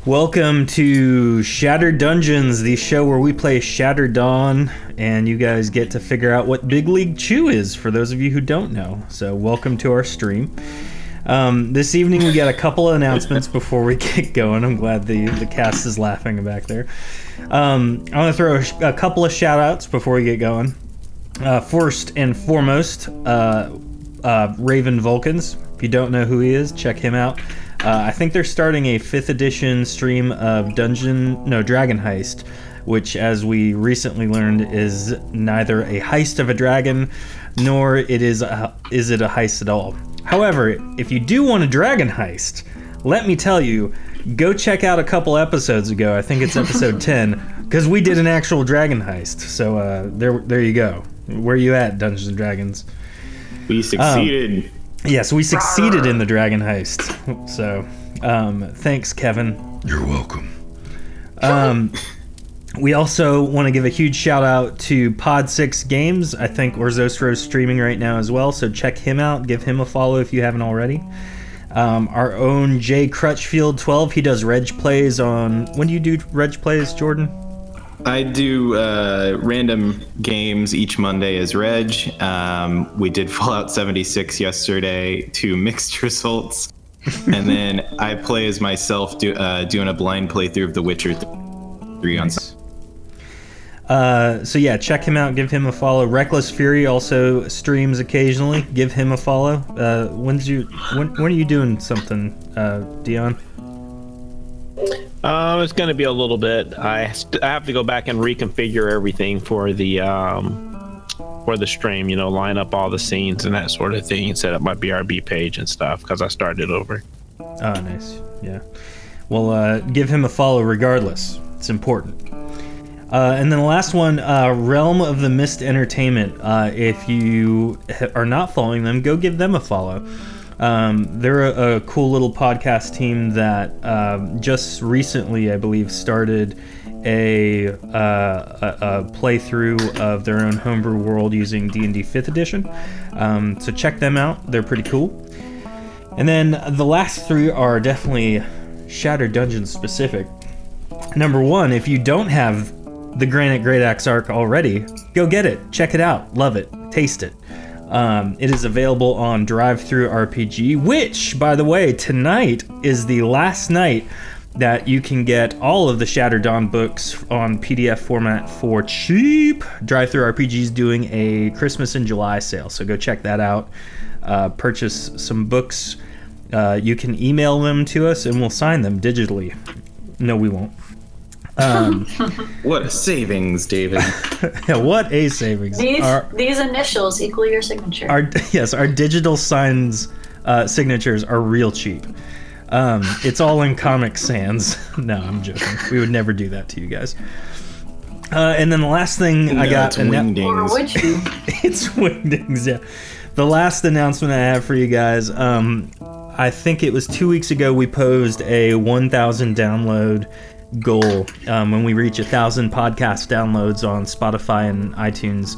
Welcome to Shattered Dungeons, the show where we play Shattered Dawn, and you guys get to figure out what Big League Chew is, for those of you who don't know. So welcome to our stream. This evening we got a couple of announcements before we get going. I'm glad the cast is laughing back there. I'm going to throw a couple of shout-outs before we get going. First and foremost, Raven Vulcans. If you don't know who he is, check him out. I think they're starting a 5th edition stream of Dragon Heist, which, as we recently learned, is neither a heist of a dragon, nor is it a heist at all. However, if you do want a dragon heist, let me tell you, go check out a couple episodes ago. I think it's episode 10, because we did an actual dragon heist. So there you go. Where you at, Dungeons and Dragons? We succeeded. Yes, we succeeded in the dragon heist. So, thanks, Kevin. You're welcome. We also want to give a huge shout out to Pod6 Games. I think Orzostro's streaming right now as well, so check him out. Give him a follow if you haven't already. Our own Jay Crutchfield 12, he does Reg Plays on... When do you do Reg Plays, Jordan? I do random games each Monday as Reg. We did Fallout 76 yesterday to mixed results. And then I play as myself doing a blind playthrough of The Witcher 3 on Sunday. So yeah, check him out, give him a follow. Reckless Fury also streams occasionally. Give him a follow. When are you doing something, Dion? It's going to be a little bit. I have to go back and reconfigure everything for the stream. Line up all the scenes and that sort of thing, and set up my BRB page and stuff because I started over. Oh, nice. Yeah. Well, give him a follow regardless. It's important. And then the last one, Realm of the Mist Entertainment. If you are not following them, go give them a follow. They're a cool little podcast team that just recently, I believe, started a playthrough of their own homebrew world using D&D 5th edition. So check them out. They're pretty cool. And then the last three are definitely Shattered Dungeons specific. Number one, if you don't have the Granite Great Axe Arc already, go get it. Check it out. Love it. Taste it. It is available on Drive-Thru RPG, which, by the way, tonight is the last night that you can get all of the Shattered Dawn books on PDF format for cheap. Drive-Thru RPG is doing a Christmas in July sale, so go check that out. Purchase some books. You can email them to us, and we'll sign them digitally. No, we won't. What a savings, David. Yeah, what a savings. These initials equal your signature. Our digital signs signatures are real cheap. It's all in Comic Sans. No, I'm joking. We would never do that to you guys. And then the last thing I got... It's Wingdings. Or would you? It's Wingdings, yeah. The last announcement I have for you guys, I think it was 2 weeks ago we posed a 1,000 download goal. When we reach 1,000 podcast downloads on Spotify and iTunes,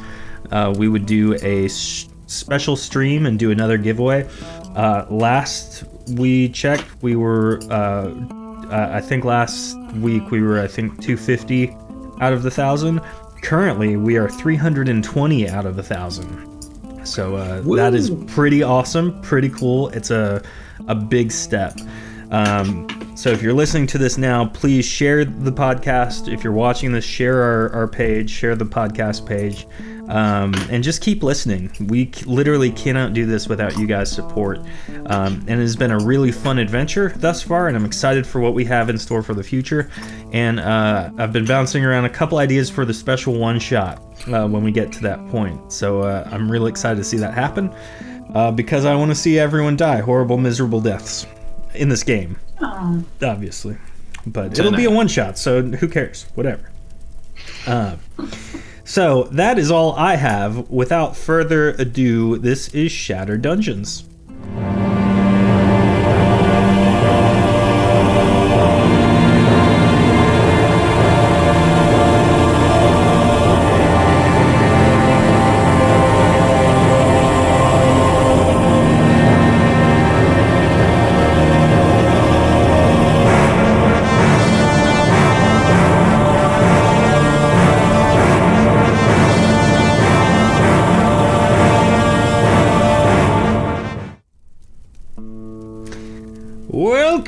we would do a special stream and do another giveaway. Last we checked, we were I think last week we were 250 out of the 1,000. Currently we are 320 out of 1,000. So that is pretty awesome, pretty cool. It's a big step. So if you're listening to this now, please share the podcast. If you're watching this, share our page, share the podcast page, and just keep listening. We literally cannot do this without you guys' support. And it has been a really fun adventure thus far, and I'm excited for what we have in store for the future. And I've been bouncing around a couple ideas for the special one-shot when we get to that point. So I'm really excited to see that happen, because I want to see everyone die horrible, miserable deaths in this game. Oh. Obviously, but it'll be a one-shot, so who cares? Whatever. So that is all I have. Without further ado, this is Shattered Dungeons.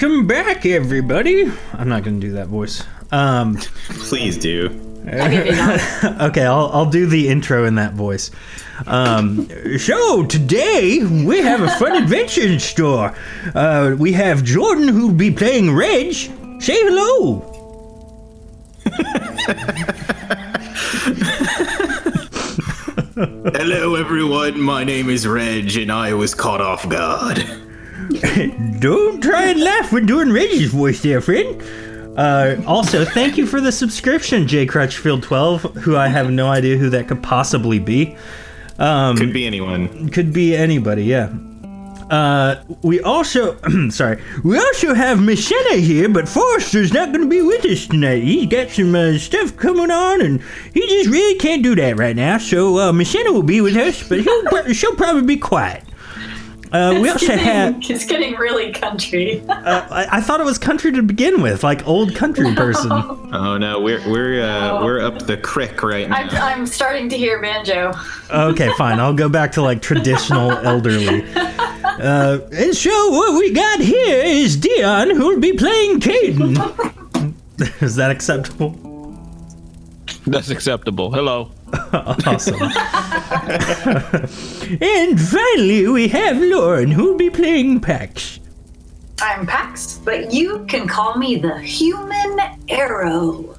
Welcome back, everybody. I'm not gonna do that voice. Please do. Okay, I'll do the intro in that voice. So today we have a fun adventure in store. We have Jordan who'll be playing Reg. Say hello. Hello, everyone. My name is Reg, and I was caught off guard. Don't try and laugh when doing Reg's voice there, friend. Also, thank you for the subscription, J. Crutchfield12, who I have no idea who that could possibly be. Could be anyone. Could be anybody, yeah. We also, we also have Miss Senna here, but Forrester's not going to be with us tonight. He's got some stuff coming on, and he just really can't do that right now. So Miss Senna will be with us, but she'll probably be quiet. We also have. It's getting really country. I thought it was country to begin with, like old country person. Oh no, we're up the creek right now. I'm starting to hear banjo. Okay, fine. I'll go back to like traditional elderly. And so what we got here is Dion, who'll be playing Caden. Is that acceptable? That's acceptable. Hello. Awesome. And finally, we have Lauren, who'll be playing Pax. I'm Pax, but you can call me the Human Arrow.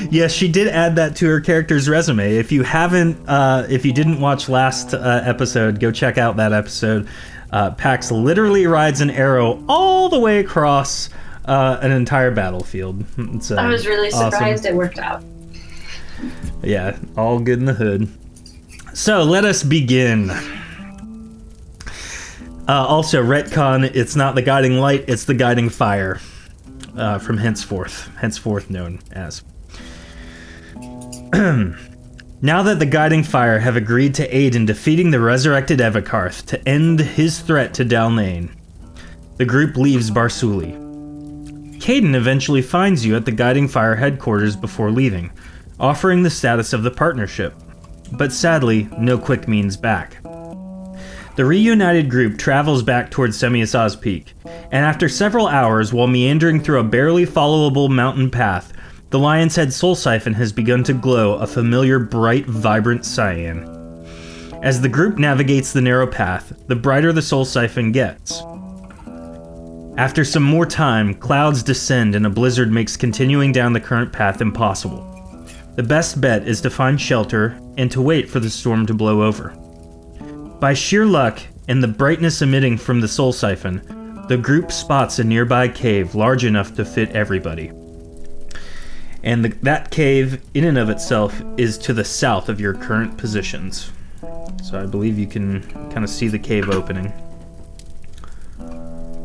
Yes, she did add that to her character's resume. If you didn't watch last episode, go check out that episode. Pax literally rides an arrow all the way across an entire battlefield. I was really surprised it worked out. Yeah, all good in the hood. So let us begin. Also, retcon, it's not the guiding light, it's the guiding fire. From henceforth known as. Now that the guiding fire have agreed to aid in defeating the resurrected Evakarth to end his threat to Dalnain, the group leaves Barsuli. Caden eventually finds you at the guiding fire headquarters before leaving, offering the status of the partnership, but sadly, no quick means back. The reunited group travels back towards Semiasaz Peak, and after several hours while meandering through a barely followable mountain path, the Lion's Head Soul Siphon has begun to glow a familiar bright, vibrant cyan. As the group navigates the narrow path, the brighter the Soul Siphon gets. After some more time, clouds descend and a blizzard makes continuing down the current path impossible. The best bet is to find shelter and to wait for the storm to blow over. By sheer luck and the brightness emitting from the Soul Siphon, the group spots a nearby cave large enough to fit everybody. And that cave, in and of itself, is to the south of your current positions. So I believe you can kind of see the cave opening.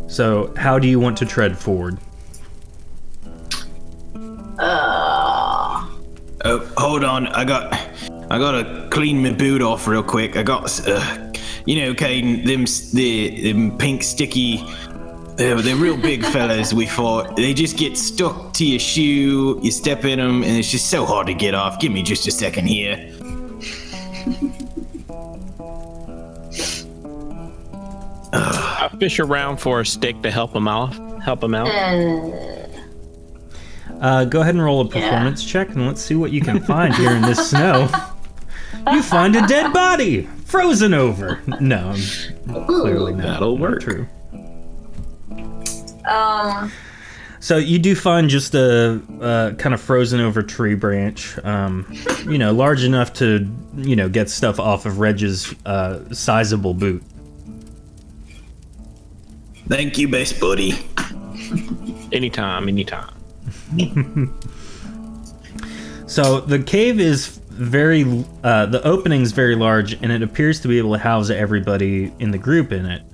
So how do you want to tread forward? Oh, hold on. I gotta clean my boot off real quick. I got, Caden, them pink sticky, they're real big fellas we fought. They just get stuck to your shoe, you step in them, and it's just so hard to get off. Give me just a second here. I fish around for a stick to help him out. Go ahead and roll a performance check, and let's see what you can find here in this snow. You find a dead body, frozen over. No, clearly not. That'll work. True. So you do find just a kind of frozen over tree branch, large enough to, get stuff off of Reg's sizable boot. Thank you, best buddy. Anytime. So the cave is the opening's very large, and it appears to be able to house everybody in the group in it.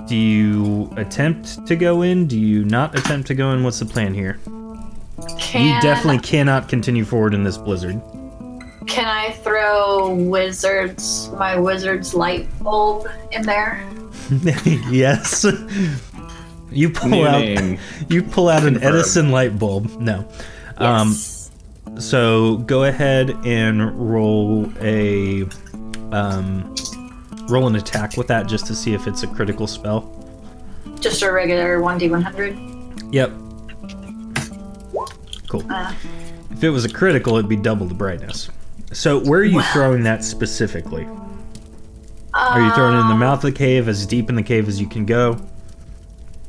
Do you attempt to go in? Do you not attempt to go in? What's the plan here? You definitely cannot continue forward in this blizzard. Can I throw my wizard's light bulb in there? Yes. You pull out an Edison light bulb. No. Yes. So go ahead and roll an attack with that just to see if it's a critical spell. Just a regular 1d100. Yep. Cool. If it was a critical, it'd be double the brightness. So where are you throwing that specifically? Are you throwing it in the mouth of the cave, as deep in the cave as you can go?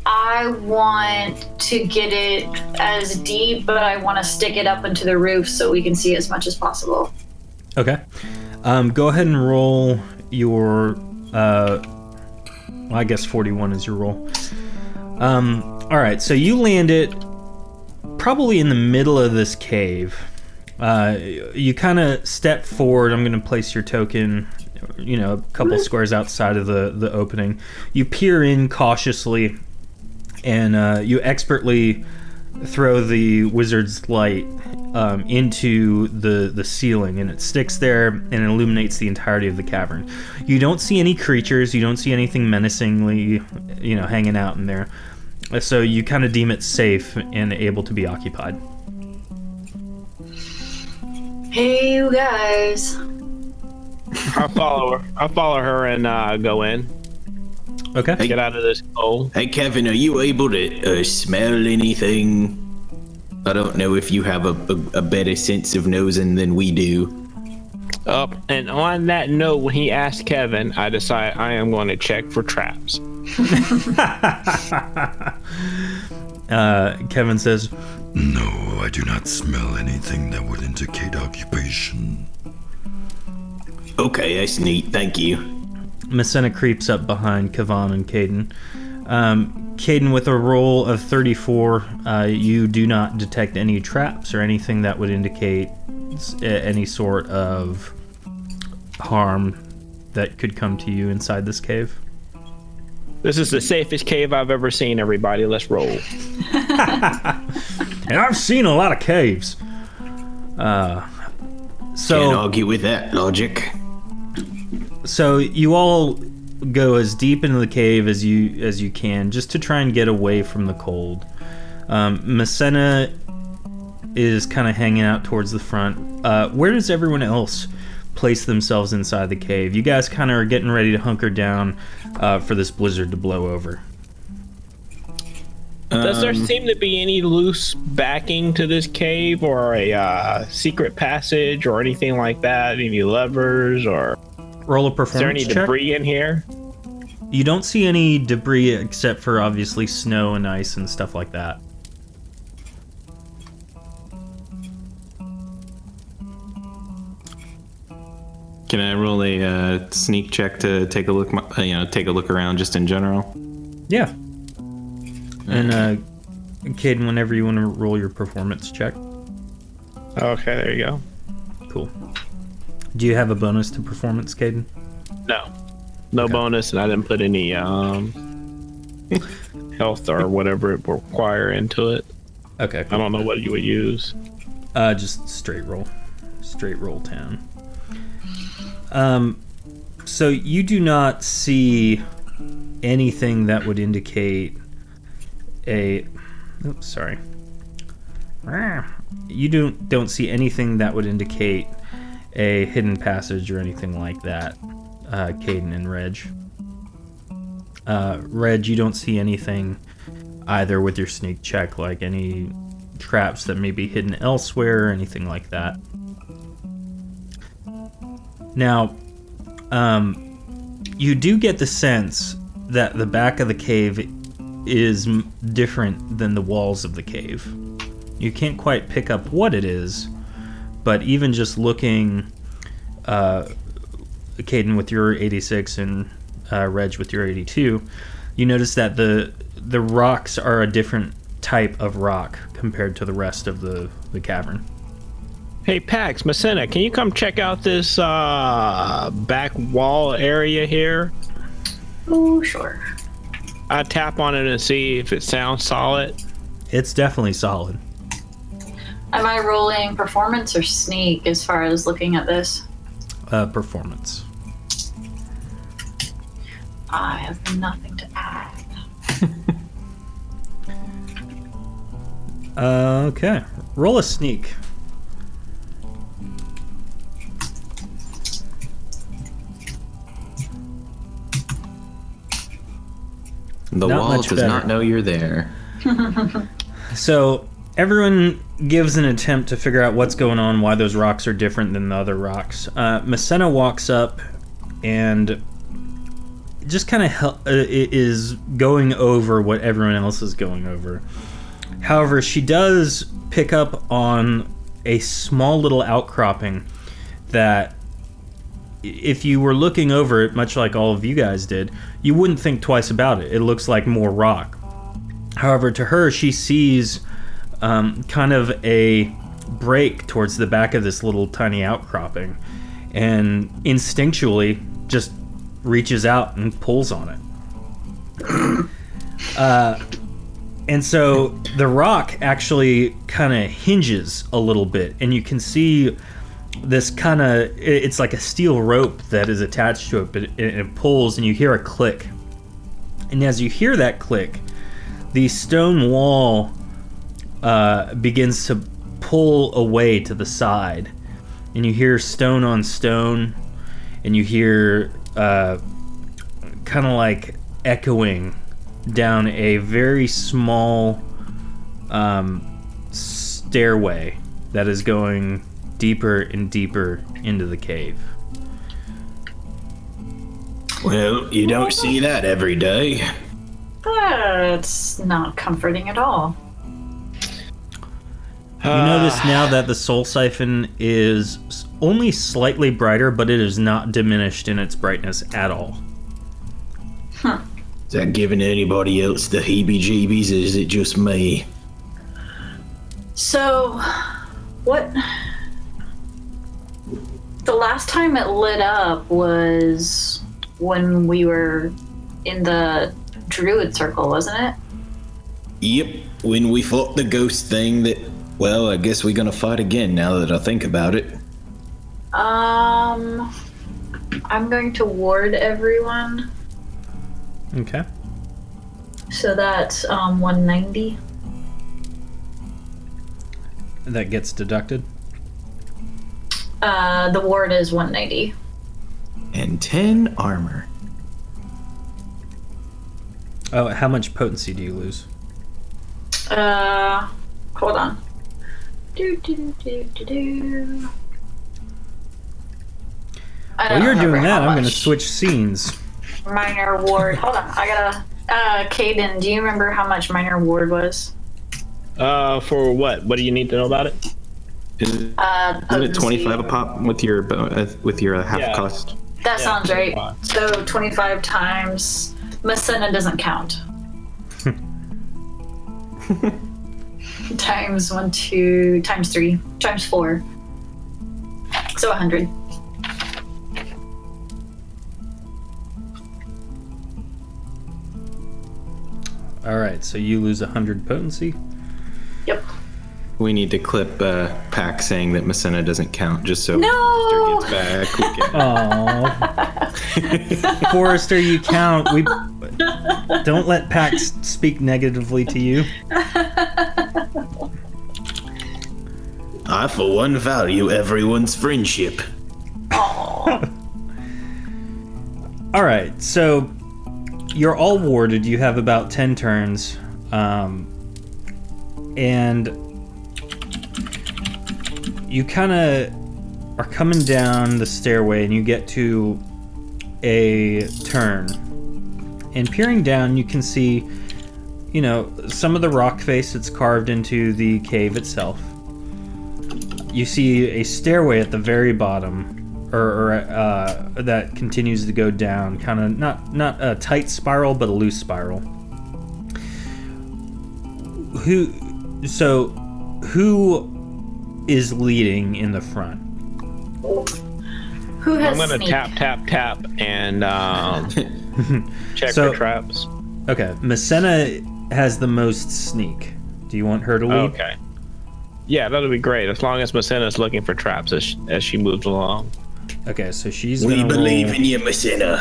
I want to get it as deep, but I want to stick it up into the roof so we can see as much as possible. Okay. Go ahead and roll your... I guess 41 is your roll. Alright, so you land it probably in the middle of this cave. You kind of step forward. I'm going to place your token, a couple squares outside of the opening. You peer in cautiously, and you expertly throw the wizard's light into the ceiling, and it sticks there and illuminates the entirety of the cavern. You don't see any creatures. You don't see anything menacingly, hanging out in there. So you kind of deem it safe and able to be occupied. Hey, you guys. I'll follow her and go in. Okay. Get out of this hole. Hey, Kevin, are you able to smell anything? I don't know if you have a better sense of nosing than we do. And on that note, when he asked Kevin, I decide I am going to check for traps. Kevin says, No, I do not smell anything that would indicate occupation. Okay, that's neat. Thank you. Messena creeps up behind Kavan and Caden. Caden, with a roll of 34, you do not detect any traps or anything that would indicate any sort of harm that could come to you inside this cave. This is the safest cave I've ever seen, everybody. Let's roll. And I've seen a lot of caves. Can't argue with that logic. So you all go as deep into the cave as you can, just to try and get away from the cold. Messena is kind of hanging out towards the front. Where does everyone else place themselves inside the cave? You guys kind of are getting ready to hunker down for this blizzard to blow over. Does there seem to be any loose backing to this cave, or a secret passage, or anything like that? Any levers, or Roll a is performance there any check. debris in here? You don't see any debris except for obviously snow and ice and stuff like that. Can I roll a sneak check to take a look? Take a look around just in general. Yeah. And Caden, whenever you want to roll your performance check. Okay, there you go. Cool. Do you have a bonus to performance, Caden? No Okay. bonus, and I didn't put any health or whatever it will require into it. Okay. I don't know what you would use. Just straight roll. Straight roll 10. So you do not see anything that would indicate a... Oops, sorry. You don't see anything that would indicate a hidden passage or anything like that, Caden and Reg. Reg, you don't see anything either with your sneak check, like any traps that may be hidden elsewhere or anything like that. Now, you do get the sense that the back of the cave is different than the walls of the cave. You can't quite pick up what it is, but even just looking, Caden with your 86 and Reg with your 82, you notice that the rocks are a different type of rock compared to the rest of the cavern. Hey, Pax, Messena, can you come check out this back wall area here? Oh, sure. I tap on it and see if it sounds solid. It's definitely solid. Am I rolling performance or sneak as far as looking at this? Performance. I have nothing to add. Okay. Roll a sneak. The Not wall much does better. not know you're there. So everyone gives an attempt to figure out what's going on, why those rocks are different than the other rocks. Messena walks up and just kind of is going over what everyone else is going over. However, she does pick up on a small little outcropping that, if you were looking over it, much like all of you guys did, you wouldn't think twice about it. It looks like more rock. However, to her, she sees kind of a break towards the back of this little tiny outcropping, and instinctually just reaches out and pulls on it. And so the rock actually kind of hinges a little bit, and you can see this kind of, it's like a steel rope that is attached to it, but it pulls, and you hear a click. And as you hear that click, the stone wall begins to pull away to the side, and you hear stone on stone, and you hear kind of like echoing down a very small stairway that is going deeper and deeper into the cave. Well, you don't see that every day. That's not comforting at all. You notice now that the soul siphon is only slightly brighter, but it is not diminished in its brightness at all. Is that giving anybody else the heebie-jeebies, or is it just me? So, what? The last time it lit up was when we were in the druid circle, wasn't it? Yep, when we fought the ghost thing that, well, I guess we're gonna fight again now that I think about it. I'm going to ward everyone. Okay. So that's 190. That gets deducted. The ward is 190. And 10 armor. Oh, how much potency do you lose? Hold on. While you're doing that, I'm going to switch scenes. Minor ward. Hold on. I gotta. Caden, do you remember how much minor ward was? For what? What do you need to know about it? Isn't it 25 a pop with your half Yeah. cost? That Yeah, sounds right. 25. So 25 times. Messena doesn't count. Times 1, 2, times 3, times 4. So 100. All right, so you lose 100 potency. Yep. We need to clip Pack saying that Messena doesn't count, just so No! Forrester gets back. We can... Oh, Forrester, you count. We don't let Pax speak negatively to you. I, for one, value everyone's friendship. Aw. All right, so you're all warded. You have about 10 turns, and you kind of are coming down the stairway, and you get to a turn. And peering down, you can see, you know, some of the rock face that's carved into the cave itself. You see a stairway at the very bottom, or that continues to go down, kind of not a tight spiral, but a loose spiral. Who is leading in the front? Who has I'm gonna sneak? tap and check So- for traps. Okay, Messena has the most sneak. Do you want her to lead? Okay. Yeah, that'll be great as long as Messena's looking for traps as she moves along. Okay, so she's We gonna believe roll. in you, Messena.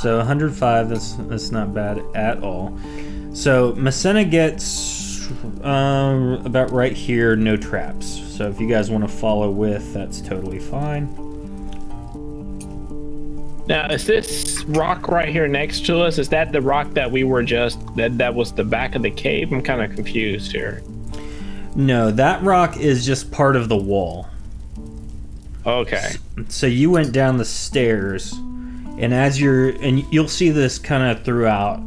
So 105. That's not bad at all. So Messena gets about right here, no traps. So if you guys want to follow with, that's totally fine. Now, is this rock right here next to us? Is that the rock that we were just that was the back of the cave? I'm kind of confused here. No, that rock is just part of the wall. Okay. So you went down the stairs, and you'll see this kind of throughout.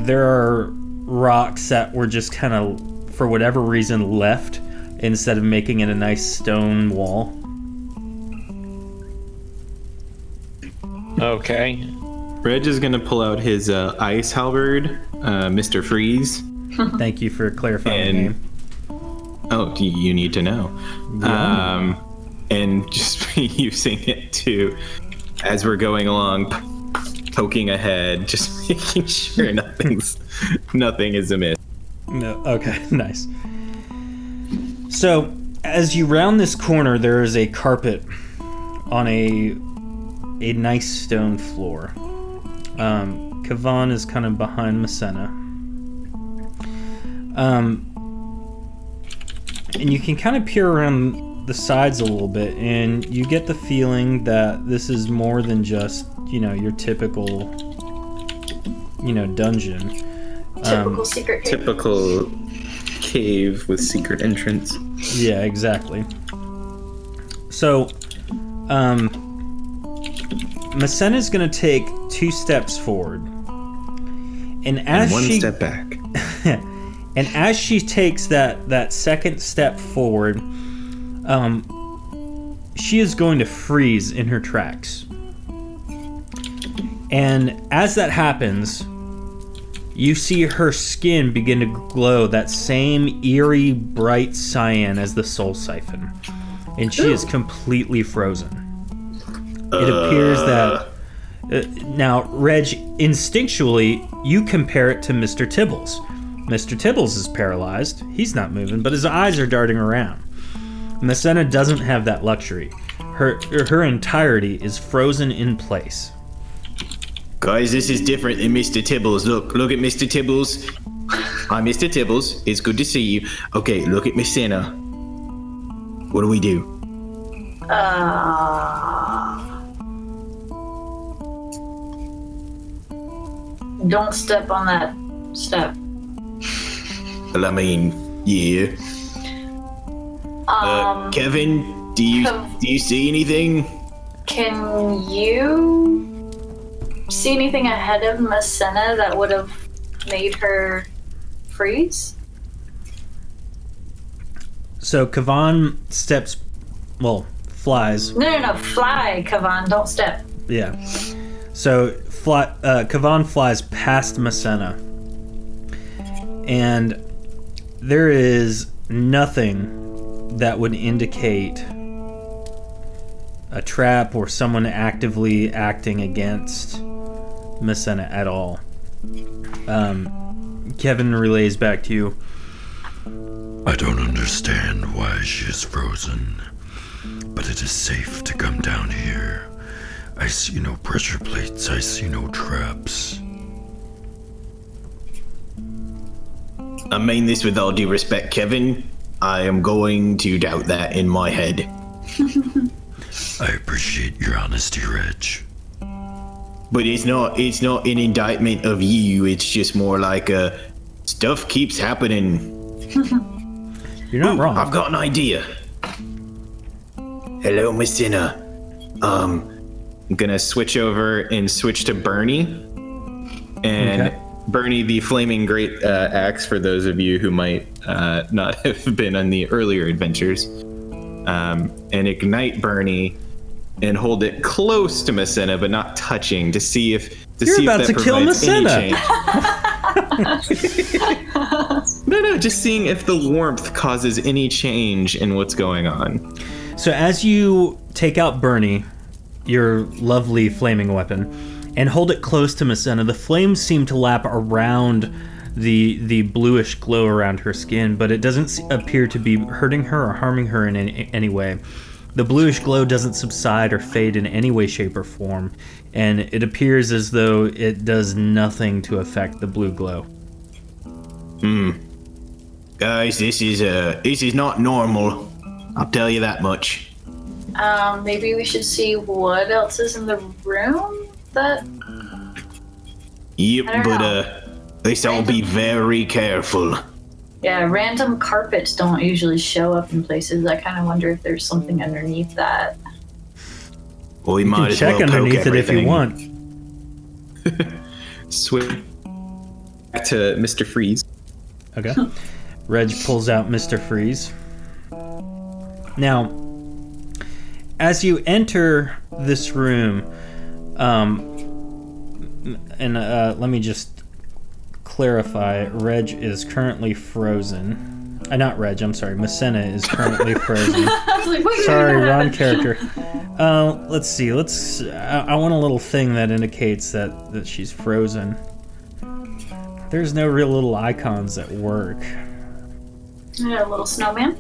There are rocks that were just kind of, for whatever reason, left instead of making it a nice stone wall. Okay. Reg is gonna pull out his ice halberd, Mr. Freeze. Thank you for clarifying the name. Oh, do you need to know? Yeah. And just using it to, as we're going along, poking ahead, just making sure nothing is amiss. No, okay, nice. So, as you round this corner, there is a carpet on a nice stone floor. Kavan is kind of behind Messena. And you can kind of peer around the sides a little bit, and you get the feeling that this is more than just, your typical, dungeon. Typical secret cave. Typical cave with secret entrance. Yeah, exactly. So, Messena's gonna take 2 steps forward, and as One she step back. and as she takes that second step forward, she is going to freeze in her tracks. And as that happens, you see her skin begin to glow that same eerie, bright cyan as the soul siphon. And she is completely frozen. It appears that... now, Reg, instinctually, you compare it to Mr. Tibbles. Mr. Tibbles is paralyzed. He's not moving, but his eyes are darting around. Messena doesn't have that luxury. Her entirety is frozen in place. Guys, this is different than Mr. Tibbles. Look at Mr. Tibbles. I'm Mr. Tibbles. It's good to see you. Okay, look at Messena. What do we do? Don't step on that step. Well, I mean, yeah. Kevin, do you see anything? Can you see anything ahead of Messena that would have made her freeze? So Kavan flies. No, fly, Kavan, don't step. Yeah. So Kavan flies past Messena, and there is nothing that would indicate a trap or someone actively acting against Messena at all. Kevin relays back to you. I don't understand why she is frozen, but it is safe to come down here. I see no pressure plates, I see no traps. I mean this with all due respect, Kevin. I am going to doubt that in my head. I appreciate your honesty, Reg. But it's not an indictment of you, it's just more like stuff keeps happening. You're not wrong. I've got an idea. Hello, Messena. I'm gonna switch over and switch to Bernie. And Okay. Bernie, the flaming great axe, for those of you who might not have been on the earlier adventures. And ignite Bernie and hold it close to Messena, but not touching, to see if You're about if to that kill provides any Messena. change. No, just seeing if the warmth causes any change in what's going on. So as you take out Bernie, your lovely flaming weapon, and hold it close to Messena, the flames seem to lap around the bluish glow around her skin, but it doesn't appear to be hurting her or harming her in any way. The bluish glow doesn't subside or fade in any way, shape, or form, and it appears as though it does nothing to affect the blue glow. Guys, this is not normal. I'll tell you that much. Maybe we should see what else is in the room. Yep, I don't but know. let's all be very careful. Yeah, random carpets don't usually show up in places. I kind of wonder if there's something underneath that. Well, we You might can as check well poke underneath it if you everything. want. Switch back to Mr. Freeze. Okay. Reg pulls out Mr. Freeze. Now, as you enter this room, let me just clarify. Reg is currently frozen. Not Reg, I'm sorry. Messina is currently frozen. I was like, wait, Sorry, wrong character. Let's see. I want a little thing that indicates that she's frozen. There's no real little icons that work. Yeah, a little snowman.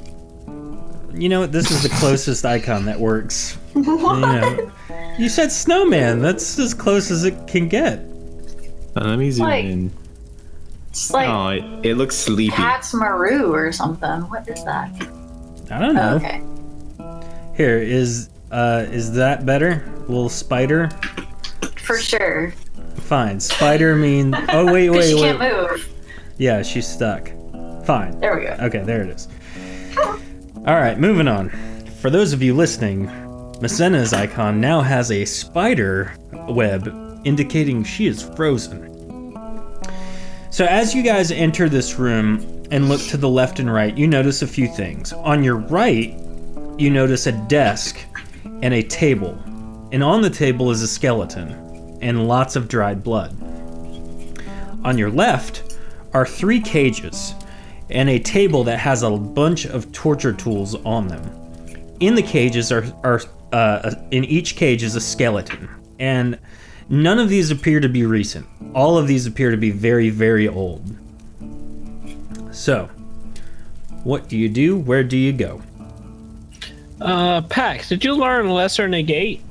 You know what? This is the closest icon that works. What? You know. You said snowman. That's as close as it can get. Let me zoom Like- in. It's like Oh, it looks sleepy. Pat's Maru or something. What is that? I don't know. Oh, okay. Here is that better? Little spider. For sure. Fine. Spider mean. Oh wait, Because she wait. can't move. Yeah, she's stuck. Fine. There we go. Okay, there it is. All right, moving on. For those of you listening, Messena's icon now has a spider web indicating she is frozen. So as you guys enter this room and look to the left and right, you notice a few things. On your right, you notice a desk and a table. And on the table is a skeleton and lots of dried blood. On your left are 3 cages and a table that has a bunch of torture tools on them. In the cages in each cage is a skeleton, and none of these appear to be recent. All of these appear to be very, very old. So, what do you do? Where do you go? Pax, did you learn Lesser Negate?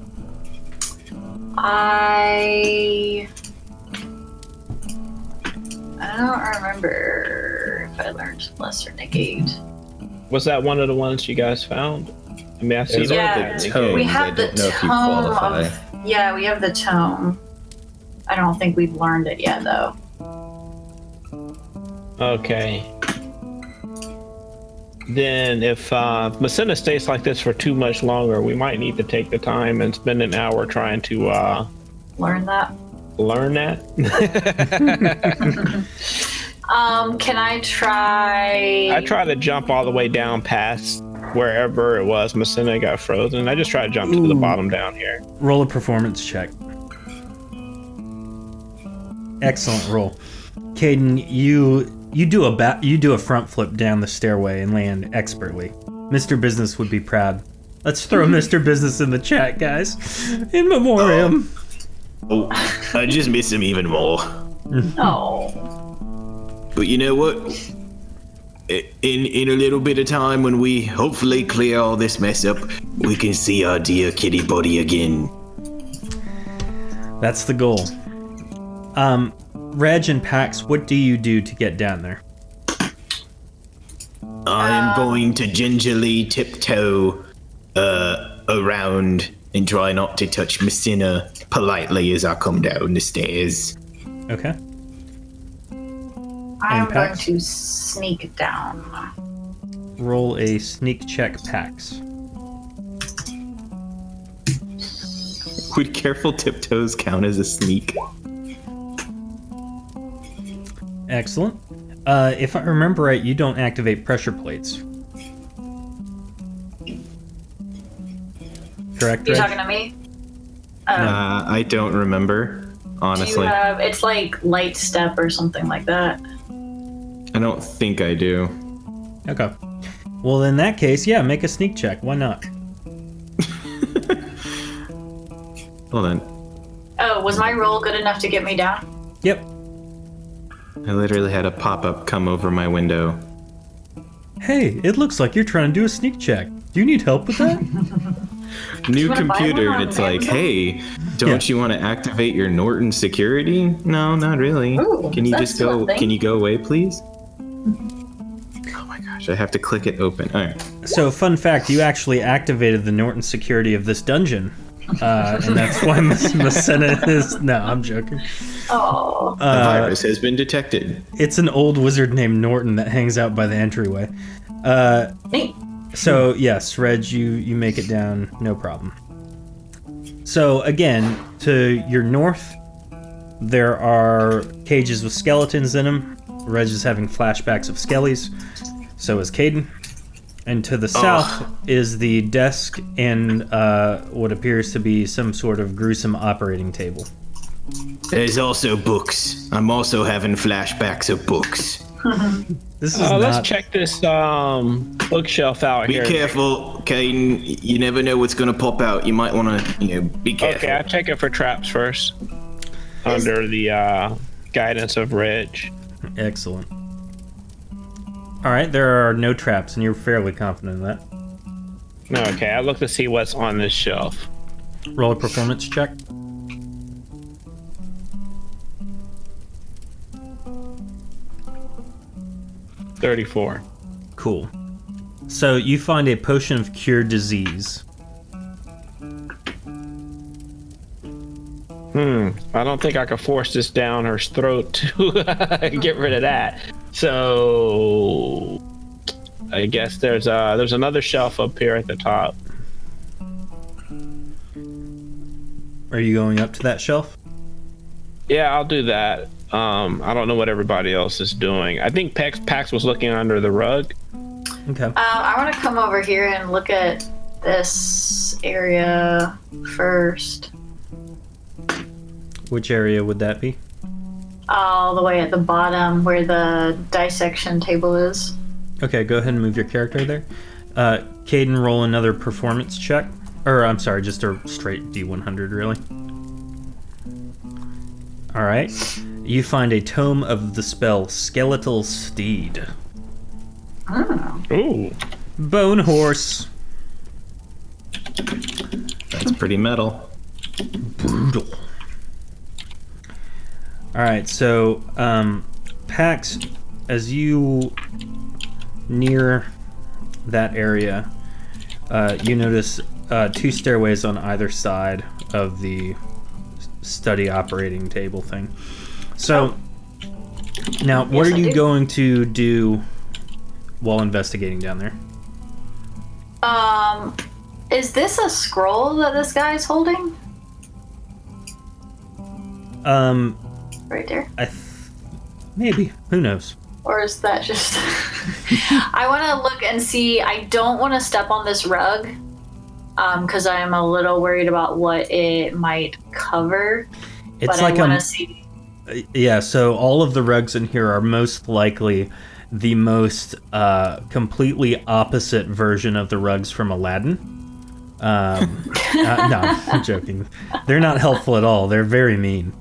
I don't remember if I learned Lesser Negate. Was that one of the ones you guys found? I mean, I see It was the one of Yeah. the Negate. We tomes. have I the don't know if you tome qualify. of. Yeah, we have the tome. I don't think we've learned it yet, though. Okay. Then if Messina stays like this for too much longer, we might need to take the time and spend an hour trying to Learn that. learn that. Can I try? I tried to jump all the way down past wherever it was Messina got frozen. I just tried to jump to the bottom down here. Roll a performance check. Excellent roll. Caden, you do a front flip down the stairway and land expertly. Mr. Business would be proud. Let's throw Mr. Business in the chat, guys. In memoriam. Oh, I just miss him even more. Oh. But you know what? In a little bit of time, when we hopefully clear all this mess up, we can see our dear kitty buddy again. That's the goal. Reg and Pax, what do you do to get down there? I'm going to gingerly tiptoe around and try not to touch Messina politely as I come down the stairs. Okay. I'm going Pax? to sneak down. Roll a sneak check, Pax. Would careful tiptoes count as a sneak? Excellent. If I remember right, you don't activate pressure plates. Correct, You Reg? talking to me? I don't remember, Do you honestly. have? It's like light step or something like that. I don't think I do. Okay. Well, in that case, yeah, make a sneak check. Why not? Hold on. Oh, was my roll good enough to get me down? Yep. I literally had a pop-up come over my window. Hey, it looks like you're trying to do a sneak check. Do you need help with that? New wanna buy computer, one and on it's like, Amazon? hey, don't you want to activate your Norton security? No, not really. Ooh, Can you that's just go? one thing. Can you go away, please? Oh my gosh. Should I have to click it open? All right. So, fun fact, you actually activated the Norton security of this dungeon. And that's why Masena is... No, I'm joking. Oh. A virus has been detected. It's an old wizard named Norton that hangs out by the entryway. Neat. So, yes, Reg, you make it down, no problem. So, again, to your north, there are cages with skeletons in them. Reg is having flashbacks of skellies. So is Caden. And to the south is the desk and what appears to be some sort of gruesome operating table. There's also books. I'm also having flashbacks of books. This is not... Let's check this bookshelf out Be here. careful, Caden. You never know what's gonna pop out. You might want to, be careful. Okay, I'll check it for traps first. Under the guidance of Reg. Excellent. All right, there are no traps, and you're fairly confident in that. Okay, I look to see what's on this shelf. Roll a performance check. $34. Cool. So you find a potion of cure disease. I don't think I can force this down her throat to get rid of that. So I guess there's another shelf up here at the top. Are you going up to that shelf? Yeah, I'll do that. I don't know what everybody else is doing. I think Pax was looking under the rug. Okay. I want to come over here and look at this area first. Which area would that be? All the way at the bottom where the dissection table is. Okay, go ahead and move your character there. Caden, roll another performance check. Or, I'm sorry, just a straight D100, really. Alright. You find a tome of the spell Skeletal Steed. Oh. Ooh. Bone Horse. That's pretty metal. Brutal. Alright, so, Pax, as you near that area, you notice two stairways on either side of the study operating table thing. So, now, what Yes, are I you do. going to do while investigating down there? Is this a scroll that this guy's holding? Right there? Maybe. Who knows? Or is that just... I want to look and see. I don't want to step on this rug because I am a little worried about what it might cover. It's but like I want to see. Yeah, so all of the rugs in here are most likely the most completely opposite version of the rugs from Aladdin. No, I'm joking. They're not helpful at all. They're very mean.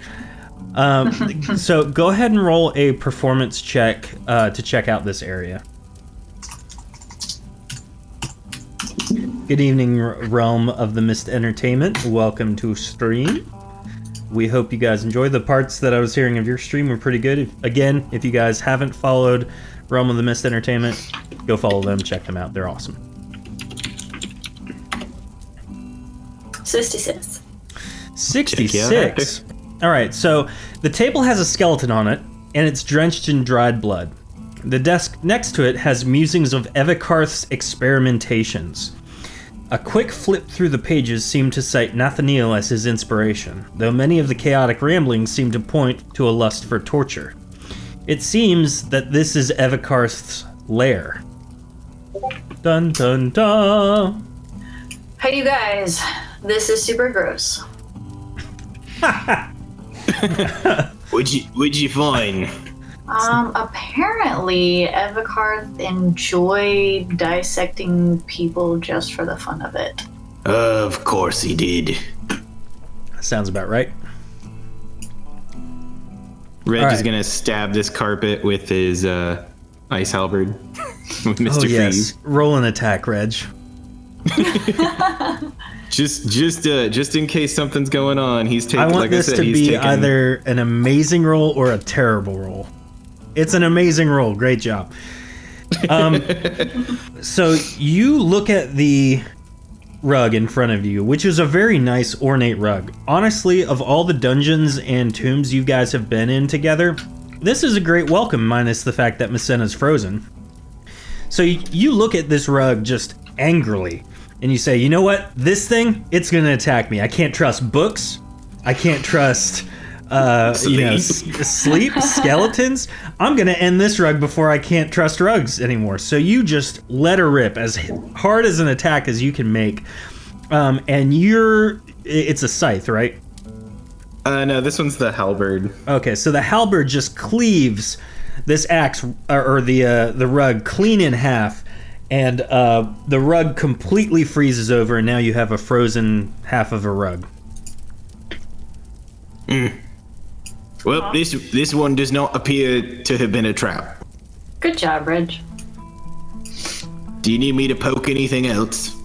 So go ahead and roll a performance check to check out this area. Good evening, Realm of the Mist Entertainment. Welcome to stream. We hope you guys enjoy. The parts that I was hearing of your stream were pretty good. Again, if you guys haven't followed Realm of the Mist Entertainment, go follow them, check them out. They're awesome. 66. 66. All right, so the table has a skeleton on it, and it's drenched in dried blood. The desk next to it has musings of Evikarth's experimentations. A quick flip through the pages seemed to cite Nathaniel as his inspiration, though many of the chaotic ramblings seem to point to a lust for torture. It seems that this is Evikarth's lair. Dun dun dun! Hey, you guys. This is super gross. What'd you find? Apparently, Evikarth enjoyed dissecting people just for the fun of it. Of course he did. Sounds about right. Reg All is right. gonna stab this carpet with his ice halberd with Mr. Oh yes, Freeze. roll an attack, Reg. Just in case something's going on, he's taking. I want like this I said, to he's be taking, either an amazing roll or a terrible roll. It's an amazing roll. Great job. So you look at the rug in front of you, which is a very nice ornate rug. Honestly, of all the dungeons and tombs you guys have been in together, this is a great welcome, minus the fact that Masenna's frozen. So you look at this rug just angrily, and you say, you know what? This thing, it's going to attack me. I can't trust books. I can't trust, sleep, skeletons. I'm going to end this rug before I can't trust rugs anymore. So you just let her rip as hard as an attack as you can make. And it's a scythe, right? No, this one's the halberd. Okay, so the halberd just cleaves this axe, or the rug, clean in half. And the rug completely freezes over, and now you have a frozen half of a rug. Well, this one does not appear to have been a trap. Good job, Reg. Do you need me to poke anything else?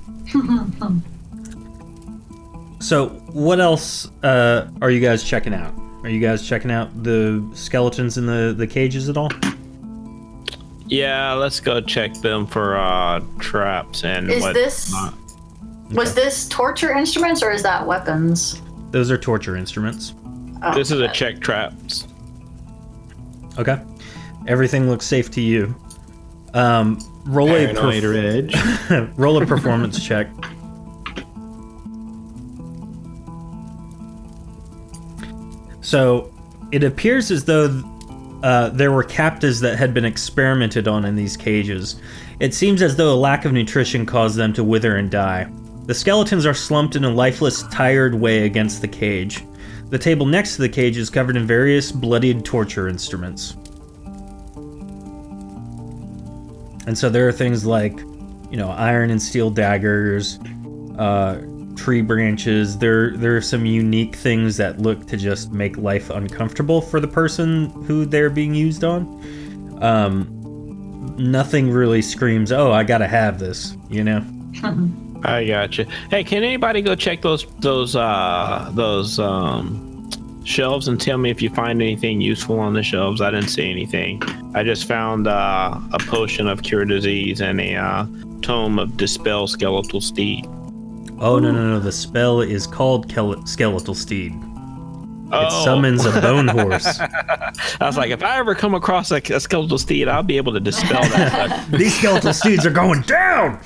So, what else are you guys checking out? Are you guys checking out the skeletons in the cages at all? Yeah, let's go check them for traps and Was this torture instruments or is that weapons? Those are torture instruments. Oh, This is a check traps. Okay. Everything looks safe to you. Roll Paranoid Reg. roll a performance check. So, it appears as though there were captives that had been experimented on in these cages. It seems as though a lack of nutrition caused them to wither and die. The skeletons are slumped in a lifeless, tired way against the cage. The table next to the cage is covered in various bloodied torture instruments. And so there are things like, iron and steel daggers, tree branches. There are some unique things that look to just make life uncomfortable for the person who they're being used on. Nothing really screams, oh, I gotta have this, I gotcha. Hey, can anybody go check those shelves and tell me if you find anything useful on the shelves? I didn't see anything. I just found a potion of cure disease and a tome of dispel skeletal steed. Oh, no. The spell is called Skeletal Steed. Oh. It summons a bone horse. I was like, if I ever come across a skeletal steed, I'll be able to dispel that. These skeletal steeds are going down!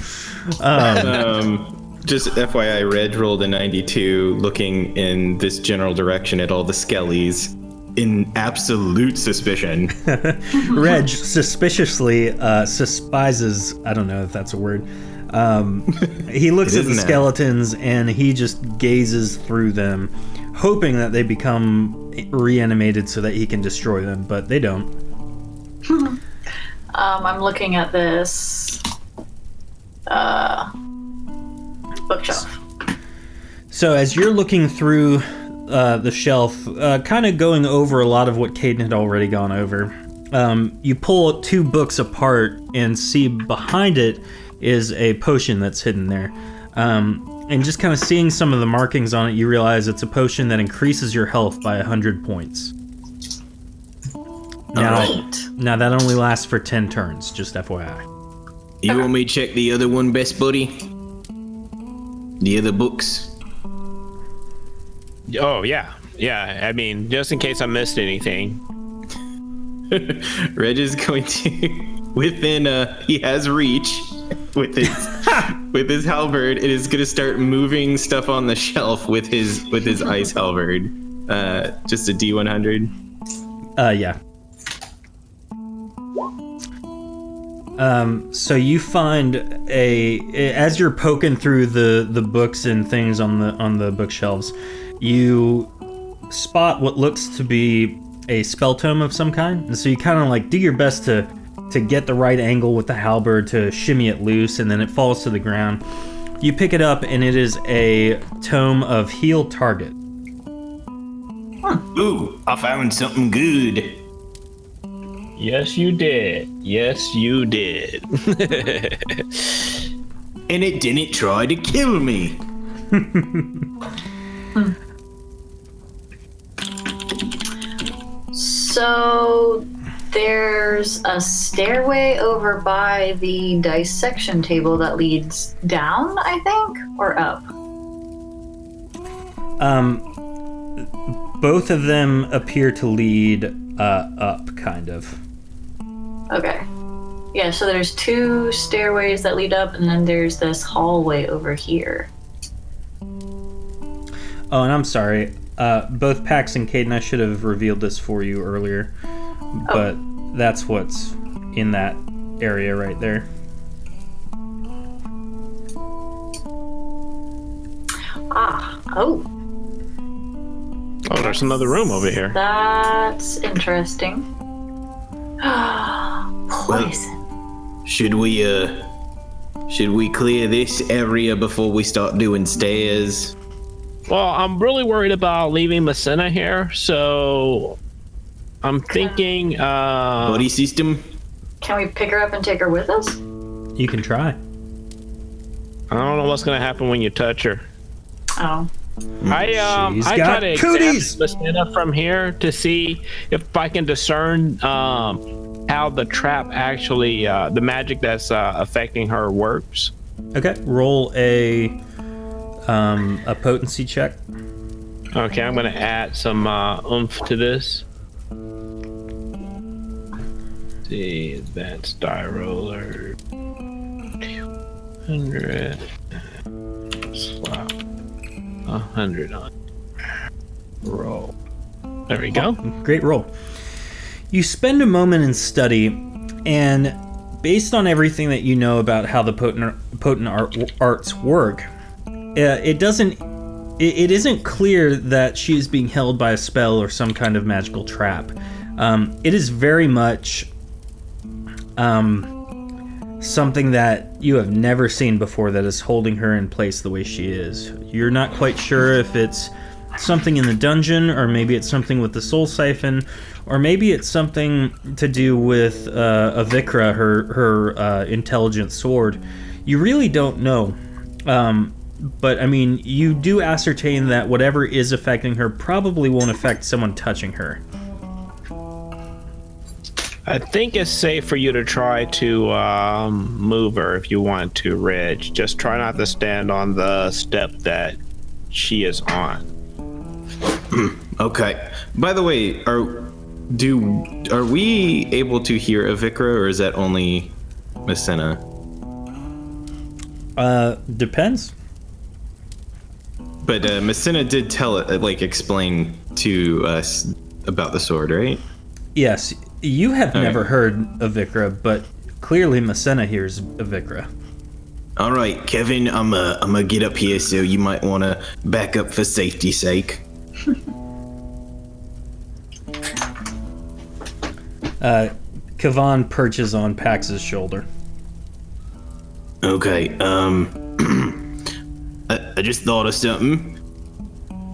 Just FYI, Reg rolled a 92, looking in this general direction at all the skellies in absolute suspicion. Reg suspiciously suspices, I don't know if that's a word. He looks at the skeletons and he just gazes through them, hoping that they become reanimated so that he can destroy them, but they don't. I'm looking at this bookshelf. So as you're looking through the shelf, kind of going over a lot of what Caden had already gone over, you pull two books apart and see behind it is a potion that's hidden there. And just kind of seeing some of the markings on it, you realize it's a potion that increases your health by 100 points. Now that only lasts for 10 turns, just FYI. You want me to check the other one, best buddy? The other books? Oh, yeah. Yeah, I mean, just in case I missed anything. Reg is going to, he has reach with his halberd. It is going to start moving stuff on the shelf with his ice halberd. Just a D100. Yeah. So you find as you're poking through the books and things on the bookshelves, you spot what looks to be a spell tome of some kind. And so you kind of like do your best to get the right angle with the halberd to shimmy it loose, and then it falls to the ground. You pick it up, and it is a tome of Heal Target. Ooh, I found something good. Yes, you did. Yes, you did. And it didn't try to kill me. So There's a stairway over by the dissection table that leads down, I think, or up. Both of them appear to lead up, kind of. Okay. Yeah, so there's 2 stairways that lead up, and then there's this hallway over here. Oh, and I'm sorry. Both Pax and Caden, I should have revealed this for you earlier, but that's what's in that area right there. Oh, there's another room over here. that's interesting. Poison. Should we clear this area before we start doing stairs? Well, I'm really worried about leaving Messina here, so I'm thinking. Buddy system? Can we pick her up and take her with us? You can try. I don't know what's gonna happen when you touch her. Oh. I She's try got to examine cooties! Messina from here to see if I can discern how the trap actually, the magic that's affecting her works. Okay, roll a potency check. Okay, I'm gonna add some oomph to this. Let's see, advanced die roller. 200. Slap 100 on. Roll. There we go. Great roll. You spend a moment in study, and based on everything that you know about how the potent arts work, it isn't clear that she is being held by a spell or some kind of magical trap. It is very much something that you have never seen before that is holding her in place the way she is. You're not quite sure if it's something in the dungeon, or maybe it's something with the soul siphon, or maybe it's something to do with Avikra, her intelligent sword. You really don't know. But I mean, you do ascertain that whatever is affecting her probably won't affect someone touching her. I think it's safe for you to try to move her if you want to, Reg. Just try not to stand on the step that she is on. Okay. By the way, are we able to hear Avikra, or is that only Messina? Depends. But Messina did explain to us about the sword, right? Yes, you have Okay. never heard of Avikra, but clearly Messina hears Avikra. All right, Kevin, I'm gonna get up here, so you might want to back up for safety's sake. Kavan perches on Pax's shoulder. Okay, I just thought of something.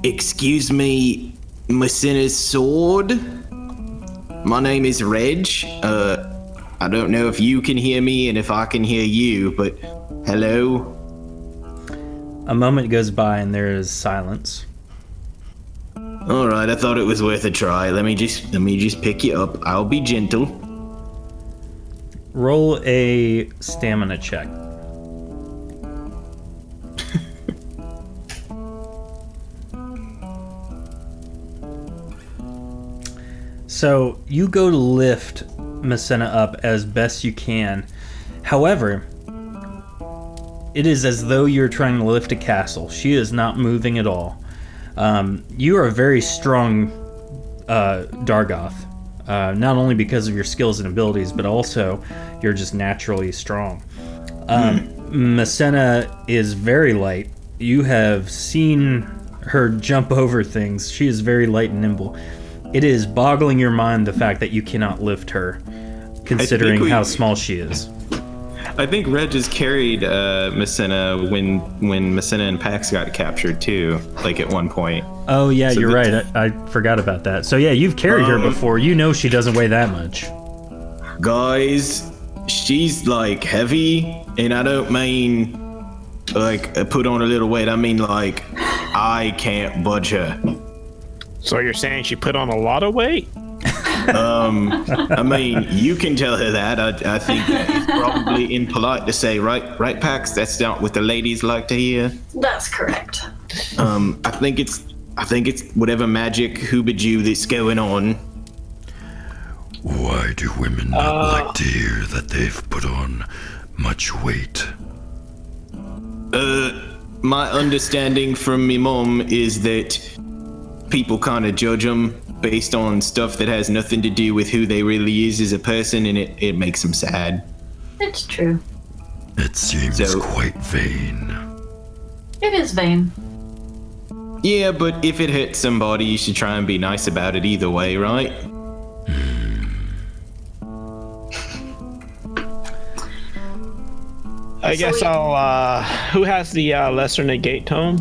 Excuse me, Messina's sword? My name is Reg. I don't know if you can hear me and if I can hear you, but hello? A moment goes by and there is silence. All right, I thought it was worth a try. Let me just pick you up. I'll be gentle. Roll a stamina check. So you go to lift Messina up as best you can. However, it is as though you're trying to lift a castle. She is not moving at all. You are a very strong Dargoth, not only because of your skills and abilities, but also you're just naturally strong. Messina is very light. You have seen her jump over things. She is very light and nimble. It is boggling your mind the fact that you cannot lift her, considering how small she is. I think Reg has carried Messina when Messina and Pax got captured too, like at one point. Oh yeah, you're right. I forgot about that. So yeah, you've carried her before. You know she doesn't weigh that much. Guys, she's like heavy, and I don't mean like put on a little weight. I mean like I can't budge her. So you're saying she put on a lot of weight? I mean, you can tell her that. I think that it's probably impolite to say, right, Pax? That's not what the ladies like to hear. That's correct. I think it's whatever magic hoobajoo that's going on. Why do women not like to hear that they've put on much weight? My understanding from me mom is that people kind of judge them based on stuff that has nothing to do with who they really is as a person, and it makes them sad. It's true. It seems So- quite vain. It is vain. Yeah, but if it hurts somebody, you should try and be nice about it either way, right? I guess I'll. Who has the lesser negate tome?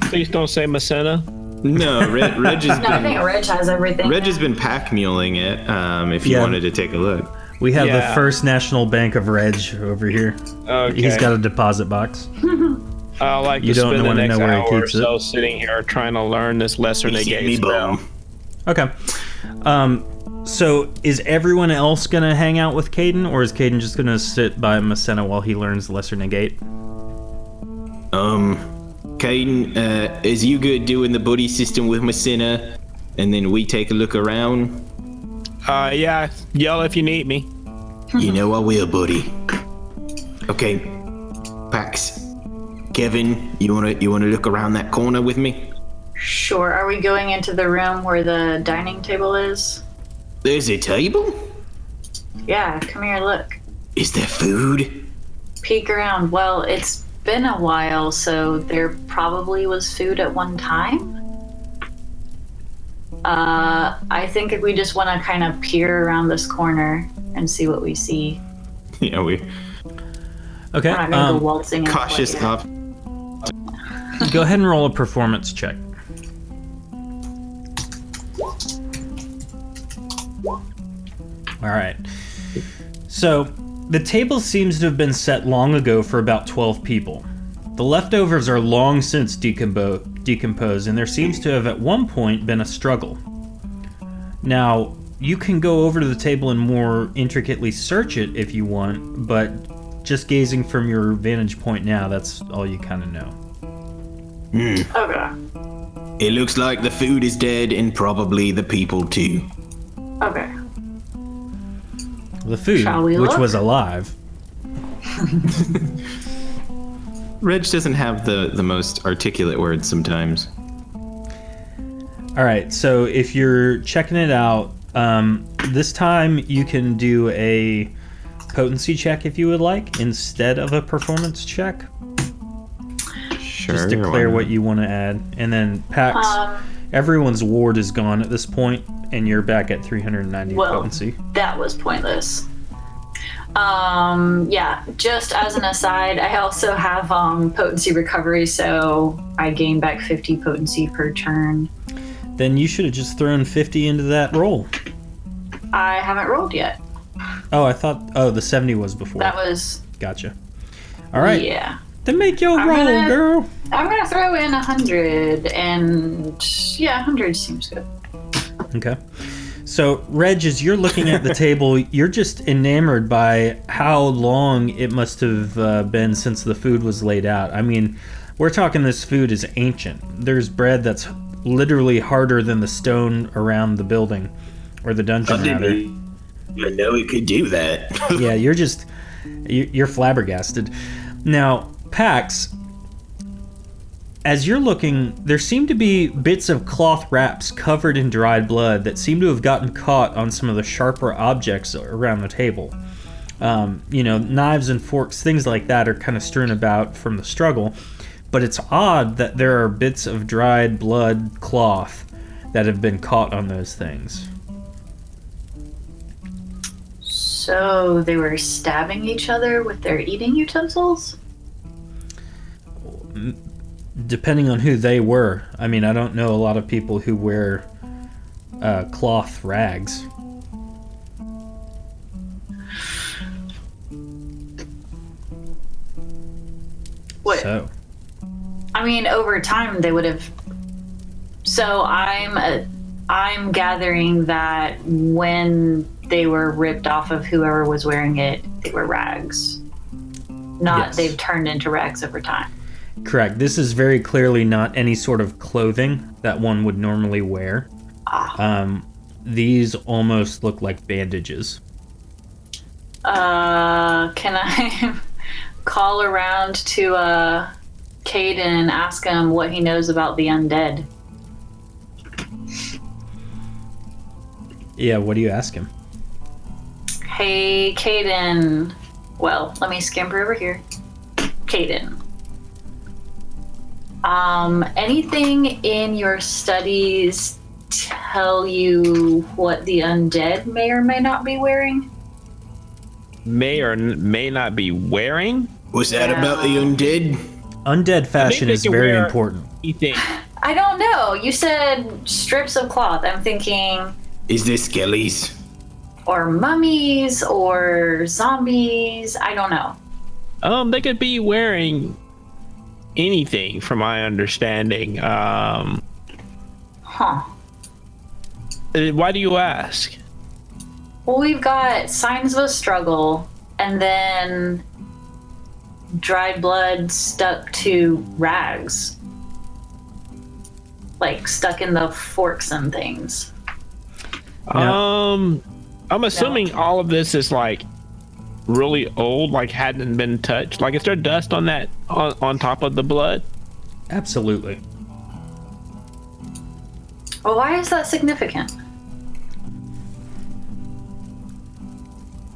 Please don't say Messina. No, Reg has No, I think been Reg has everything. Reg has been pack muling it. If you Yeah. wanted to take a look. We have the Yeah. First National Bank of Reg over here. Okay. He's got a deposit box. I like You to don't spend the wanna next know where he hour or keeps it. so sitting here trying to learn this lesser Me negate spell. bum. Okay. So is everyone else gonna hang out with Caden, or is Caden just gonna sit by Messina while he learns Lesser Negate? Caden, is you good doing the buddy system with Messina, and then we take a look around? Yeah. Yell if you need me. You know I will, buddy. Okay, Pax, Kevin, you wanna look around that corner with me? Sure. Are we going into the room where the dining table is? There's a table? Yeah, come here, look. Is there food? Peek around. Well, it's been a while, so there probably was food at one time. I think if we just want to kind of peer around this corner and see what we see. Yeah, we Okay. We're not gonna go waltzing in. cautious like up. Go ahead and roll a performance check. All right. So, the table seems to have been set long ago for about 12 people. The leftovers are long since decomposed, and there seems to have at one point been a struggle. Now, you can go over to the table and more intricately search it if you want, but just gazing from your vantage point now, that's all you kind of know. Okay. It looks like the food is dead and probably the people too. Okay. The food, Shall we which look? was alive. Reg doesn't have the most articulate words sometimes. All right, so if you're checking it out, this time you can do a potency check if you would like, instead of a performance check. Sure. Just declare what you want to add. And then Pax, everyone's ward is gone at this point, and you're back at 390 Well, potency. that was pointless. Yeah, just as an aside, I also have potency recovery, so I gain back 50 potency per turn. Then you should have just thrown 50 into that roll. I haven't rolled yet. Oh, I thought, oh, the 70 was before. That was, Gotcha. All right. yeah. Then make your I'm roll, gonna- girl. I'm gonna throw in 100, and yeah, 100 seems good. Okay. So, Reg, as you're looking at the table, you're just enamored by how long it must have been since the food was laid out. I mean, we're talking this food is ancient. There's bread that's literally harder than the stone around the building, or the dungeon, rather. I know he could do that. Yeah, you're flabbergasted. Now, Pax, as you're looking, there seem to be bits of cloth wraps covered in dried blood that seem to have gotten caught on some of the sharper objects around the table. Knives and forks, things like that are kind of strewn about from the struggle. But it's odd that there are bits of dried blood cloth that have been caught on those things. So they were stabbing each other with their eating utensils? Depending on who they were. I mean, I don't know a lot of people who wear cloth rags. What? So, I mean, over time they would have. So I'm I'm gathering that when they were ripped off of whoever was wearing it, they were rags. Not Yes. they've turned into rags over time. Correct. This is very clearly not any sort of clothing that one would normally wear. These almost look like bandages. Can I call around to Caden and ask him what he knows about the undead? Yeah, what do you ask him? Hey, Caden. Well, let me scamper over here. Caden. Anything in your studies tell you what the undead may or may not be wearing? May or may not be wearing. Was that about the undead? Undead fashion they is can very wear- important. Anything. I don't know. You said strips of cloth. I'm thinking Is this skellies? or mummies or zombies. I don't know. They could be wearing anything, from my understanding. Huh. Why do you ask? Well, we've got signs of a struggle and then dried blood stuck to rags. Like stuck in the forks and things. No. I'm assuming all of this is like really old, like hadn't been touched. Like, is there dust on that on top of the blood? Absolutely. Well, why is that significant?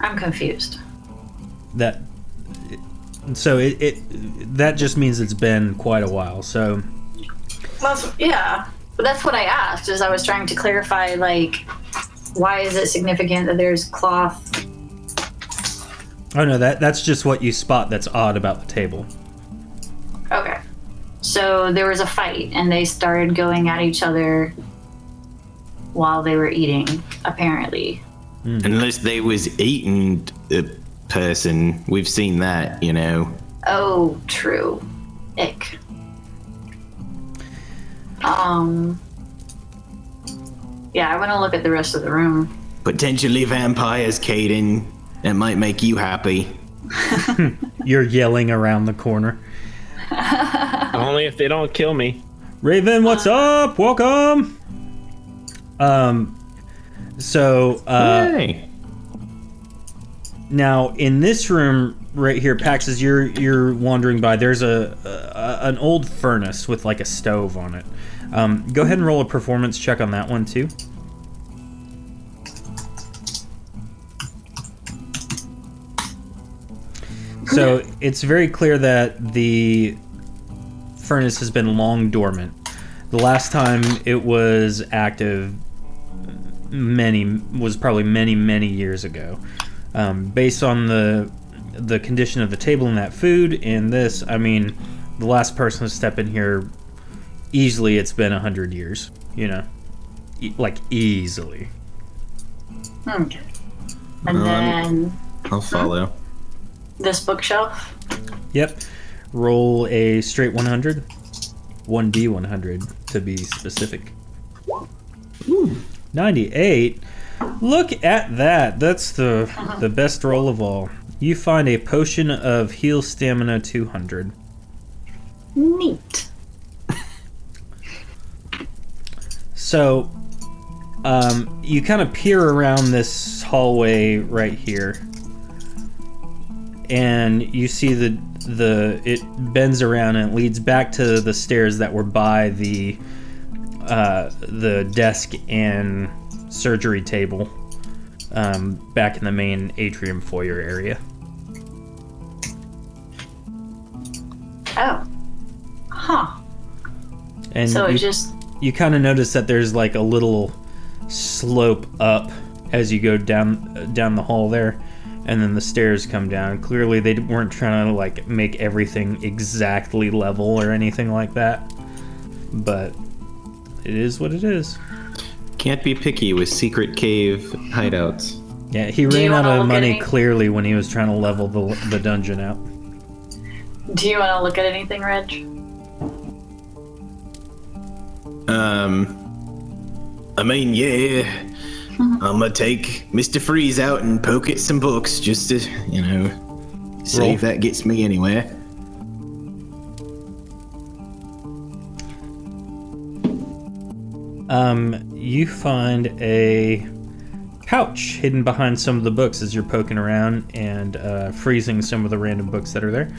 I'm confused. That so it that just means it's been quite a while. So Well, yeah, but that's what I asked. Is I was trying to clarify, like, why is it significant that there's cloth? oh no, that's just what you spot that's odd about the table. Okay, so there was a fight, and they started going at each other while they were eating. Apparently, Unless they was eating the person. We've seen that, you know. oh, true. Ick. Yeah, I want to look at the rest of the room. Potentially vampires, Caden. That might make you happy. You're yelling around the corner. Only if they don't kill me. Raven, what's up? Welcome. So Hey. now in this room right here, Pax, as you're wandering by, there's an old furnace with like a stove on it. Go ahead and roll a performance check on that one too. So it's very clear that the furnace has been long dormant. The last time it was active was probably many years ago. Based on the condition of the table and that food and this, I mean, the last person to step in here, easily it's been 100 years, you know, like easily. Okay. And Um, then I'll follow. this bookshelf. Yep. Roll a straight 100, 1d100 to be specific. 98. Look at that. That's the best roll of all. You find a potion of heal stamina 200. Neat. So, you kind of peer around this hallway right here, and you see it bends around and it leads back to the stairs that were by the desk and surgery table, back in the main atrium foyer area. Oh. Huh. And So you, it just. you kind of notice that there's like a little slope up as you go down the hall there, and then the stairs come down. Clearly they weren't trying to like make everything exactly level or anything like that, but it is what it is. Can't be picky with secret cave hideouts. Yeah, he Do you ran out wanna of look at money any- clearly when he was trying to level the dungeon out. Do you want to look at anything, Reg? I mean, yeah. I'm gonna take Mr. Freeze out and poke at some books just to, see Roll. if that gets me anywhere. You find a pouch hidden behind some of the books as you're poking around and freezing some of the random books that are there.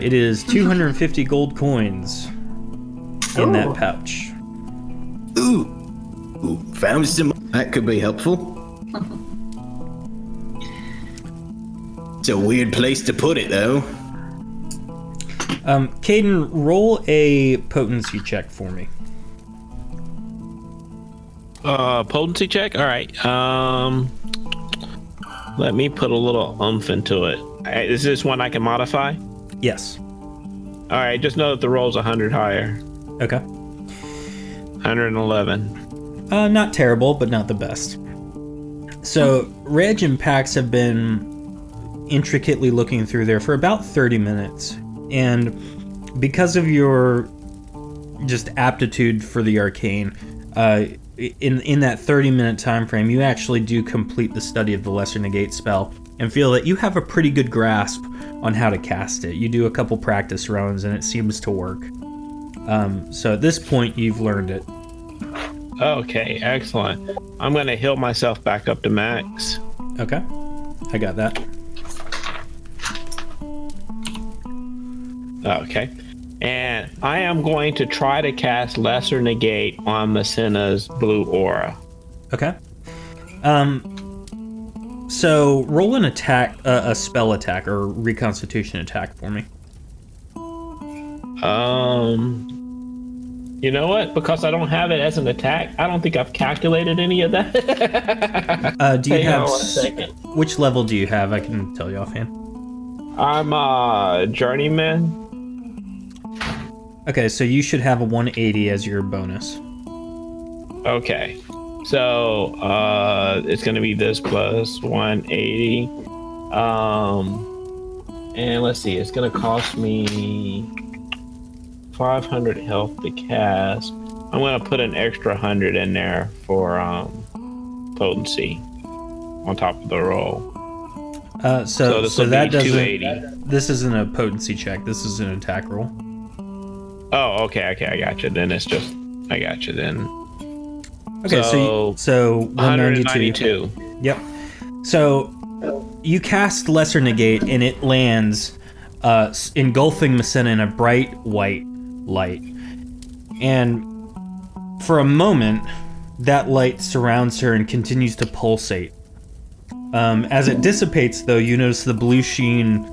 It is 250 gold coins in that pouch. Ooh, found some. That could be helpful. It's a weird place to put it, though. Caden, roll a potency check for me. Potency check. All right. Let me put a little oomph into it. Is this one I can modify? Yes. All right. Just know that the roll's 100 higher. Okay. 111. Not terrible, but not the best. So, Reg and Pax have been intricately looking through there for about 30 minutes. And because of your just aptitude for the arcane, in that 30-minute time frame, you actually do complete the study of the Lesser Negate spell and feel that you have a pretty good grasp on how to cast it. You do a couple practice runs and it seems to work. So at this point, you've learned it. Okay, excellent. I'm going to heal myself back up to max. Okay, I got that. Okay. And I am going to try to cast Lesser Negate on Messina's blue aura. Okay. So roll an attack, a spell attack or reconstitution attack for me. You know what? Because I don't have it as an attack, I don't think I've calculated any of that. Do you Hang on have 1 second. which level do you have? I can tell you offhand. I'm a journeyman. Okay, so you should have a 180 as your bonus. Okay. So it's gonna be this plus 180. And let's see, it's gonna cost me 500 health to cast. I'm gonna put an extra 100 in there for potency on top of the roll. So this will that be doesn't. 280. This isn't a potency check. This is an attack roll. Oh, okay, I got you. Then it's just, I got you then. Okay, so 192. 192. Yep. So you cast Lesser Negate and it lands, engulfing Messina in a bright white light. And for a moment, that light surrounds her and continues to pulsate. As it dissipates, though, you notice the blue sheen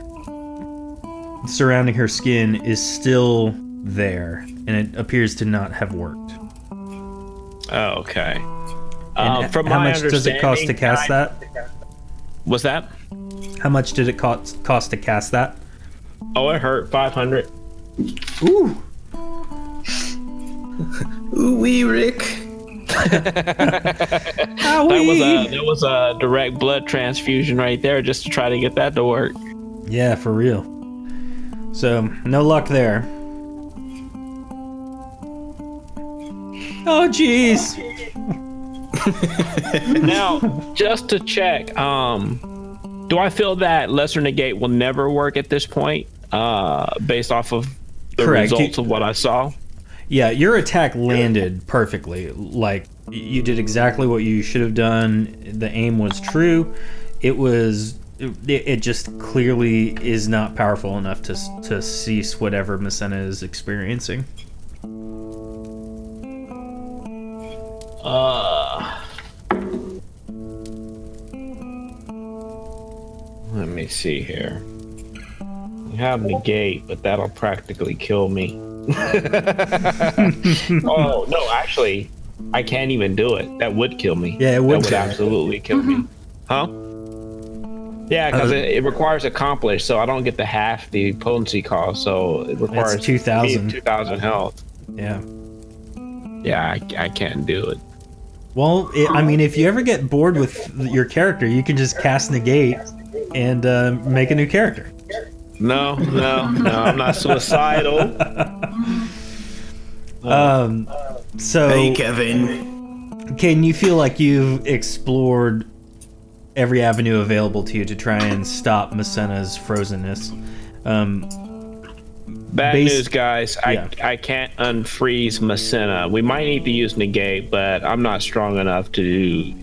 surrounding her skin is still there, and it appears to not have worked. Oh, okay. And From how my much does it cost to cast that? What's that? How much did it cost to cast that? Oh, it hurt. 500. Ooh. Ooh wee, Rick. That was a direct blood transfusion right there just to try to get that to work. Yeah, for real. So, no luck there. Oh, jeez. Now, just to check, do I feel that Lesser Negate will never work at this point, based off of the Correct. results of what I saw? Yeah, your attack landed perfectly. Like, you did exactly what you should have done. The aim was true. It just clearly is not powerful enough to cease whatever Messina is experiencing. Let me see here. You have Negate, but that'll practically kill me. Oh, no, actually, I can't even do it. That would kill me. Yeah, it would That would kill you. absolutely kill me. Huh? Yeah, because it requires Accomplish, so I don't get the half the potency cost, so it requires 2,000. 2,000 health. Yeah. Yeah, I can't do it. Well, I mean, if you ever get bored with your character, you can just cast Negate and make a new character. No, I'm not suicidal. So Hey, Kevin. Caden, you feel like you've explored every avenue available to you to try and stop Masena's frozenness. Bad news, guys. Yeah. I can't unfreeze Masena. We might need to use negate, but I'm not strong enough to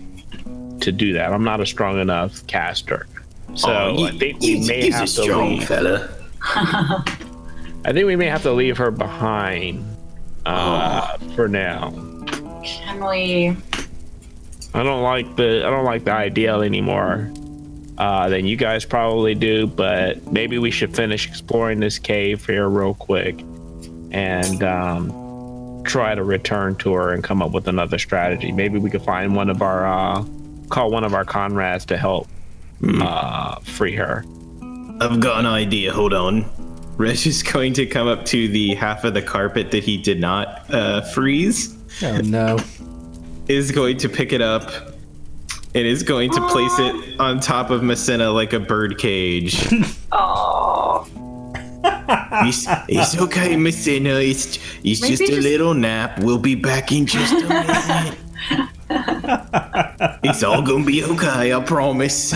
do that. I'm not a strong enough caster. So I think we may have to leave. Fella. I think we may have to leave her behind for now. Can we? I don't like the ideal anymore than you guys probably do, but maybe we should finish exploring this cave here real quick and try to return to her and come up with another strategy. Maybe we could find call one of our comrades to help free her. I've got an idea. Hold on. Reg is going to come up to the half of the carpet that he did not freeze. Oh no. Is going to pick it up and is going to place it on top of Masena like a bird cage. Oh. It's okay, Masena. It's just a little nap. We'll be back in just a minute. It's all gonna be okay, I promise.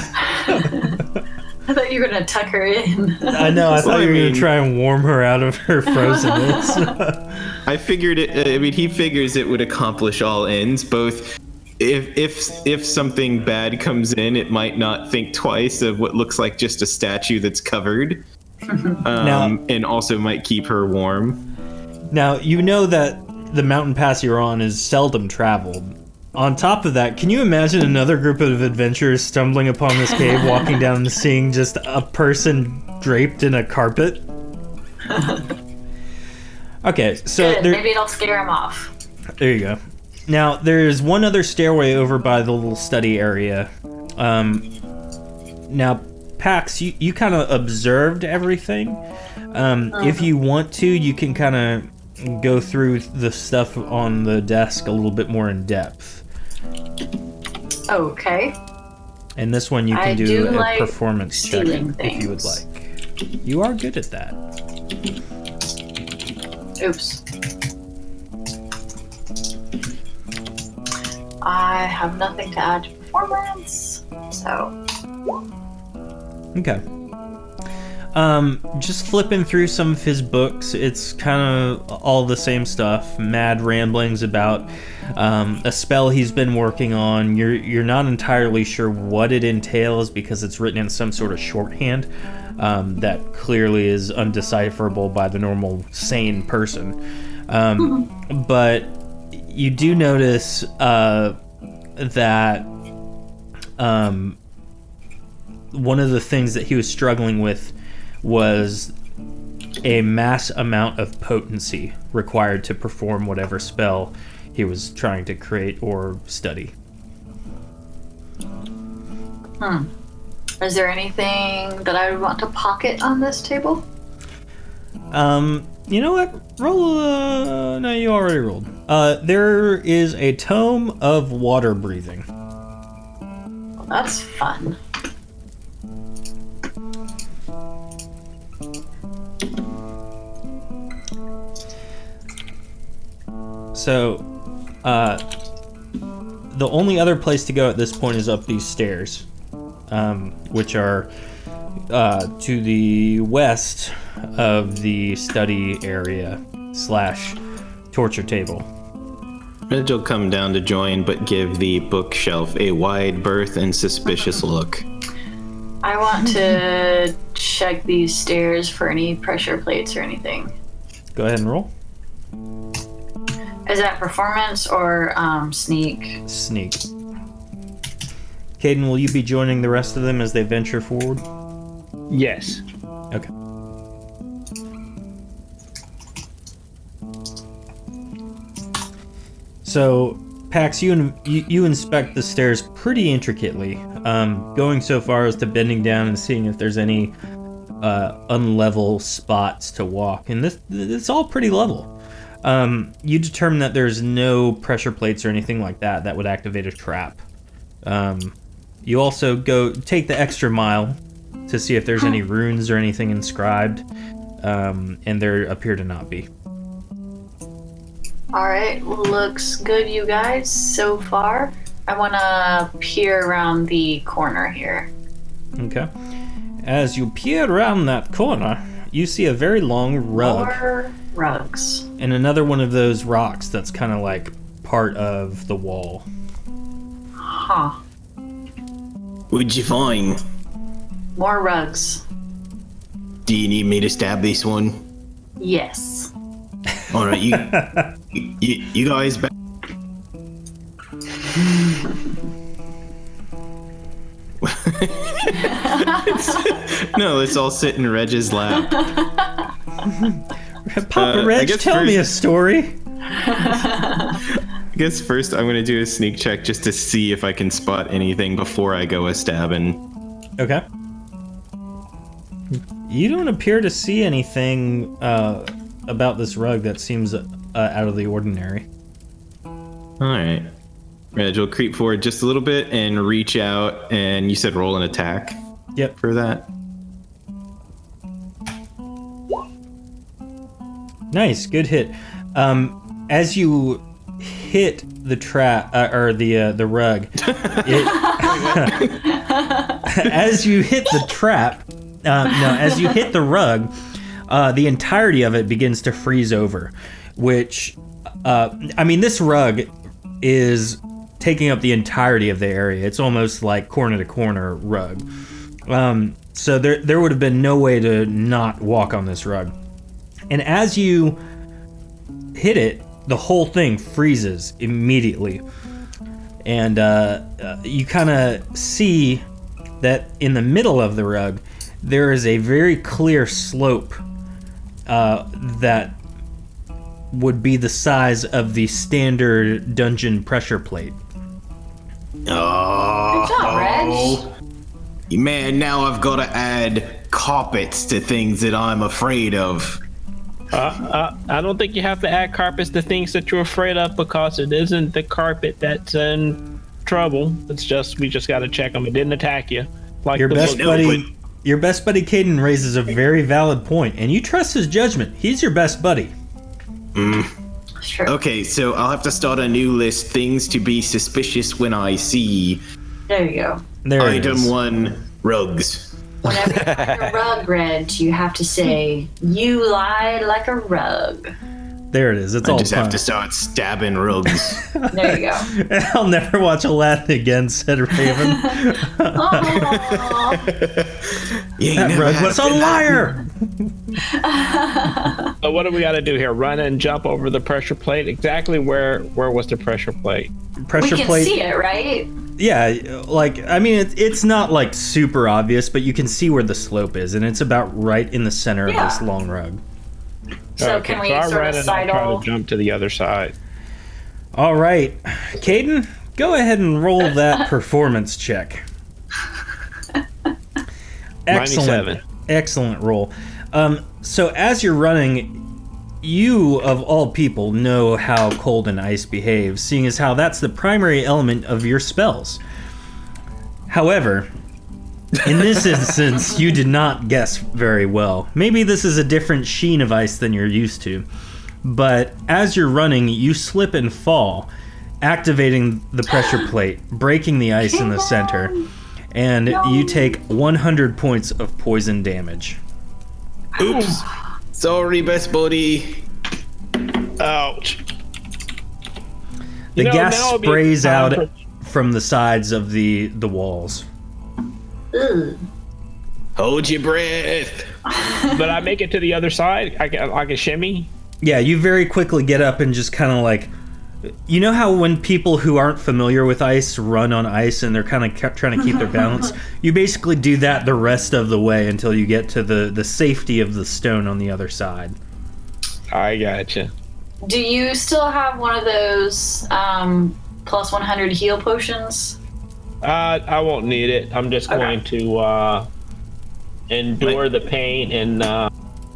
I thought you were gonna tuck her in. I know. I thought you were going to try and warm her out of her frozenness. I figured it. I mean, he figures it would accomplish all ends. Both, if something bad comes in, it might not think twice of what looks like just a statue that's covered, and also might keep her warm. Now you know that the mountain pass you're on is seldom traveled. On top of that, can you imagine another group of adventurers stumbling upon this cave, walking down and seeing just a person draped in a carpet? Okay, so Good. Maybe it'll scare him off. There you go. Now, there's one other stairway over by the little study area. Now, Pax, you kind of observed everything. If you want to, you can kind of go through the stuff on the desk a little bit more in depth. Okay. And this one you can do a performance check if you would like. You are good at that. Oops. I have nothing to add to performance, so. Okay. Just flipping through some of his books, it's kind of all the same stuff. Mad ramblings about a spell he's been working on. You're not entirely sure what it entails because it's written in some sort of shorthand that clearly is undecipherable by the normal sane person. But you do notice that one of the things that he was struggling with was a mass amount of potency required to perform whatever spell he was trying to create or study. Is there anything that I would want to pocket on this table? You know what? Roll, no, you already rolled. There is a tome of water breathing. Well, that's fun. So, the only other place to go at this point is up these stairs, which are to the west of the study area / torture table. Reg will come down to join, but give the bookshelf a wide berth and suspicious look. I want to check these stairs for any pressure plates or anything. Go ahead and roll. Is that performance or sneak? Sneak. Caden, will you be joining the rest of them as they venture forward? Yes. Okay. So, Pax, you inspect the stairs pretty intricately, going so far as to bending down and seeing if there's any unlevel spots to walk. And it's all pretty level. You determine that there's no pressure plates or anything like that would activate a trap. You also take the extra mile to see if there's any runes or anything inscribed, and there appear to not be. All right, looks good, you guys, so far. I want to peer around the corner here. Okay. As you peer around that corner, you see a very long rug. More rugs. And another one of those rocks that's kind of like part of the wall. Huh. What'd you find? More rugs. Do you need me to stab this one? Yes. All right, you guys. No, let's all sit in Reg's lap. Papa I Reg, guess tell me a first- story. I guess first I'm gonna do a sneak check just to see if I can spot anything before I go a stabbing. Okay. You don't appear to see anything about this rug that seems out of the ordinary. All right, Reg will creep forward just a little bit and reach out. And you said roll an attack Yep. for that. Nice, good hit. As you hit the trap or the rug, as you hit the trap, as you hit the rug, the entirety of it begins to freeze over. Which, this rug is taking up the entirety of the area. It's almost like corner to corner rug. So there would have been no way to not walk on this rug. And as you hit it, the whole thing freezes immediately. And you kind of see that in the middle of the rug, there is a very clear slope that would be the size of the standard dungeon pressure plate. Oh, Good job, Reg. man! Now I've got to add carpets to things that I'm afraid of. I don't think you have to add carpets to things that you're afraid of, because it isn't the carpet that's in trouble. It's just we just got to check them. It didn't attack you. Like Your the best book- buddy, your best buddy Caden raises a very valid point, and you trust his judgment. He's your best buddy. Sure. Okay, so I'll have to start a new list. Things to be suspicious when I see. There you go. There it Item is. 1, rugs. Whenever you find a rug, Reg, you have to say, "You lie like a rug." There it is. It's I all just have fun. to start stabbing rugs. There you go. I'll never watch Aladdin again, said Raven. Aw. You ain't That never rug had was a good liar. So what do we got to do here? Run and jump over the pressure plate. Exactly where was the pressure plate? We Pressure can plate. see it, right? Yeah, it's not like super obvious, but you can see where the slope is, and it's about right in the center of this Yeah. long rug. So can we I sort run of and I try sidle? to jump to the other side. All right, Caden, go ahead and roll that performance check. Excellent, 97. excellent roll. So as you're running, you of all people know how cold and ice behaves, seeing as how that's the primary element of your spells. However, in this instance, you did not guess very well. Maybe this is a different sheen of ice than you're used to. But as you're running, you slip and fall, activating the pressure plate, breaking the ice in the center, and you take 100 points of poison damage. Oops. Sorry, best buddy. Ouch. The You know, gas now would be sprays time out from the sides of the walls. Ugh. Hold your breath. But I make it to the other side. I can shimmy. Yeah, you very quickly get up and just kind of like, you know how when people who aren't familiar with ice run on ice and they're kind of trying to keep their balance? You basically do that the rest of the way until you get to the safety of the stone on the other side. I gotcha. Do you still have one of those plus 100 heal potions? I won't need it. I'm just Okay. going to endure the pain and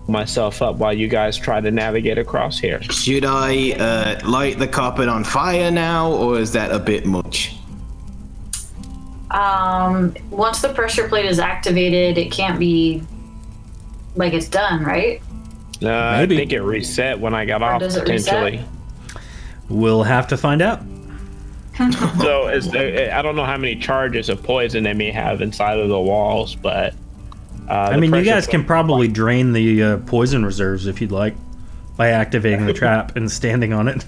myself up while you guys try to navigate across here. Should I light the carpet on fire now, or is that a bit much? Once the pressure plate is activated, it can't be like it's done, right? I Maybe. think it reset when I got off does it reset? potentially. We'll have to find out. So I don't know how many charges of poison they may have inside of the walls, but I mean, you guys can probably drain the poison reserves if you'd like by activating the trap and standing on it.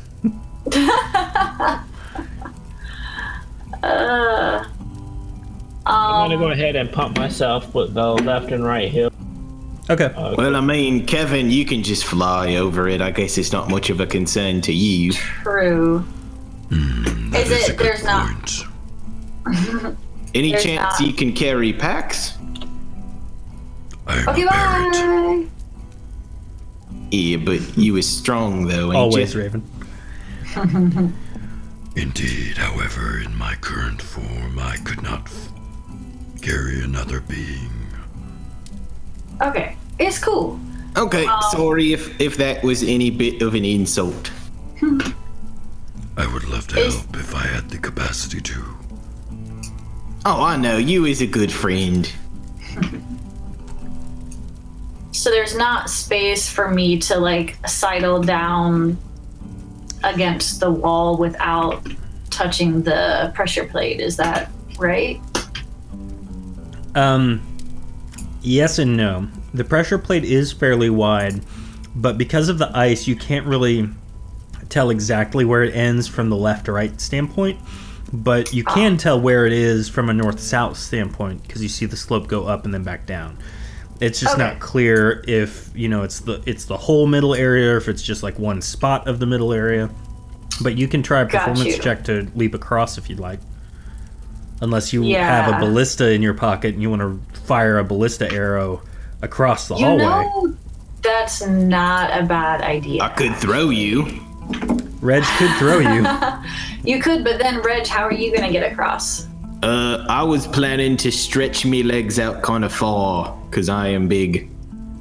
I'm gonna go ahead and pump myself with the left and right hip. Okay. Well, I mean, Kevin, you can just fly over it. I guess it's not much of a concern to you. True. That Is a it? good There's not. point. Any There's chance not. you can carry packs? I'm Okay, a parrot. bye. Yeah, but you is strong though, ain't Always, you? Raven. Indeed, however, in my current form, I could not carry another being. Okay, it's cool. Okay, sorry if that was any bit of an insult. I would love to Is- help if I had the capacity to. Oh, I know, you is a good friend. So there's not space for me to like sidle down against the wall without touching the pressure plate. Is that right? Yes and no. The pressure plate is fairly wide, but because of the ice, you can't really tell exactly where it ends from the left to right standpoint, but you can tell where it is from a north-south standpoint because you see the slope go up and then back down. It's just Okay. not clear if, you know, it's the whole middle area or if it's just like one spot of the middle area. But you can try a Got performance you. check to leap across if you'd like. Unless you Yeah. have a ballista in your pocket and you want to fire a ballista arrow across the You hallway. know, that's not a bad idea. I could throw you. Reg could throw you. You could, but then Reg, how are you gonna get across? I was planning to stretch me legs out kind of far, because I am big.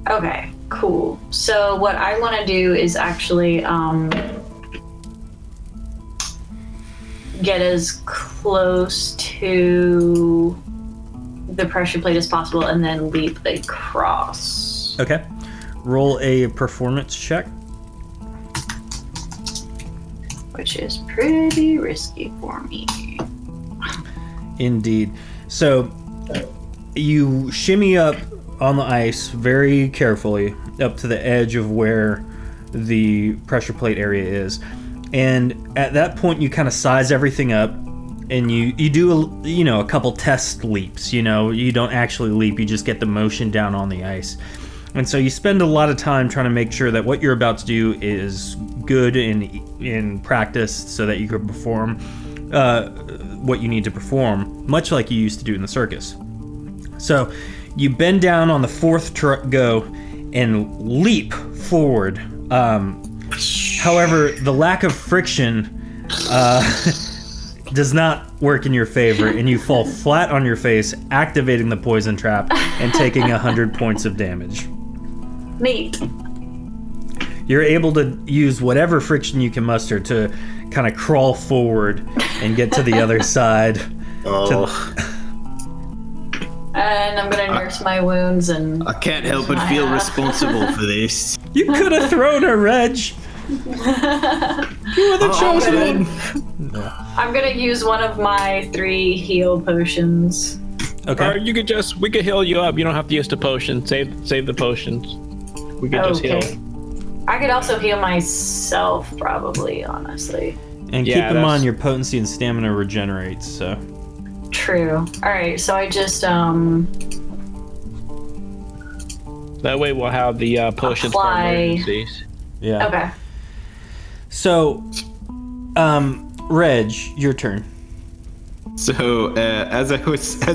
Okay, cool. So what I want to do is actually get as close to the pressure plate as possible and then leap across. Okay. Roll a performance check. Which is pretty risky for me. Indeed. So you shimmy up on the ice very carefully up to the edge of where the pressure plate area is. And at that point you kind of size everything up and you do a couple test leaps. You don't actually leap, you just get the motion down on the ice. And so you spend a lot of time trying to make sure that what you're about to do is good in practice so that you can perform what you need to perform, much like you used to do in the circus. So you bend down on the fourth go and leap forward. However, the lack of friction does not work in your favor, and you fall flat on your face, activating the poison trap and taking 100 points of damage. Neat. You're able to use whatever friction you can muster to kind of crawl forward and get to the other side. And I'm gonna nurse my wounds and I can't help but feel responsible for this. You could have thrown her, Reg. You were the chosen one. I'm gonna use one of my 3 heal potions. Or Okay. we could heal you up. You don't have to use the potion. Save the potions. We could just heal. I could also heal myself, probably, honestly. And Yeah, keep in that's- mind your potency and stamina regenerates, so. True. Alright, so I just, That way we'll have the potions for Apply. emergencies. Yeah. okay. So, Reg, your turn. So, as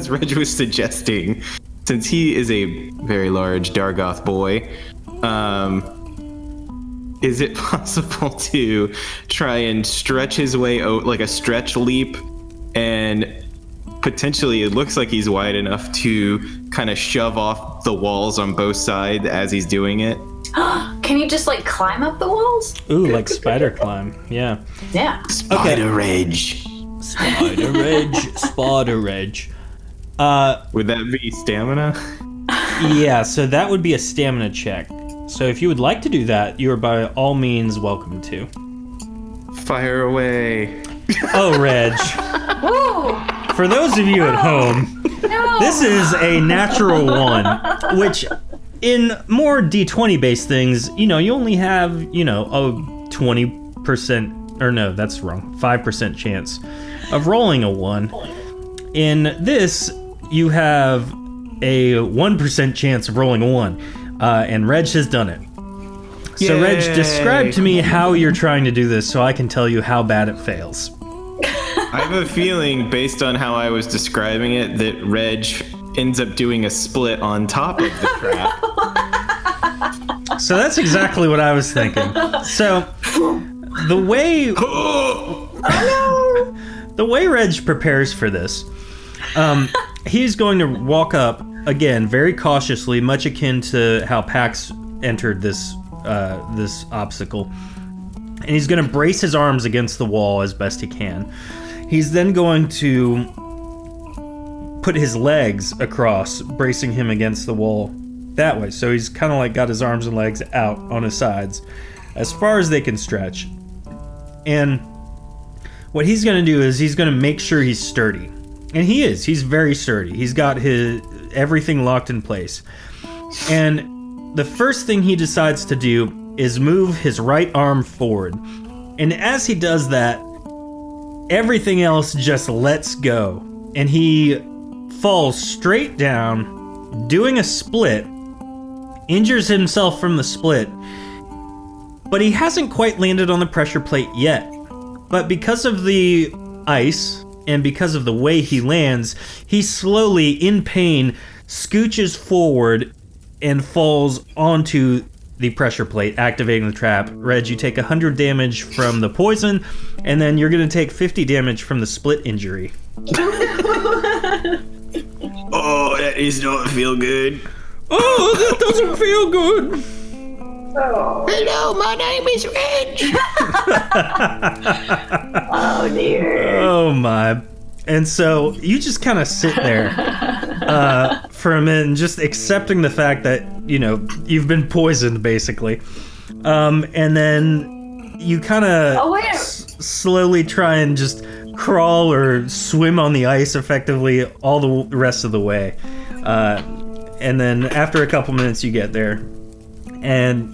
Reg was suggesting, since he is a very large Dargoth boy, is it possible to try and stretch his way out like a stretch leap, and potentially it looks like he's wide enough to kind of shove off the walls on both sides as he's doing it? Can you just, like, climb up the walls? Ooh, like spider climb. Yeah. Yeah. Spider Reg. Spider Reg. Spider Reg. Would that be stamina? Yeah, so that would be a stamina check. So if you would like to do that, you are by all means welcome to. Fire away. Oh, Reg. Woo! For those of you at home, No! this is a natural 1, which in more D20 based things, you only have, a 20%, or no, that's wrong, 5% chance of rolling a 1. In this, you have a 1% chance of rolling a 1, and Reg has done it. So, Reg, describe to me how you're trying to do this so I can tell you how bad it fails. I have a feeling, based on how I was describing it, that Reg ends up doing a split on top of the trap. So that's exactly what I was thinking. So the way Reg prepares for this, he's going to walk up again very cautiously, much akin to how Pax entered this obstacle, and he's going to brace his arms against the wall as best he can. He's then going to put his legs across, bracing him against the wall that way. So he's kind of like got his arms and legs out on his sides as far as they can stretch. And what he's going to do is he's going to make sure he's sturdy. And he is. He's very sturdy. He's got his everything locked in place. And the first thing he decides to do is move his right arm forward. And as he does that, everything else just lets go. And he falls straight down, doing a split, injures himself from the split, but he hasn't quite landed on the pressure plate yet. But because of the ice and because of the way he lands, he slowly, in pain, scooches forward and falls onto the pressure plate, activating the trap. Reg, you take 100 damage from the poison, and then you're going to take 50 damage from the split injury. Oh, that does not feel good. Oh, that doesn't feel good. Hello, my name is Reg. Oh dear. Oh my. And so you just kind of sit there for a minute and just accepting the fact that, you've been poisoned, basically. And then you kind of slowly try and just crawl or swim on the ice effectively all the rest of the way. And then after a couple minutes you get there. And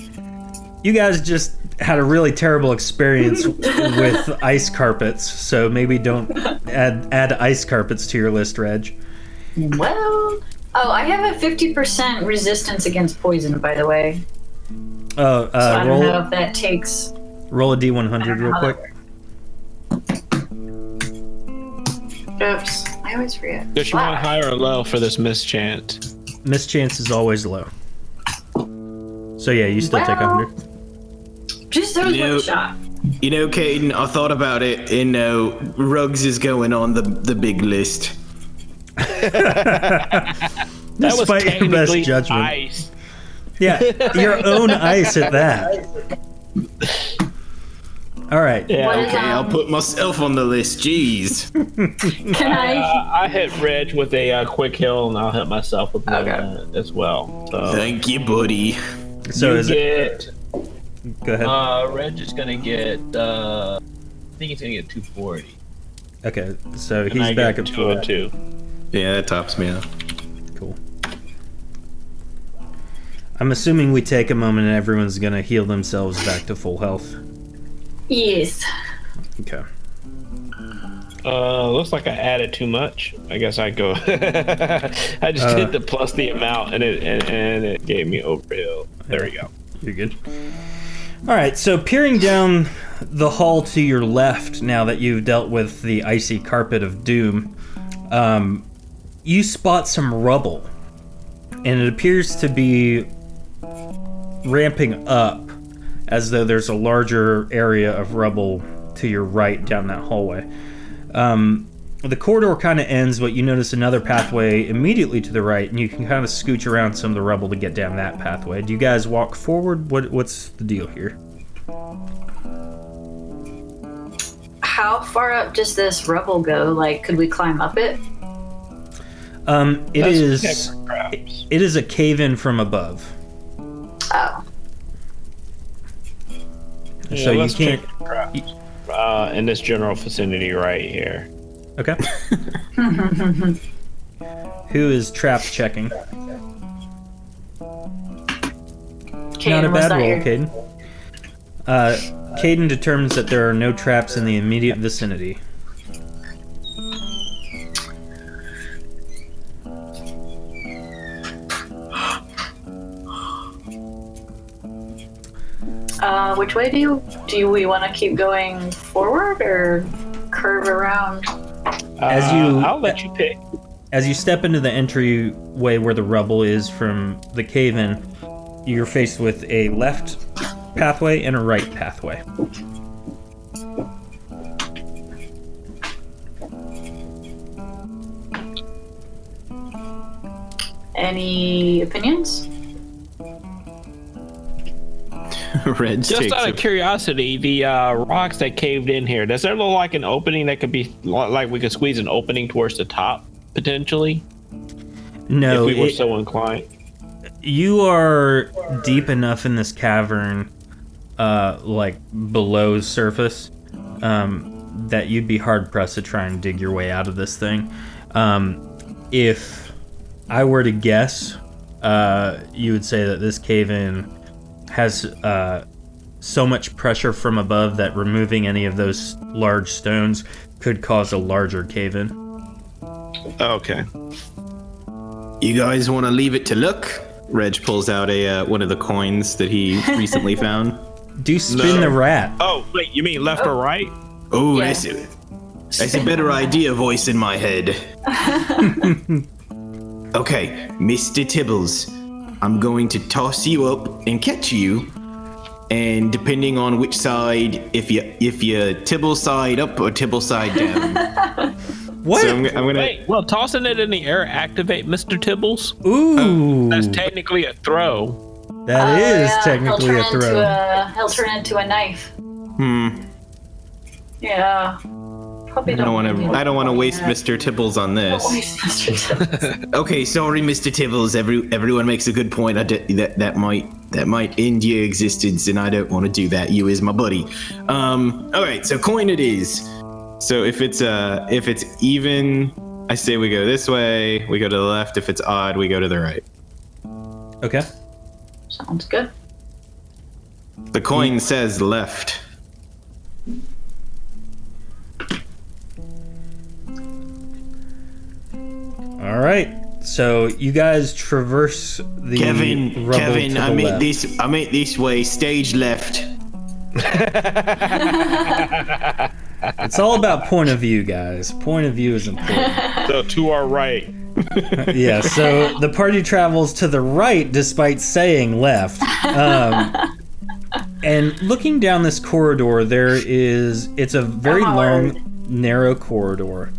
you guys just had a really terrible experience with ice carpets, so maybe don't add ice carpets to your list, Reg. Well, I have a 50% resistance against poison, by the way. Oh, So I don't know if that takes. roll a D100 real quick. Oops, I always forget. Does you want high or low for this mischance? Mischance is always low. So yeah, you still take 100. Just there was one shot. Caden, I thought about it, and Ruggs is going on the big list. That was Despite your best technically judgment. ice. Yeah, your own ice at that. All right. Yeah. What is, Okay, I'll put myself on the list. Jeez. Can I? I hit Reg with a quick heal, and I'll hit myself with one as well. So Thank you, buddy. So you is it? get. Go ahead. Reg is gonna get. I think he's gonna get 240. Okay, so And he's I back get at 202. Yeah, that tops me out. Cool. I'm assuming we take a moment and everyone's gonna heal themselves back to full health. Yes. Okay. Looks like I added too much. I guess I go. I just did the plus the amount, and it gave me overheal. There we go. You're good. All right, so peering down the hall to your left, now that you've dealt with the icy carpet of doom, you spot some rubble, and it appears to be ramping up as though there's a larger area of rubble to your right down that hallway. The corridor kind of ends, but you notice another pathway immediately to the right, and you can kind of scooch around some of the rubble to get down that pathway. Do you guys walk forward? What's the deal here? How far up does this rubble go? Like, could we climb up it? It is Traps. it is a cave-in from above, Oh. so you let's can't. check the traps. in this general vicinity right here. Okay. Who is trap checking? Not a bad roll, Caden. Caden determines that there are no traps in the immediate vicinity. Which way do we want to keep going forward or curve around? I'll let you pick. As you step into the entryway where the rubble is from the cave-in, you're faced with a left pathway and a right pathway. Any opinions? Reg Just takes out a- of curiosity, the rocks that caved in here, does there look like an opening that could be like we could squeeze an opening towards the top potentially? No, if we were so inclined. you are deep enough in this cavern, like below surface, that you'd be hard pressed to try and dig your way out of this thing. If I were to guess, you would say that this cave-in has so much pressure from above that removing any of those large stones could cause a larger cave-in. Okay. You guys want to leave it to luck? Reg pulls out one of the coins that he recently found. Do spin the rat. Oh, wait, you mean left or right? Oh, Yeah. that's a better idea voice in my head. Okay, Mr. Tibbles, I'm going to toss you up and catch you. And depending on which side, if you Tibble side up or Tibble side down. What? So I'm gonna. Wait, well, tossing it in the air activate Mr. Tibbles? Ooh, That's technically a throw. that is Yeah, technically a throw. He'll turn into a knife. Yeah. Probably I don't want really to. I don't want to waste that. Mr. Tibbles on this. Don't waste Mr. Tibbles. Okay, sorry, Mr. Tibbles. Everyone makes a good point. That might end your existence, and I don't want to do that. You is my buddy. All right, so coin it is. So if it's even, I say we go this way. We go to the left. If it's odd, we go to the right. Okay. Sounds good. The coin says left. All right. So you guys traverse the rubble Kevin, to the I meant left. I meant this way. Stage left. It's all about point of view, guys. Point of view is important. So to our right. Yeah, so the party travels to the right despite saying left. And looking down this corridor, it's a very long, narrow corridor.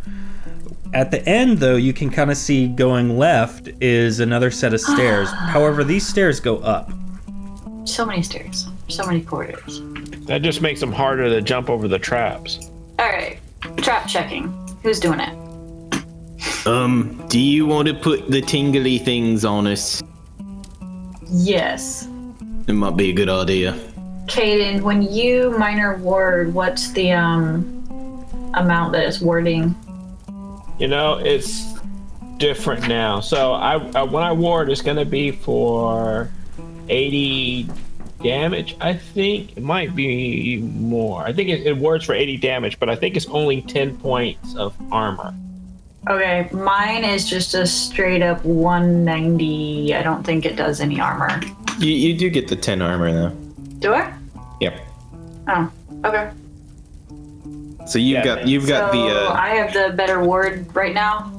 At the end, though, you can kind of see going left is another set of stairs. However, these stairs go up. So many stairs. So many corridors. That just makes them harder to jump over the traps. Alright. Trap checking. Who's doing it? Do you want to put the tingly things on us? Yes. It might be a good idea. Caden, when you minor ward, what's the amount that it's warding? You know, it's different now. So I when I ward, it's going to be for 80 damage, I think. It might be more. I think it wards for 80 damage, but I think it's only 10 points of armor. Okay, mine is just a straight up 190. I don't think it does any armor. You do get the 10 armor though. Do I? Yep. Oh, okay. So you've got So I have the better ward right now.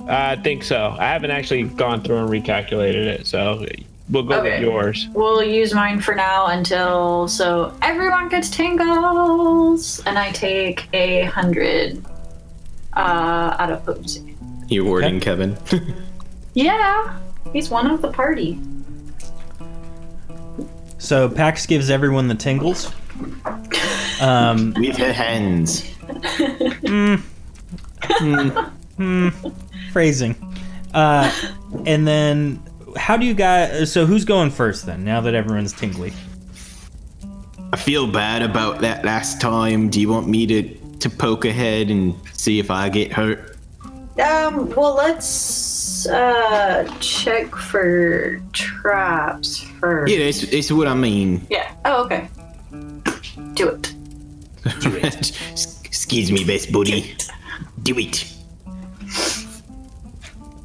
I think so. I haven't actually gone through and recalculated it, so we'll go with Okay. yours. We'll use mine for now until so everyone gets tingles, and I take 100 out of potency. you're warding Kevin. Yeah, he's one of the party. So Pax gives everyone the tingles. With her hands. Phrasing. And then, how do you guys? So who's going first then? Now that everyone's tingly. I feel bad about that last time. Do you want me to poke ahead and see if I get hurt? Well, let's check for traps first. Yeah, that's what I mean. Yeah. Oh, okay. Do it. Excuse me, best buddy. Do it.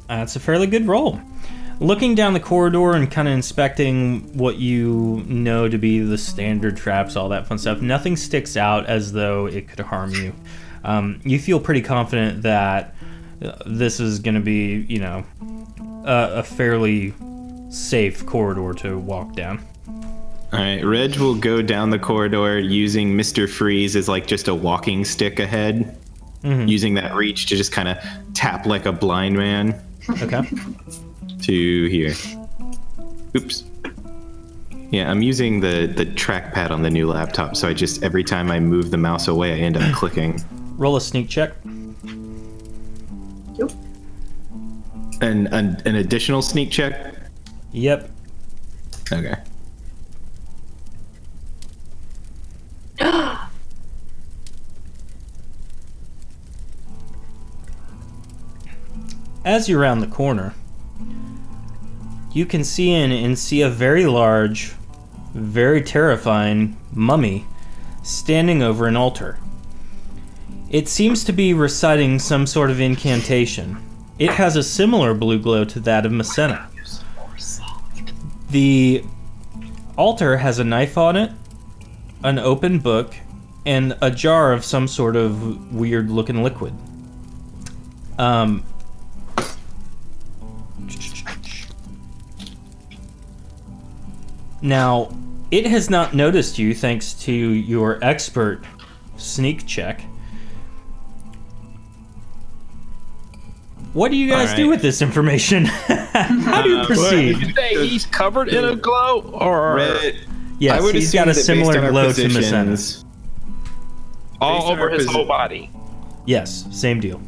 That's a fairly good roll. Looking down the corridor and kind of inspecting what you know to be the standard traps, all that fun stuff, nothing sticks out as though it could harm you. You feel pretty confident that this is going to be, a fairly safe corridor to walk down. All right, Reg will go down the corridor using Mr. Freeze as like just a walking stick ahead, using that reach to just kind of tap like a blind man. Okay. To here. Oops. Yeah, I'm using the trackpad on the new laptop, so I just, every time I move the mouse away, I end up clicking. Roll a sneak check. Yep. An additional sneak check? Yep. Okay. As you round the corner, you can see in and see a very large, very terrifying mummy standing over an altar. It seems to be reciting some sort of incantation. It has a similar blue glow to that of Masena. The altar has a knife on it, an open book, and a jar of some sort of weird-looking liquid. Now, it has not noticed you thanks to your expert sneak check. What do you guys do with this information? How do you proceed? Did you say he's covered in a glow, or Yes, I would he's assume got a that similar based on our glow to positions- Masena. all based on over our his posi- whole body? Yes, same deal.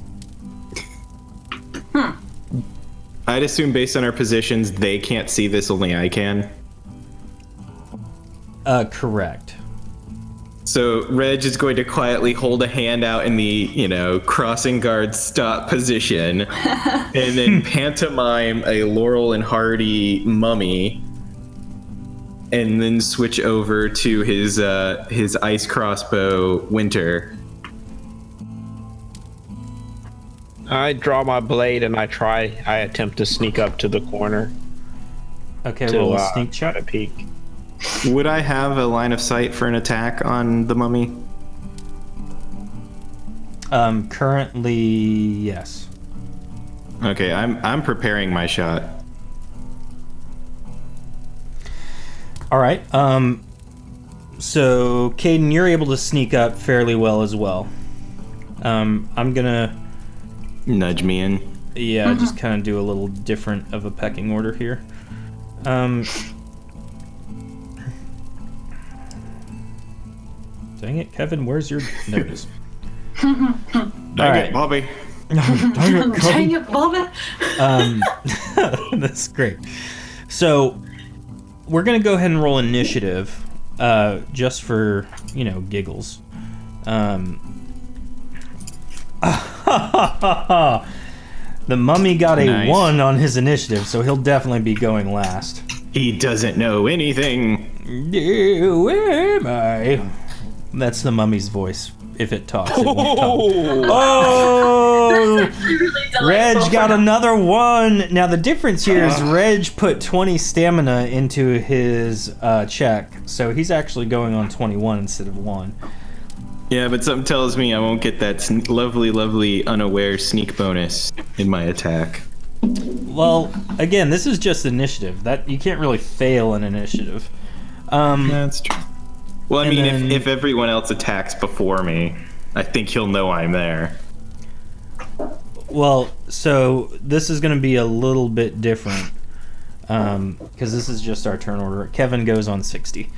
I'd assume based on our positions, they can't see this, only I can. Correct. So Reg is going to quietly hold a hand out in the, crossing guard stop position, and then pantomime a Laurel and Hardy mummy, and then switch over to his ice crossbow Winter. I draw my blade and I attempt to sneak up to the corner Okay, to roll a sneak try check. to peek. Would I have a line of sight for an attack on the mummy? Currently, yes. Okay, I'm preparing my shot. All right. So, Caden, you're able to sneak up fairly well as well. I'm gonna, Nudge me in. just kind of do a little different of a pecking order here. Dang it, Kevin, where's your notice? Dang right. it, Bobby. Dang it, Bobby. That's great. So, we're gonna go ahead and roll initiative, just for giggles. The mummy got a Nice. 1 on his initiative, so he'll definitely be going last. He doesn't know anything. Where am I? That's the mummy's voice. If it talks, it won't talk. Oh! Really Reg delightful got for- another 1. Now the difference here is Reg put 20 stamina into his check, so he's actually going on 21 instead of 1. Yeah, but something tells me I won't get that lovely, lovely unaware sneak bonus in my attack. Well, again, this is just initiative. That you can't really fail an initiative. That's true. Well, I And mean, then- if everyone else attacks before me, I think he'll know I'm there. Well, so this is going to be a little bit different because this is just our turn order. Kevin goes on 60.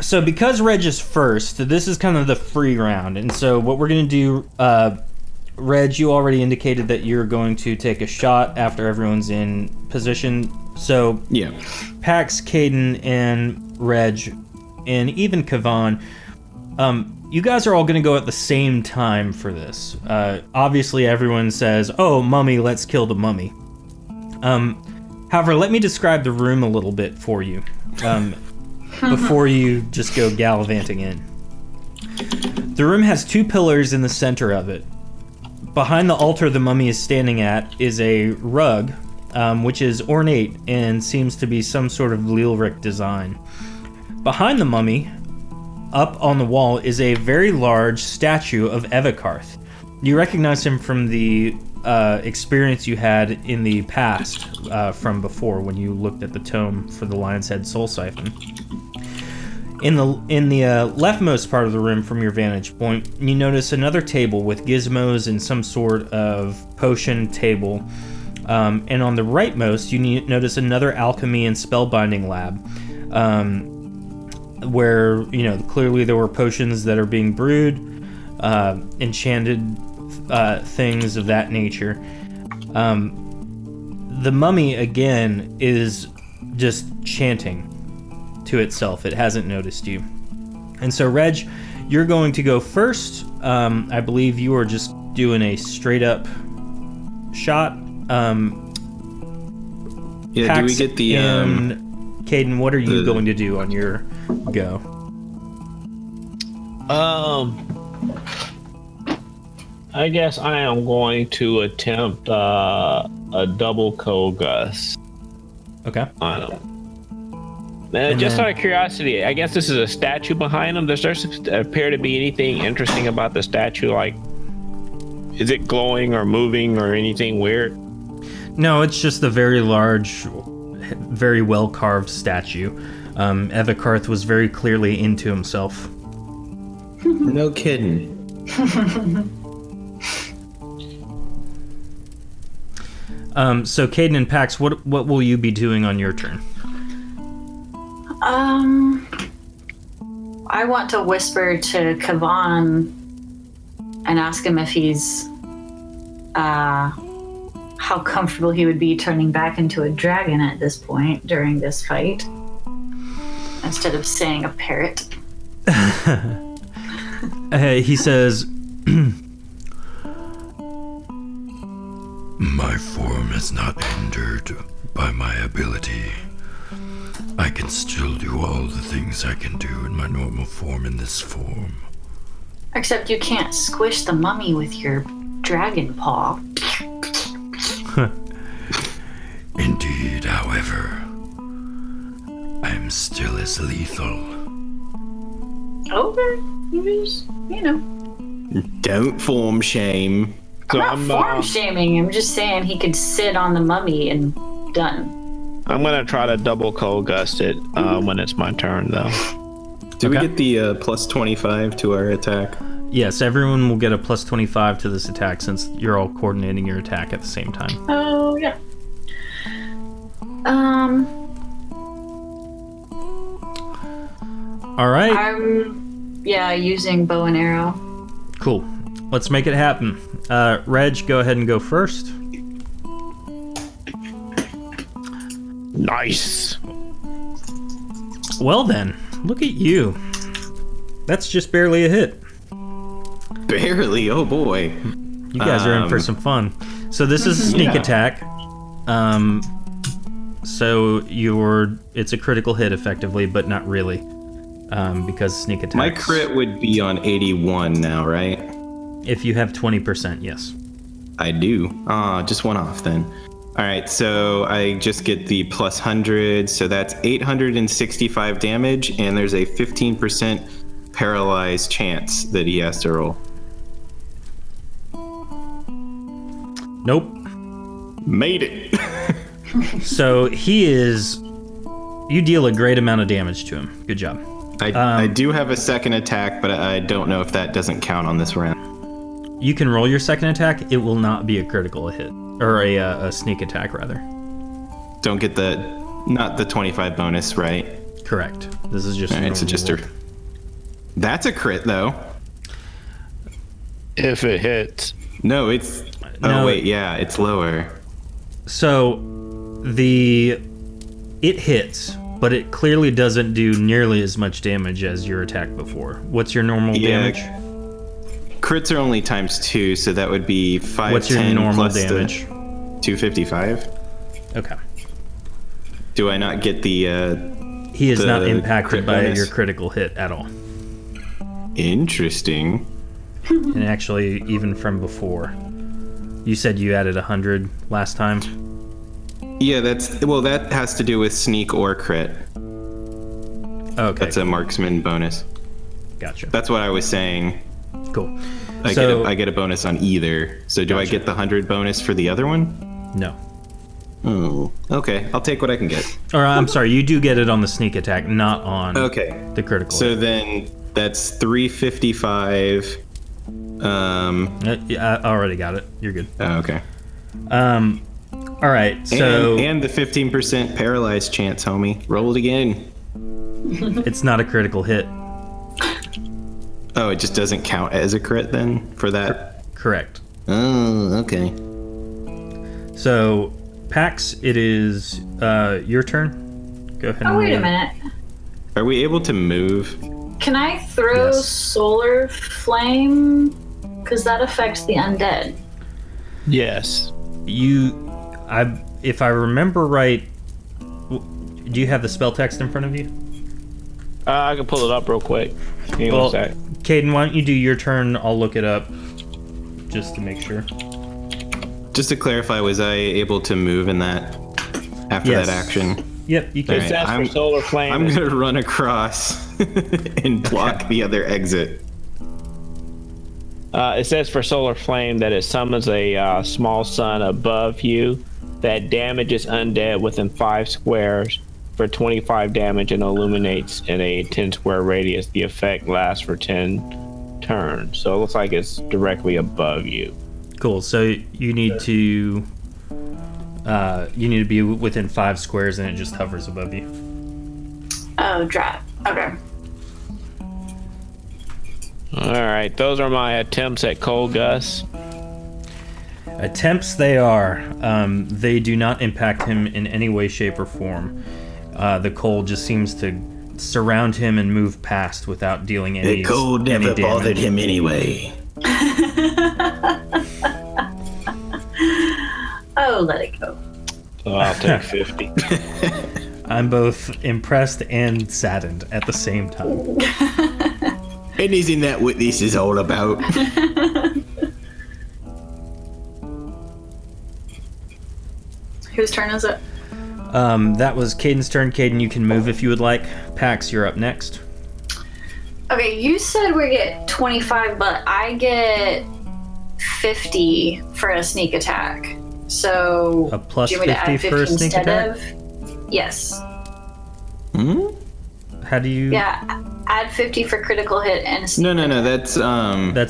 So because Reg is first, this is kind of the free round, and so what we're going to do, Reg, you already indicated that you're going to take a shot after everyone's in position. So Yeah. Pax, Caden, and Reg, and even Kavan, you guys are all going to go at the same time for this. Obviously, everyone says, "Oh, mummy, let's kill the mummy." However, let me describe the room a little bit for you before you just go gallivanting in. The room has 2 pillars in the center of it. Behind the altar the mummy is standing at is a rug, which is ornate and seems to be some sort of Leelric design. Behind the mummy, up on the wall, is a very large statue of Evikarth. You recognize him from the experience you had in the past from before when you looked at the tome for the Lion's Head Soul Siphon. In the leftmost part of the room from your vantage point, you notice another table with gizmos and some sort of potion table. And on the rightmost, you notice another alchemy and spellbinding lab, where, clearly there were potions that are being brewed, enchanted things of that nature. The mummy, again, is just chanting to itself. It hasn't noticed you. And so, Reg, you're going to go first. I believe you are just doing a straight up shot. Yeah, do we get the and Caden, what are you going to do on your go? I guess I am going to attempt a double Kogus Okay. on him. Just out of curiosity, I guess this is a statue behind him. Does there appear to be anything interesting about the statue? Like, is it glowing or moving or anything weird? No, it's just a very large, very well carved statue. Evikarth was very clearly into himself. No kidding. So Caden and Pax, what will you be doing on your turn? I want to whisper to Kavan and ask him if he's how comfortable he would be turning back into a dragon at this point during this fight, instead of saying a parrot. He says, My form is not hindered by my ability. I can still do all the things I can do in my normal form in this form. Except you can't squish the mummy with your dragon paw. Indeed, however, I am still as lethal. Okay, you know. Don't form shame. So I'm not form shaming him. I'm just saying he could sit on the mummy and done. I'm gonna try to double Kogus it when it's my turn, though. Do we get the plus 25 to our attack? yes, everyone will get a plus 25 to this attack since you're all coordinating your attack at the same time. Oh, yeah. All right. I'm, using bow and arrow. Cool. Let's make it happen. Reg, go ahead and go first. Nice. Well then, look at you. That's just barely a hit. Barely, oh boy. You guys are in for some fun. So this is a sneak attack. So it's a critical hit effectively, but not really. Because sneak attack. My crit would be on 81 now, right? If you have 20%, yes. I do. Just one off then. All right, so I just get the plus 100, so that's 865 damage, and there's a 15% paralyzed chance that he has to roll. Nope. Made it. So you deal a great amount of damage to him. Good job. I do have a second attack, but I don't know if that doesn't count on this round. You can roll your second attack. It will not be a critical hit. Or a sneak attack, rather. Don't get not the 25 bonus, right? Correct. This is just... All right, so just that's a crit, though. If it hits. No, it's... No. Oh, wait, yeah, it's lower. So, it hits, but it clearly doesn't do nearly as much damage as your attack before. What's your normal damage? Crits are only ×2, so that would be 5. What's your normal damage? 255. Okay. Do I not get the? He is not the impacted crit by bonus? your critical hit at all. Interesting. And actually, even from before. You said you added 100 last time? Yeah, that has to do with sneak or crit. Okay. That's a marksman bonus. Gotcha. That's what I was saying. Cool. I get a bonus on either. So do I get the 100 bonus for the other one? No. Oh, okay. I'll take what I can get. Or I'm sorry, you do get it on the sneak attack, not on Okay. the critical So hit. then that's 355. Yeah, I already got it. You're good. Oh, okay. All right, so And the 15% paralyzed chance, homie. Roll it again. it's not a critical hit. Oh, it just doesn't count as a crit then for that? Correct. Oh, okay. So, Pax, it is your turn. Go ahead. Oh, wait a minute. Are we able to move? Can I throw Yes. solar flame? Because that affects the undead. Yes. If I remember right, do you have the spell text in front of you? I can pull it up real quick. Give me Well, one sec. Caden, why don't you do your turn? I'll look it up just to make sure. Just to clarify, was I able to move in that after Yes. that action? Yep, you can. Alright, That's for solar flame. I'm gonna run across and block the other exit. It says for solar flame that it summons a small sun above you that damages undead within 5 squares for 25 damage and illuminates in a 10 square radius. The effect lasts for 10 turns. So it looks like it's directly above you. Cool. So you need to be within 5 squares, and it just hovers above you. Oh, drat. Okay. All right, those are my attempts at Cold Gus. Attempts they are. They do not impact him in any way, shape, or form. The cold just seems to surround him and move past without dealing any any damage. him anyway. Oh, let it go. So I'll take 50. I'm both impressed and saddened at the same time. And isn't that what this is all about? Whose turn is it? That was Caden's turn. Caden, you can move if you would like. Pax, you're up next. Okay, you said we get 25, but I get 50 for a sneak attack. So A plus do you want me to 50 add for a 50 sneak instead attack? of? Yes. How do you? Yeah, add 50 for critical hit and a sneak. No. That's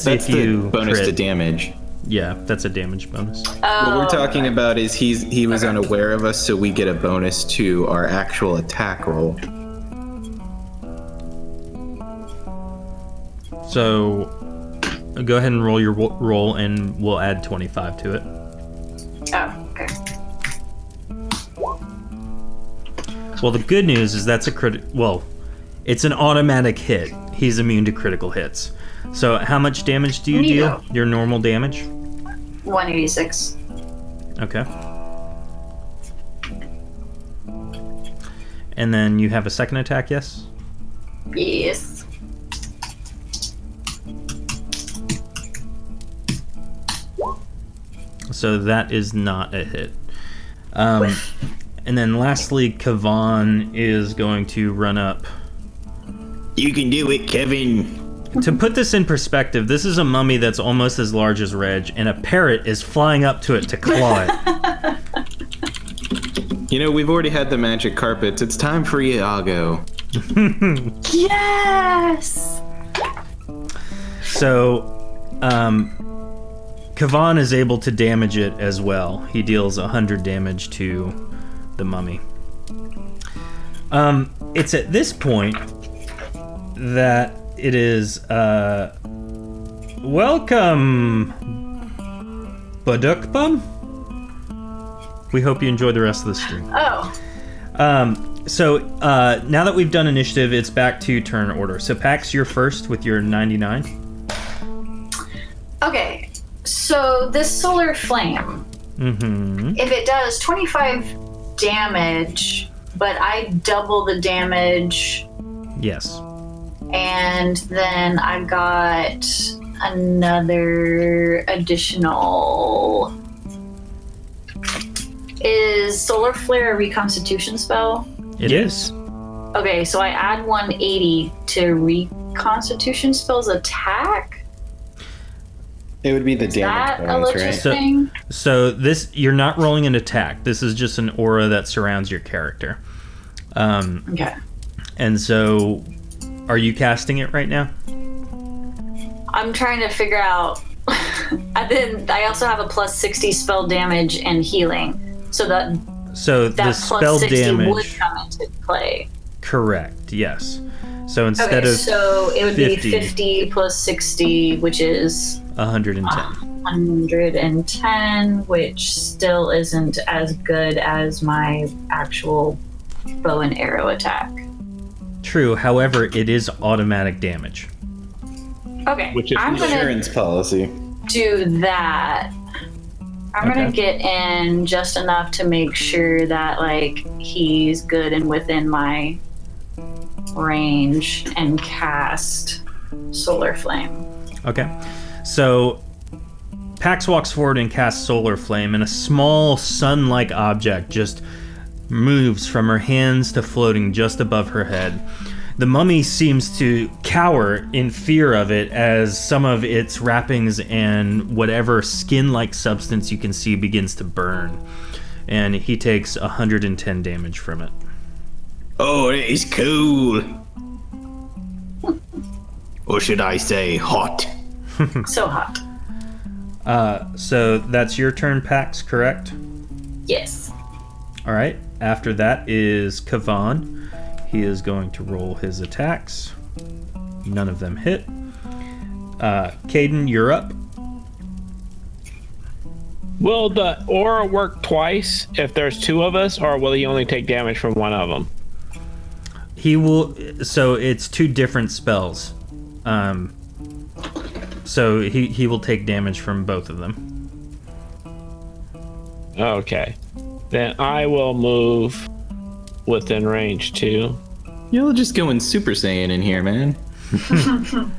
if the you bonus crit. to damage. Yeah, that's a damage bonus. Oh, What we're talking about is he was unaware of us, so we get a bonus to our actual attack roll. So, go ahead and roll your roll, and we'll add 25 to it. Oh, okay. Well, the good news is that's a it's an automatic hit. He's immune to critical hits. So, how much damage do you deal? Neato. Your normal damage? 186. Okay. And then you have a second attack, yes? Yes. So that is not a hit. And then lastly, Kavan is going to run up. You can do it, Kevin. To put this in perspective, this is a mummy that's almost as large as Reg, and a parrot is flying up to it to claw it. You know, we've already had the magic carpets. It's time for Iago. Yes! So, Kavan is able to damage it as well. He deals 100 damage to the mummy. It's at this point that it is, welcome, Badukbum? We hope you enjoy the rest of the stream. Oh, So now that we've done initiative, it's back to turn order. So Pax, you're first with your 99. Okay, so this solar flame, if it does 25 damage, but I double the damage, Yes. and then I got another additional. Is Solar Flare a reconstitution spell? It is. Okay, so I add 180 to reconstitution spells attack. It would be the That damage a bonus, legit right? thing? So this, you're not rolling an attack. This is just an aura that surrounds your character. Okay. And so, are you casting it right now? I'm trying to figure out. I also have a plus 60 spell damage and healing, so that So the plus spell 60 damage. would come into play. Correct. Yes. So instead Okay, of so it would 50, be 50 plus 60, which is 110. 110, which still isn't as good as my actual bow and arrow attack. True. However, it is automatic damage. Okay, Which is I'm gonna Insurance policy. do that. I'm gonna get in just enough to make sure that like he's good and within my range and cast Solar Flame. Okay. So Pax walks forward and casts Solar Flame, and a small sun-like object just moves from her hands to floating just above her head. The mummy seems to cower in fear of it as some of its wrappings and whatever skin-like substance you can see begins to burn. And he takes 110 damage from it. Oh, it is cool. Or should I say hot? So hot. So that's your turn, Pax, correct? Yes. All right. After that is Kavan. He is going to roll his attacks. None of them hit. Caden, you're up. Will the aura work twice if there's two of us, or will he only take damage from one of them? He will. So it's two different spells. So he will take damage from both of them. Okay. Then I will move within range 2. You'll just go in Super Saiyan in here, man.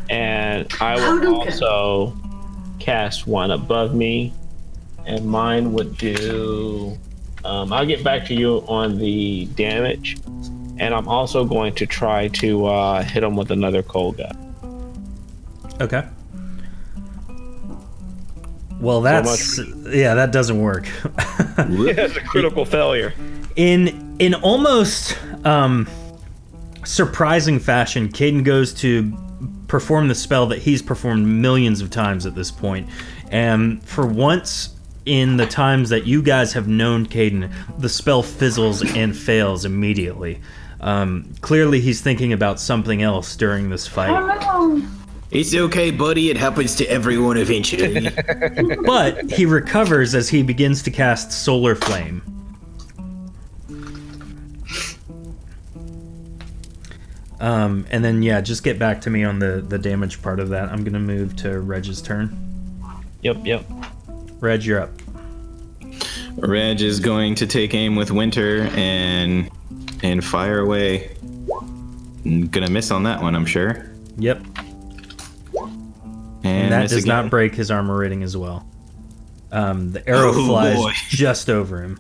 And I will also cast one above me. And mine would do... I'll get back to you on the damage. And I'm also going to try to hit him with another cold gun. Okay. Well, that's... yeah, that doesn't work. It's a critical failure. In almost surprising fashion, Caden goes to perform the spell that he's performed millions of times at this point. And for once in the times that you guys have known Caden, the spell fizzles and fails immediately. Clearly he's thinking about something else during this fight. It's okay, buddy. It happens to everyone eventually. But he recovers as he begins to cast Solar Flame. And then, yeah, just get back to me on the damage part of that. I'm going to move to Reg's turn. Yep. Reg, you're up. Reg is going to take aim with Winter and fire away. Gonna miss on that one, I'm sure. Yep. And that miss does again. not break his armor rating as well. The arrow Oh, flies boy. just over him.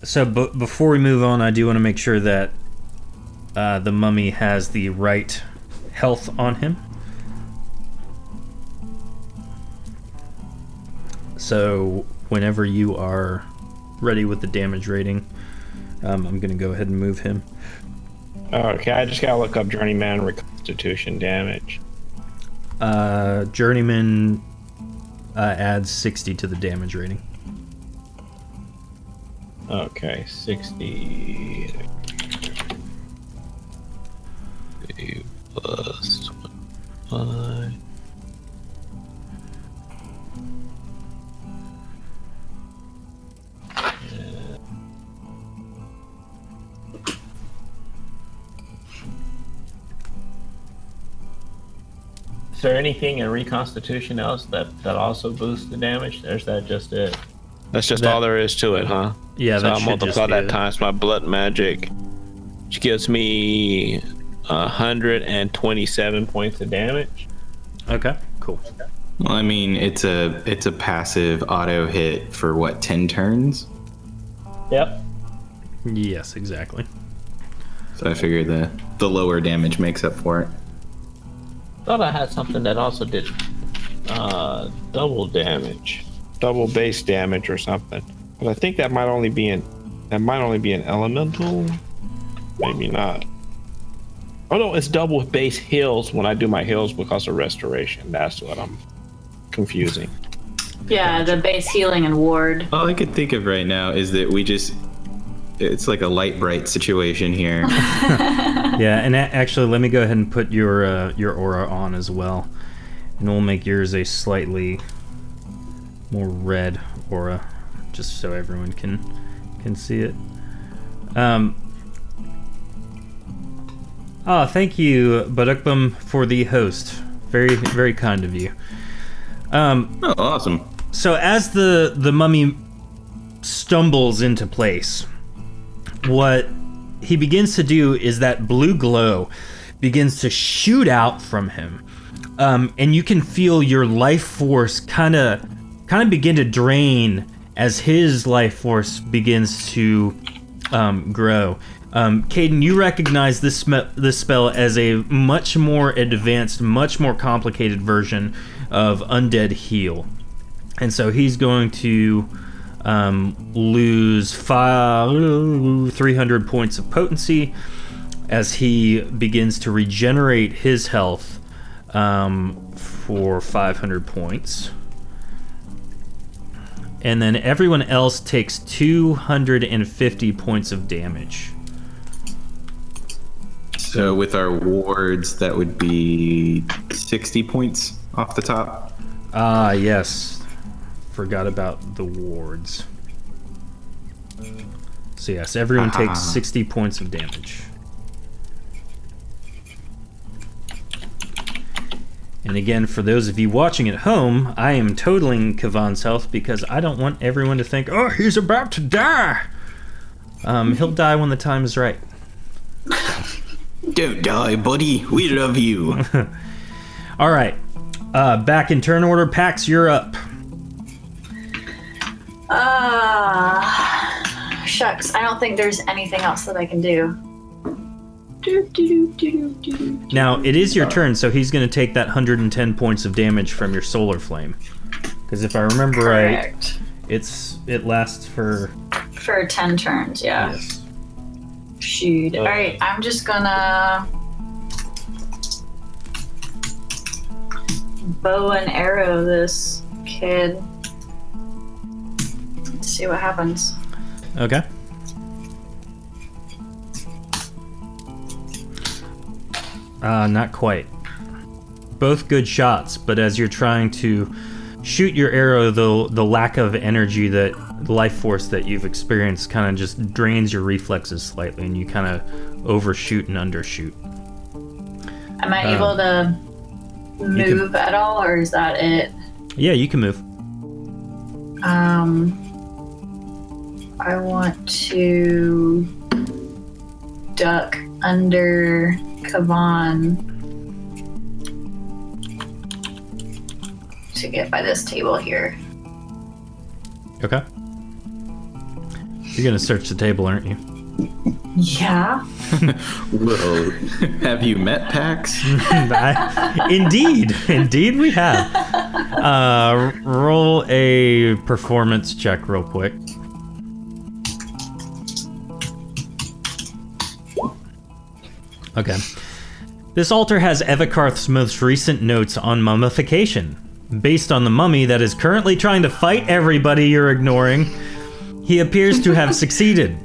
So before we move on, I do want to make sure that the mummy has the right health on him. So whenever you are ready with the damage rating, I'm going to go ahead and move him. Okay, I just gotta look up Journeyman Reconstitution damage. Journeyman adds 60 to the damage rating. Okay, 60 plus 25. there anything in reconstitution else that also boosts the damage? Or is that just it? That's just all there is to it, huh? Yeah, so that I'll should just multiply be that it. times my blood magic, which gives me 127 points of damage. Okay, cool. Well, I mean, it's a passive auto hit for what, 10 turns? Yep. Yes, exactly. So I figure the lower damage makes up for it. Thought I had something that also did double damage, double base damage or something. But I think that might only be an elemental. Maybe not. Oh no, it's double base heals when I do my heals because of restoration. That's what I'm confusing. Yeah, the base healing and ward. All I could think of right now is that it's like a light bright situation here. Yeah, and actually, let me go ahead and put your aura on as well, and we'll make yours a slightly more red aura, just so everyone can see it. Thank you, Badukbum, for the host. Very, very kind of you. Oh, awesome. So as the mummy stumbles into place, what he begins to do is that blue glow begins to shoot out from him, and you can feel your life force kind of begin to drain as his life force begins to grow. Caden, you recognize this spell as a much more advanced, much more complicated version of Undead Heal. And so he's going to lose 300 points of potency as he begins to regenerate his health for 500 points. And then everyone else takes 250 points of damage. So with our wards, that would be 60 points off the top. Ah, yes. Forgot about the wards. So yes, everyone takes 60 points of damage. And again, for those of you watching at home, I am totaling Kavan's health because I don't want everyone to think, oh, he's about to die. He'll die when the time is right. Don't die, buddy. We love you. All right. Back in turn order. Pax, you're up. Shucks. I don't think there's anything else that I can do. Now, it is your turn, so he's going to take that 110 points of damage from your solar flame. Because if I remember Correct. right, it lasts for 10 turns, yeah. Yes. Shoot. Alright, I'm just gonna bow and arrow this kid. Let's see what happens. Okay. Not quite. Both good shots, but as you're trying to shoot your arrow, the lack of energy, that life force that you've experienced kind of just drains your reflexes slightly, and you kind of overshoot and undershoot. Am I able to move at all, or is that it? Yeah, you can move. I want to duck under Kavan to get by this table here. Okay. You're gonna search the table, aren't you? Yeah. Whoa. Have you met Pax? Indeed we have. Roll a performance check real quick. Okay. This altar has Evikarth's most recent notes on mummification. Based on the mummy that is currently trying to fight everybody you're ignoring, he appears to have succeeded.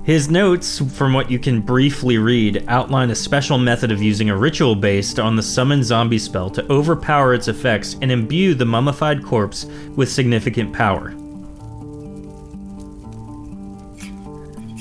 His notes, from what you can briefly read, outline a special method of using a ritual based on the summon zombie spell to overpower its effects and imbue the mummified corpse with significant power.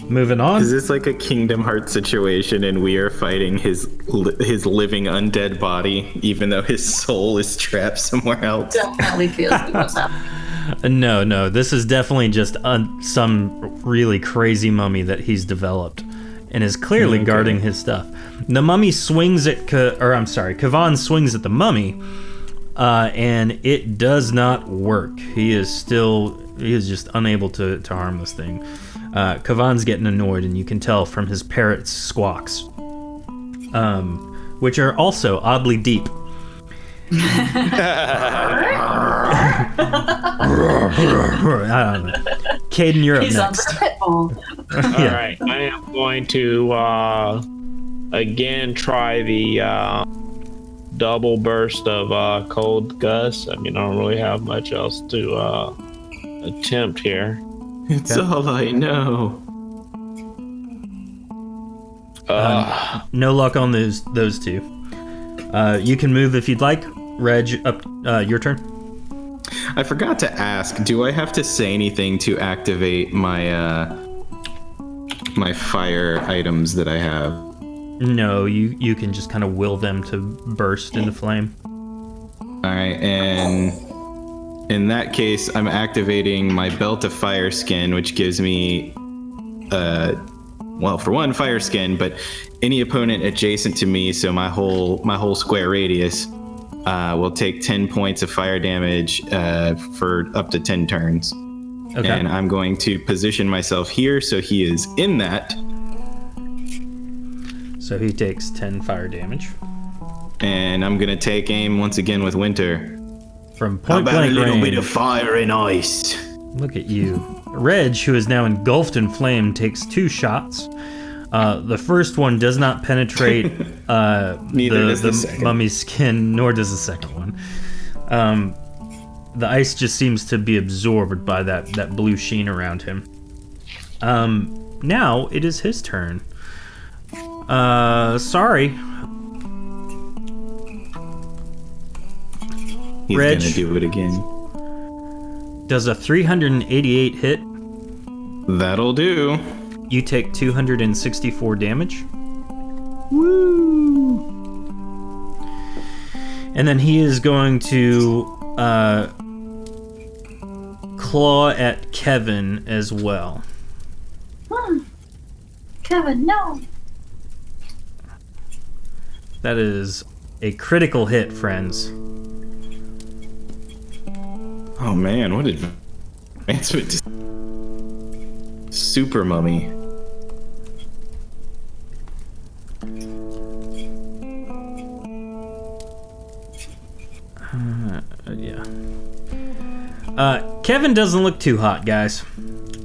Moving on. Is this like a Kingdom Hearts situation and we are fighting his living undead body, even though his soul is trapped somewhere else? Definitely feels like what's happening. No. This is definitely just some really crazy mummy that he's developed and is clearly guarding his stuff. The mummy swings at... Kavan swings at the mummy, and it does not work. He is just unable to harm this thing. Kavan's getting annoyed, and you can tell from his parrot's squawks, which are also oddly deep. I don't know. Caden, you're up He's on next. the pit bull. All right, I am going to again try the double burst of cold gust. I mean, I don't really have much else to attempt here. It's all I know. No luck on those two. You can move if you'd like. Reg, up. Your turn. I forgot to ask, do I have to say anything to activate my my fire items that I have? No, you can just kind of will them to burst into flame. All right, and in that case, I'm activating my Belt of Fire Skin, which gives me, well, for one, fire skin, but any opponent adjacent to me, so my whole square radius, will take 10 points of fire damage for up to 10 turns. Okay. And I'm going to position myself here, so he is in that. So he takes 10 fire damage And I'm gonna take aim once again with Winter. from How point about a blank little range. bit of fire and ice? Look at you. Reg, who is now engulfed in flame, takes 2 shots. The first one does not penetrate Neither does the second. mummy's skin, nor does the second one. The ice just seems to be absorbed by that blue sheen around him. Now it is his turn. Sorry. He's Reg. gonna do it again. Does a 388 hit? That'll do. You take 264 damage. Woo! And then he is going to claw at Kevin as well. Kevin, no. That is a critical hit, friends. Oh man, what advancement to Super Mummy. Yeah. Kevin doesn't look too hot, guys.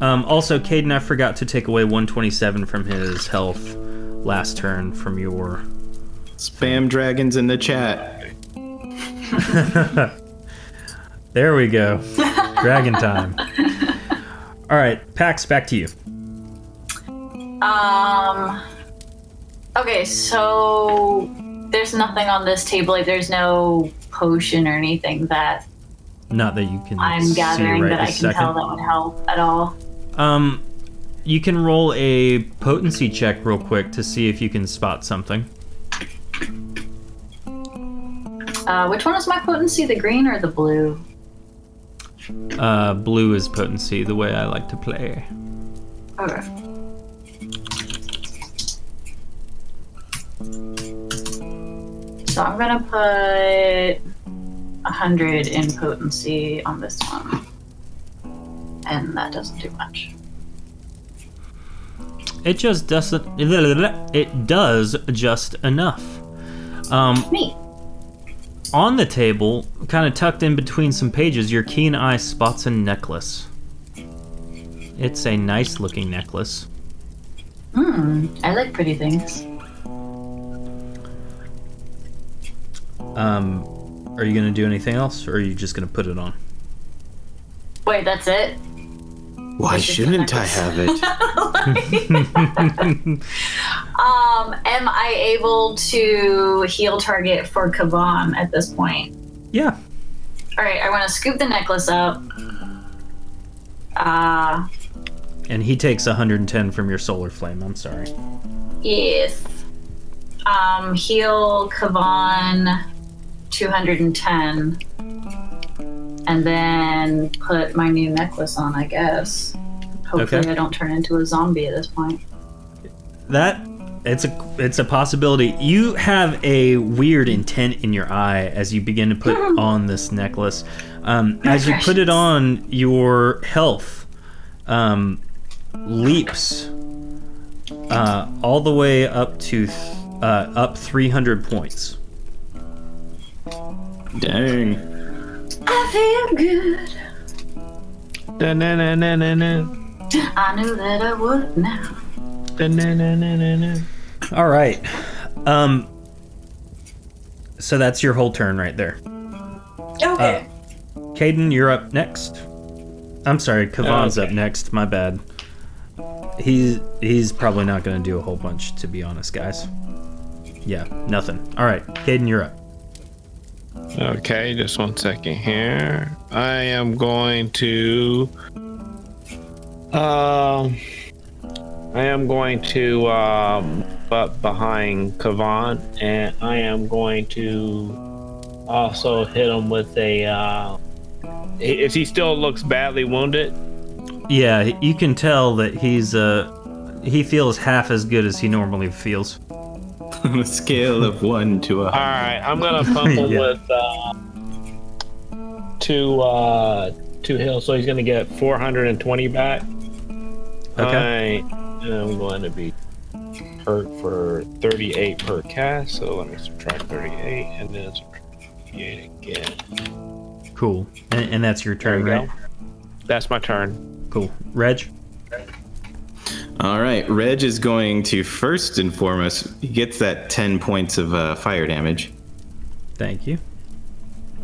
Also, Caden, I forgot to take away 127 from his health last turn from your... Spam dragons in the chat. There we go. Dragon time. All right, Pax, back to you. Okay, so there's nothing on this table. Like, there's no potion or anything that Not that you can I'm see gathering right that I this can second. tell that would help at all. You can roll a potency check real quick to see if you can spot something. Which one is my potency, the green or the blue? Blue is potency, the way I like to play. Okay. So I'm gonna put 100 in potency on this one. And that doesn't do much. It just doesn't. It does just enough. Neat. On the table, kind of tucked in between some pages, your keen eye spots a necklace. It's a nice looking necklace. I like pretty things. Are you gonna do anything else, or are you just gonna put it on? Wait, that's it? Why This is shouldn't I nice. have it? Am I able to heal target for Kavan at this point? Yeah. Alright, I want to scoop the necklace up. And he takes 110 from your solar flame. I'm sorry. Yes. Heal Kavan 210. And then put my new necklace on, I guess. Hopefully Okay. I don't turn into a zombie at this point. It's a possibility. You have a weird intent in your eye as you begin to put on this necklace. As you put it on, your health leaps all the way up to up 300 points. Dang. I feel good. Da-na-na-na-na-na. I knew that I would now. Da-na-na-na-na-na. All right. So that's your whole turn right there. Okay. Caden, you're up next. I'm sorry, Kavan's Okay. up next. My bad. He's probably not going to do a whole bunch, to be honest, guys. Yeah, nothing. All right, Caden, you're up. Okay, just 1 second here. I am going to butt behind Kavan, and I am going to also hit him with a if he still looks badly wounded. Yeah, you can tell that he feels half as good as he normally feels. On a scale of 1 to 100. All right, I'm gonna pump him Yeah. with two heals, so he's gonna get 420 back. Okay. I am going to be hurt for 38 per cast, so let me subtract 38 and then subtract 38 again. Cool. And that's your There turn, we right? go. That's my turn. Cool. Reg? All right, Reg is going to first and foremost, he gets that 10 points of fire damage. Thank you.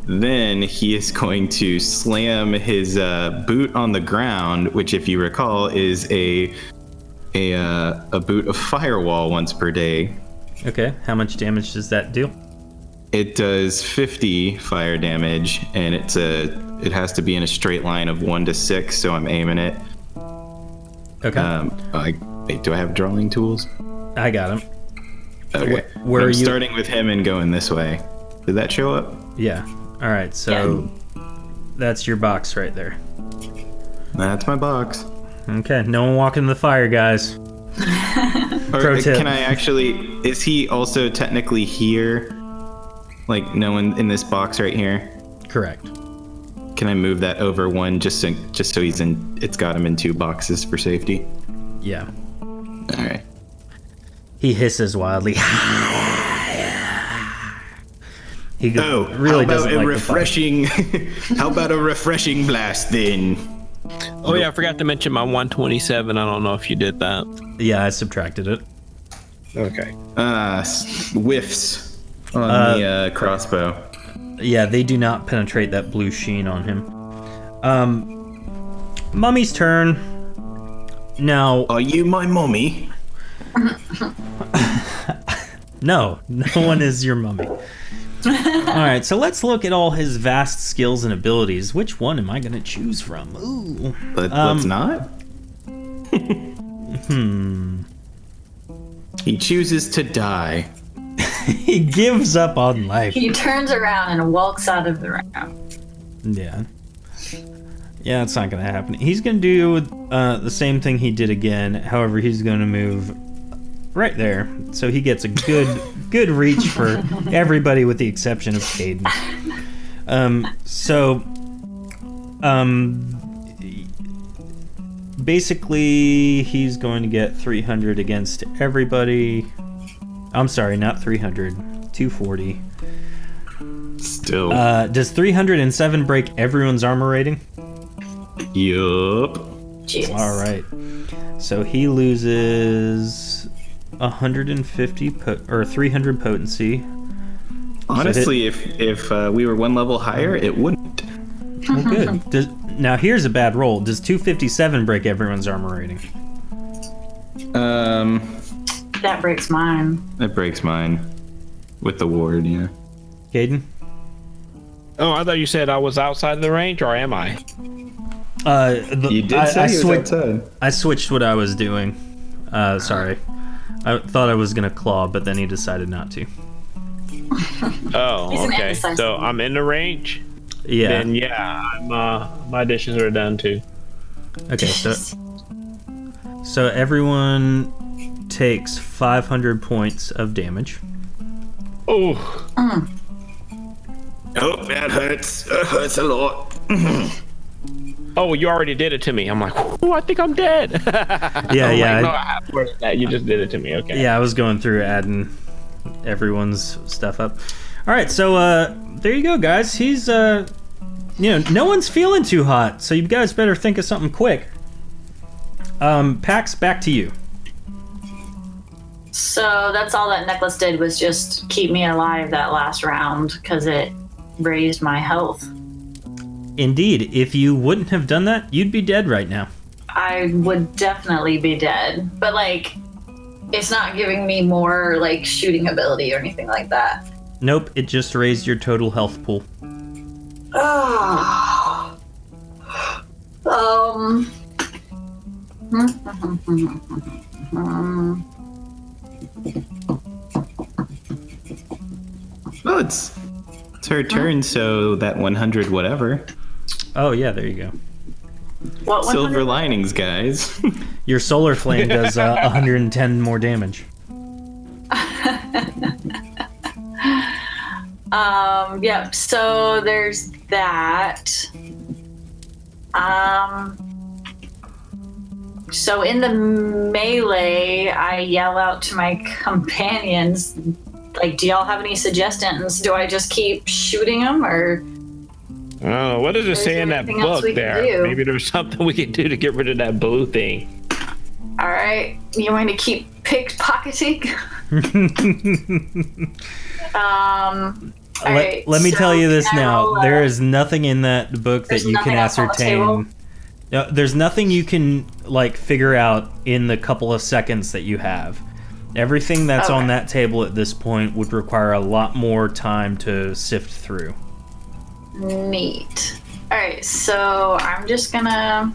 Then he is going to slam his boot on the ground, which, if you recall, is a boot of firewall once per day. Okay, how much damage does that do? It does 50 fire damage, and it has to be in a straight line of 1 to 6, so I'm aiming it. Okay, Wait, do I have drawing tools? I got him. Okay. Where I'm are you- starting with him and going this way. Did that show up? Yeah. All right, so that's your box right there. That's my box. Okay, no one walking in the fire, guys. Or Pro tip. can I actually? Is he also technically here? Like no one in this box right here? Correct. Can I move that over one just so he's in? It's got him in 2 boxes for safety. Yeah. All right. He hisses wildly. He really doesn't like the fire. How about a refreshing blast then? Oh yeah, I forgot to mention my 127. I don't know if you did that. Yeah, I subtracted it. Okay. Whiffs on the crossbow. Yeah, they do not penetrate that blue sheen on him. Mummy's turn. Now, Are you my mommy? no one is your mummy. Alright, so let's look at all his vast skills and abilities. Which one am I going to choose from? Ooh. Let's not. He chooses to die. He gives up on life. He turns around and walks out of the room. Yeah. Yeah, it's not going to happen. He's going to do the same thing he did again. However, he's going to move right there. So he gets a good reach for everybody with the exception of Caden. Basically, he's going to get 300 against everybody. I'm sorry, not 300. 240. Still. Does 307 break everyone's armor rating? Yup. Jeez. All right. So he loses 150 or 300 potency. Honestly, if we were 1 level higher, it wouldn't. Well, good. Now here's a bad roll. Does 257 break everyone's armor rating? That breaks mine. That breaks mine. With the ward, yeah. Caden? Oh, I thought you said I was outside of the range, or am I? You did say he was outside. I switched what I was doing. Sorry. I thought I was gonna claw, but then he decided not to. Oh, He's an okay. indecisive. So I'm in the range. Yeah. Then yeah, my dishes are done too. Okay, so everyone takes 500 points of damage. Oh, Oh, that hurts. That hurts a lot. oh, you already did it to me. I'm like, oh, I think I'm dead. Yeah, yeah. Like, no, I have more than that. You just did it to me. Okay. Yeah, I was going through adding everyone's stuff up. All right, so there you go, guys. He's no one's feeling too hot, so you guys better think of something quick. Pax, back to you. So that's all that necklace did was just keep me alive that last round because it raised my health. Indeed, if you wouldn't have done that, you'd be dead right now. I would definitely be dead, but like, it's not giving me more like shooting ability or anything like that. Nope, it just raised your total health pool. Oh. Well, it's her turn, so that 100 whatever. Oh yeah, there you go. What 100? Silver linings, guys. Your solar flame does 110 more damage. Yep, so there's that. So in the melee, I yell out to my companions, like, do y'all have any suggestions? Do I just keep shooting them, or? Oh, what does it say in that anything else book we can there? do? Maybe there's something we can do to get rid of that blue thing. All right, you want to keep pickpocketing? All right, Let me so tell you this now. roll, There is nothing in that book that there's you can nothing else on the table? ascertain. No, there's nothing you can like figure out in the couple of seconds that you have. Everything that's on Okay. that table at this point would require a lot more time to sift through. Neat. All right, so I'm just gonna.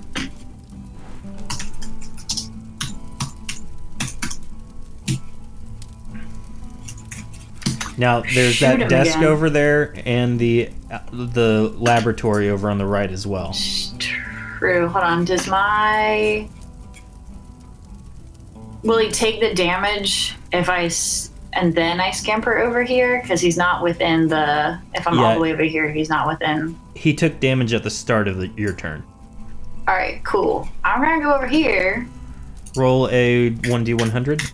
Now there's Shoot that him desk again. over there and the laboratory over on the right as well. True. Hold on. Does my. Will he take the damage if and then I scamper over here? Because he's not within the. If I'm all Yeah. the way over here, he's not within. He took damage at the start of your turn. All right, cool. I'm gonna go over here. Roll a 1d100.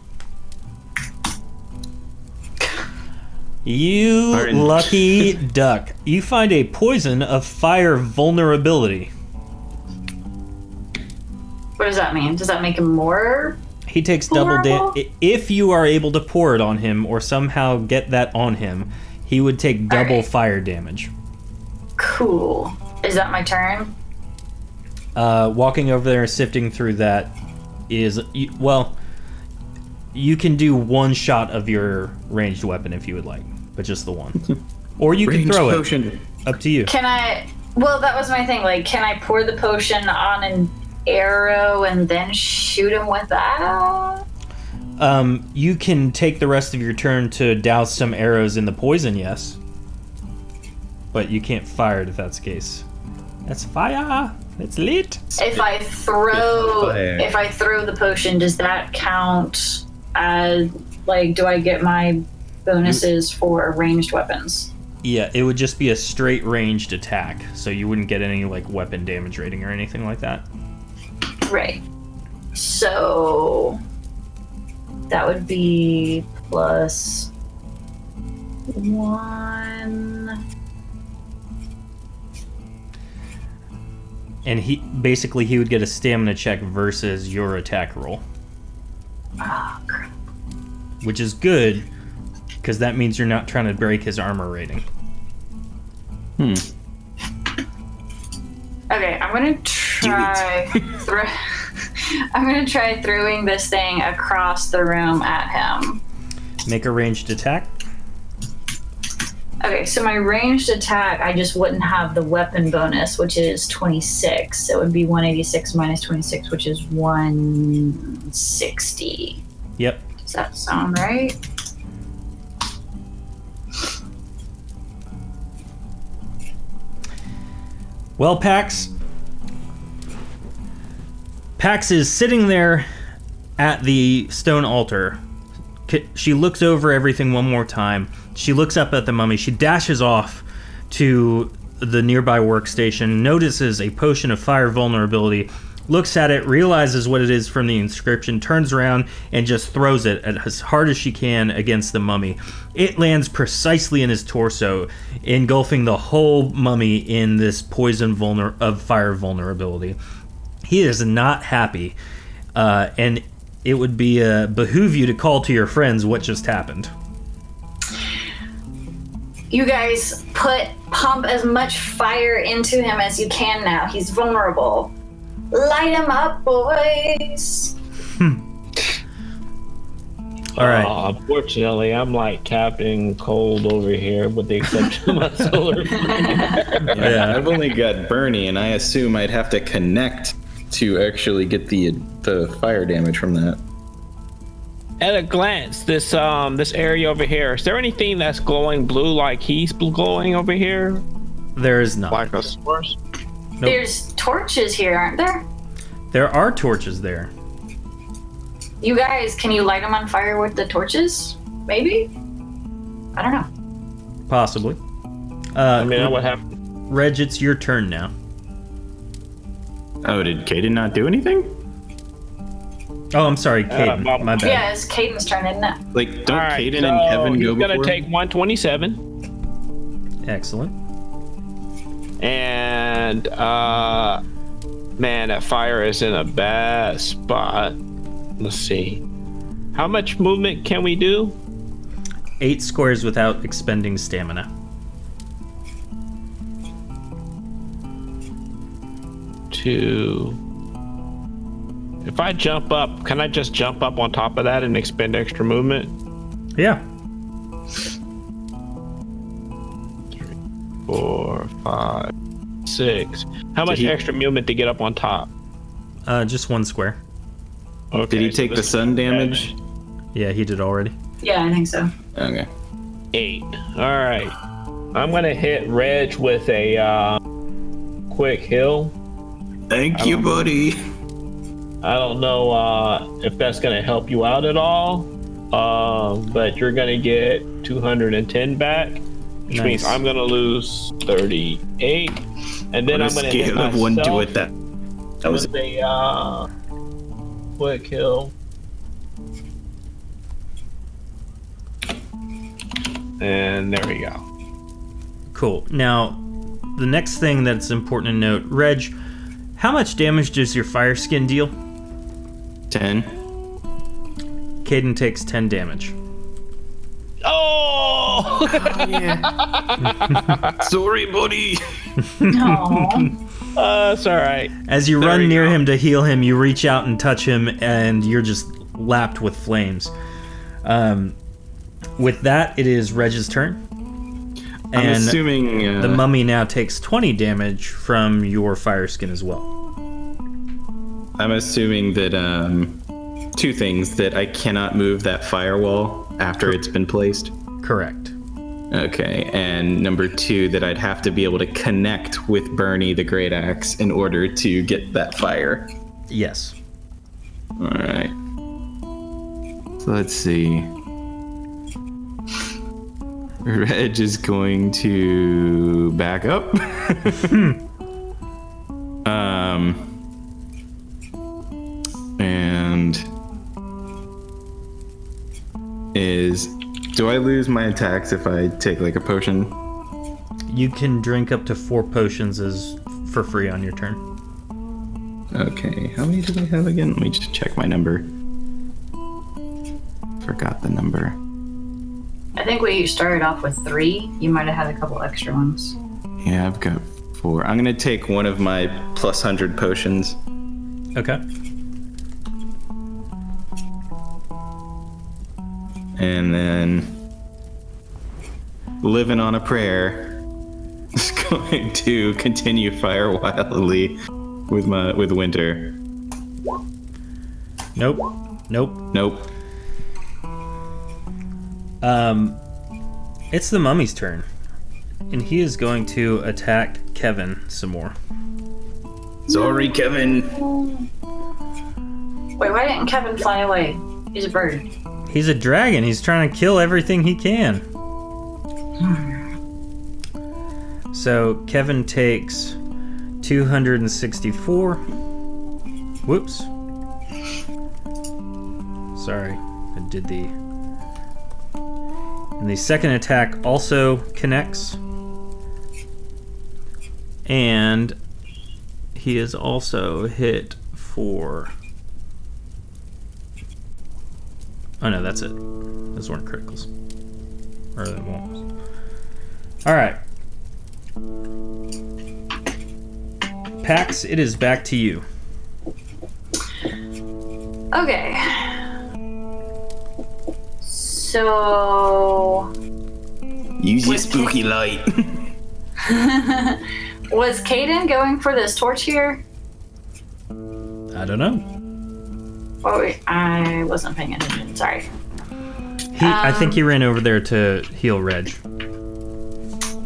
You Orange. lucky duck. You find a poison of fire vulnerability. What does that mean? Does that make him more? He takes double Vulnerable? damage. If you are able to pour it on him or somehow get that on him, he would take double Alright. fire damage. Cool. Is that my turn? Walking over there and sifting through that is, well, you can do one shot of your ranged weapon if you would like, but just the one. Or you can Range throw potion. it. Up to you. Can I? Well, that was my thing. Like, can I pour the potion on an arrow and then shoot him with that? You can take the rest of your turn to douse some arrows in the poison, yes. But you can't fire it if that's the case. That's fire. It's lit. If I throw, Fire. if I throw the potion, does that count as like? Do I get my bonuses for ranged weapons? Yeah, it would just be a straight ranged attack, so you wouldn't get any like weapon damage rating or anything like that. Right. So that would be plus 1. And he would get a stamina check versus your attack roll, Oh, crap. which is good because that means you're not trying to break his armor rating. Okay, I'm gonna try. I'm gonna try throwing this thing across the room at him. Make a ranged attack. Okay, so my ranged attack, I just wouldn't have the weapon bonus, which is 26. So it would be 186 minus 26, which is 160. Yep. Does that sound right? Well, Pax is sitting there at the stone altar. She looks over everything one more time. She looks up at the mummy. She dashes off to the nearby workstation, notices a potion of fire vulnerability, looks at it, realizes what it is from the inscription, turns around and just throws it as hard as she can against the mummy. It lands precisely in his torso, engulfing the whole mummy in this poison of fire vulnerability. He is not happy, and it would behoove you to call to your friends what just happened. You guys pump as much fire into him as you can now. He's vulnerable. Light him up, boys. All right. Unfortunately, I'm like Captain Cold over here, with the exception of my solar flare. Yeah, I've only got Bernie, and I assume I'd have to connect to actually get the fire damage from that. At a glance, this area over here, is there anything that's glowing blue like he's glowing over here? There is not. Like a source? Nope. There's torches here, aren't there? There are torches there. You guys, can you light them on fire with the torches? Maybe? I don't know. Possibly. I mean, I would have. Reg, it's your turn now. Oh, did Kaden not do anything? Oh, I'm sorry, Caden. My bad. Yeah, it's Caden's turn, isn't it? Like, don't Alright, Kaden so and Kevin go he's before? gonna take 127. Excellent. And man, that fire is in a bad spot. Let's see. How much movement can we do? 8 squares without expending stamina. If I jump up, can I just jump up on top of that and expend extra movement? Yeah. 4, 5, 6. How much he- extra movement to get up on top? Just 1 square. Okay, Did he so take the this sun is damage? Yeah, he did already. Yeah, I think so. Okay. 8. All right. I'm gonna hit Reg with a quick heal. Thank you, buddy. I don't know if that's gonna help you out at all, but you're gonna get 210 back, which means Nice. I'm gonna lose 38, and then On a I'm gonna hit scale of 1 to myself it, that was with a quick heal. And there we go. Cool. Now, the next thing that's important to note, Reg, how much damage does your fire skin deal? 10. Caden takes 10 damage. Oh! Sorry, buddy. No. It's all right. As you There run you near go. him to heal him, you reach out and touch him, and you're just lapped with flames. With that, it is Reg's turn. I'm And assuming the mummy now takes 20 damage from your fire skin as well. I'm assuming that 2 things: that I cannot move that firewall after it's been placed. Correct. Okay, and number 2, that I'd have to be able to connect with Bernie the Great Axe in order to get that fire. Yes. All right. So let's see. Reg is going to back up. And do I lose my attacks if I take like a potion? You can drink up to 4 potions for free on your turn. Okay, how many do I have again? Let me just check my number. Forgot the number. I think we started off with 3. You might have had a couple extra ones. Yeah, I've got 4. I'm gonna take one of my plus 100 potions. Okay. And then living on a prayer, is going to continue fire wildly with Winter. Nope. Nope. It's the mummy's turn. And he is going to attack Kevin some more. Sorry, Kevin. Wait, why didn't Kevin fly away? He's a bird. He's a dragon. He's trying to kill everything he can. So Kevin takes 264. Whoops. Sorry, I did the... And the second attack also connects. And he is also hit for... Oh no, that's it. Those weren't criticals. Or they won't. Alright. Pax, it is back to you. Okay. So... Use your spooky light. Was Caden going for this torch here? I don't know. Oh, wait, I wasn't paying attention. Sorry. I think he ran over there to heal Reg.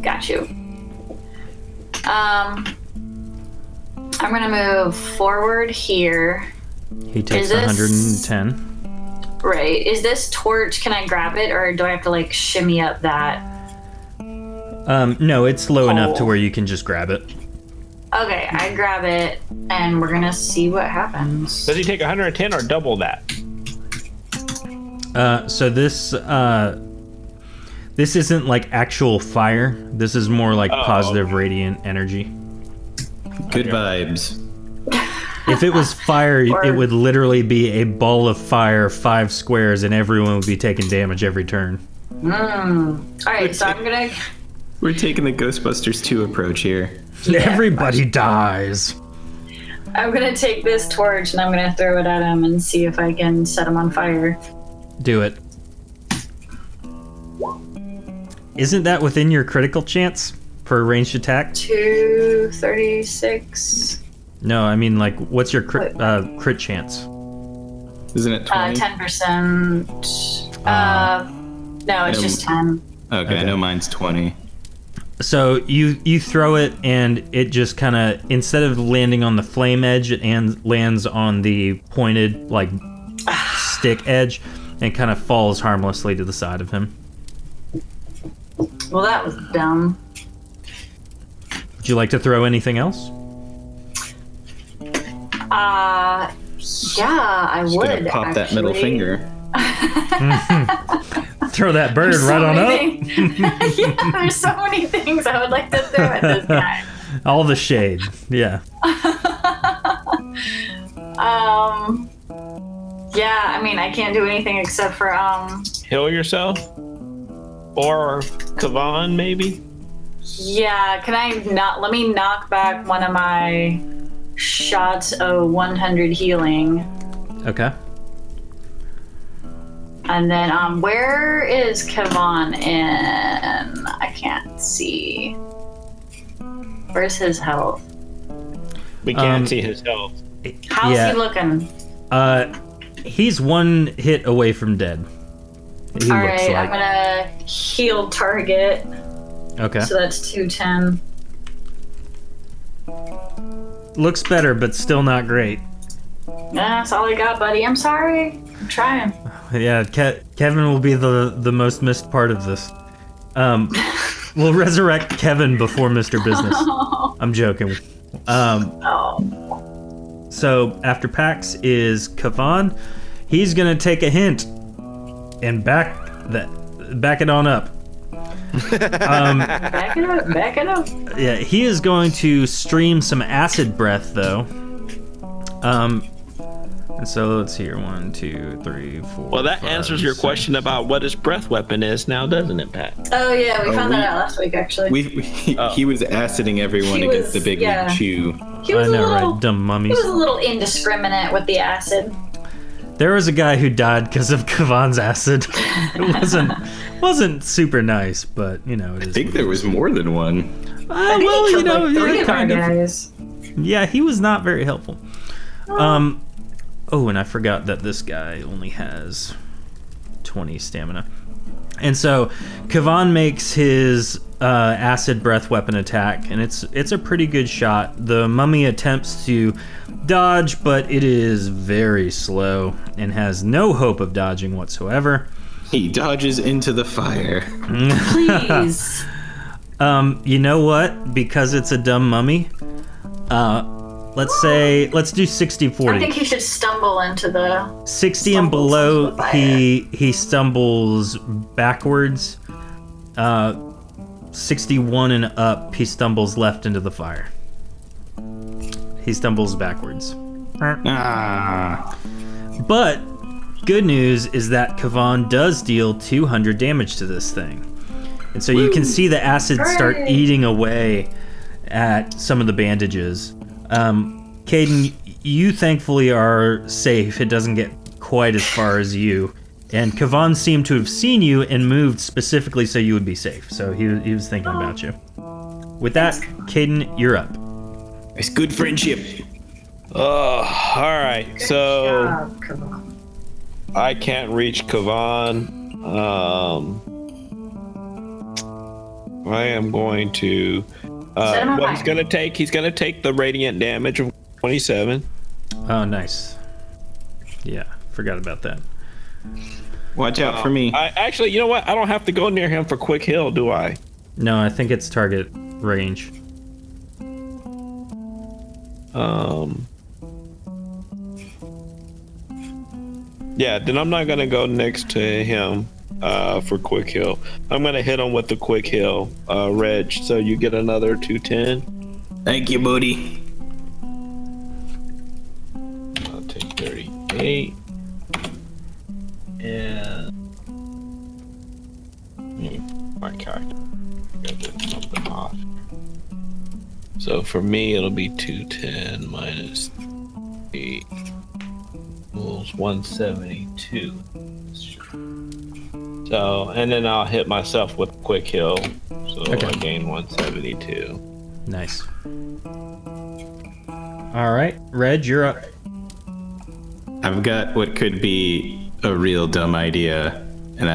Got you. I'm gonna move forward here. He takes Is this- 110. Right. Is this torch, can I grab it, or do I have to, like, shimmy up that? No, it's low enough to Oh. where you can just grab it. Okay, I grab it, and we're gonna see what happens. Does he take 110 or double that? So this isn't like actual fire. This is more like positive radiant energy. Good vibes. If it was fire, Or- it would literally be a ball of fire, 5 squares, and everyone would be taking damage every turn. Alright, so I'm gonna... We're taking the Ghostbusters 2 approach here. Everybody dies. I'm gonna take this torch and I'm gonna throw it at him and see if I can set him on fire. Do it. Isn't that within your critical chance for a ranged attack? 236. No, I mean, like, what's your crit chance? Isn't it 20? 10%. No, it's just 10. Okay, I know mine's 20. So you throw it, and it just kind of, instead of landing on the flame edge, it lands on the pointed, like, stick edge, and kind of falls harmlessly to the side of him. Well, that was dumb. Would you like to throw anything else? Yeah, I Just would. gonna pop that middle actually. finger. Throw that bird So right on up. many things- yeah, there's so many things I would like to throw at this guy. All the shade. Yeah. Yeah, I mean, I can't do anything except for, Heal yourself? Or Kavan, maybe? yeah, can I not, let me knock back one of my shots of 100 healing. Okay. And then, where is Kavan in? I can't see. Where's his health? We can't see his health. How's he looking? He's one hit away from dead. He All looks right, like. I'm gonna heal target. Okay. So that's 210. Looks better, but still not great. That's all I got, buddy. I'm sorry. I'm trying. Yeah, Kevin will be the most missed part of this. We'll resurrect Kevin before Mr. Business. I'm joking. So after Pax is Kavan. He's gonna take a hint and back it on up. Back it up. Back it up. Yeah, he is going to stream some acid breath though. And so let's see here. 1, 2, 3, 4. Well, that 5, answers your 6. question about what his breath weapon is now, doesn't it, Pat? Oh yeah, we found that out last week actually. He was aciding everyone He against was- the big yeah. chew. He was I know, a little, right? Dumb he mummies. was a little indiscriminate with the acid. There was a guy who died because of Kavan's acid. It wasn't super nice, but it is. I think there was more than one. I think well, he killed, like, 3 of our kind of. guys. Yeah, he was not very helpful. Oh, and I forgot that this guy only has 20 stamina. And so Kavan makes his acid breath weapon attack, and it's a pretty good shot. The mummy attempts to dodge, but it is very slow and has no hope of dodging whatsoever. He dodges into the fire. Please. You know what? Because it's a dumb mummy, let's do 60-40. I think he should stumble into the 60 and stumbles below, into the fire. he stumbles backwards. 61 and up, he stumbles left into the fire. He stumbles backwards. Ah. But good news is that Kavan does deal 200 damage to this thing. And so you can see the acid start Hooray. eating away at some of the bandages. Caden, you thankfully are safe. It doesn't get quite as far as you. And Kavan seemed to have seen you and moved specifically so you would be safe. So he was thinking about you. With that, Caden, you're up. It's good friendship. All right. So job, come on. I can't reach Kavan. I am going to. Set him on What he's fire. gonna take? He's gonna take the radiant damage of 27. Oh, nice. Yeah, forgot about that. Watch out for me. I actually, you know what? I don't have to go near him for quick heal, do I? No, I think it's target range. Yeah, then I'm not gonna go next to him for quick heal. I'm gonna hit him with the quick heal, Reg. So you get another 210. Thank you, buddy. I'll take 38. And my character. I got something off. So for me, it'll be 210 minus 8 equals 172. So, and then I'll hit myself with quick heal. So Okay. I gain 172. Nice. All right, Reg, you're up. I've got what could be a real dumb idea, and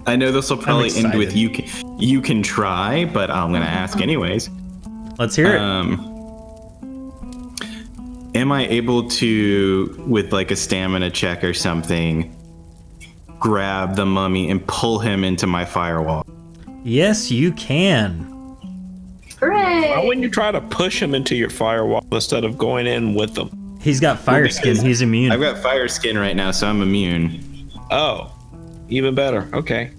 I know this will probably end with excited. you can try, but I'm gonna ask anyways. Let's hear it. Am I able to, with like a stamina check or something, grab the mummy and pull him into my firewall? Yes, you can. Hooray! Why wouldn't you try to push him into your firewall instead of going in with them? He's got fire skin. because He's immune. I've got fire skin right now, so I'm immune. Oh, even better. Okay.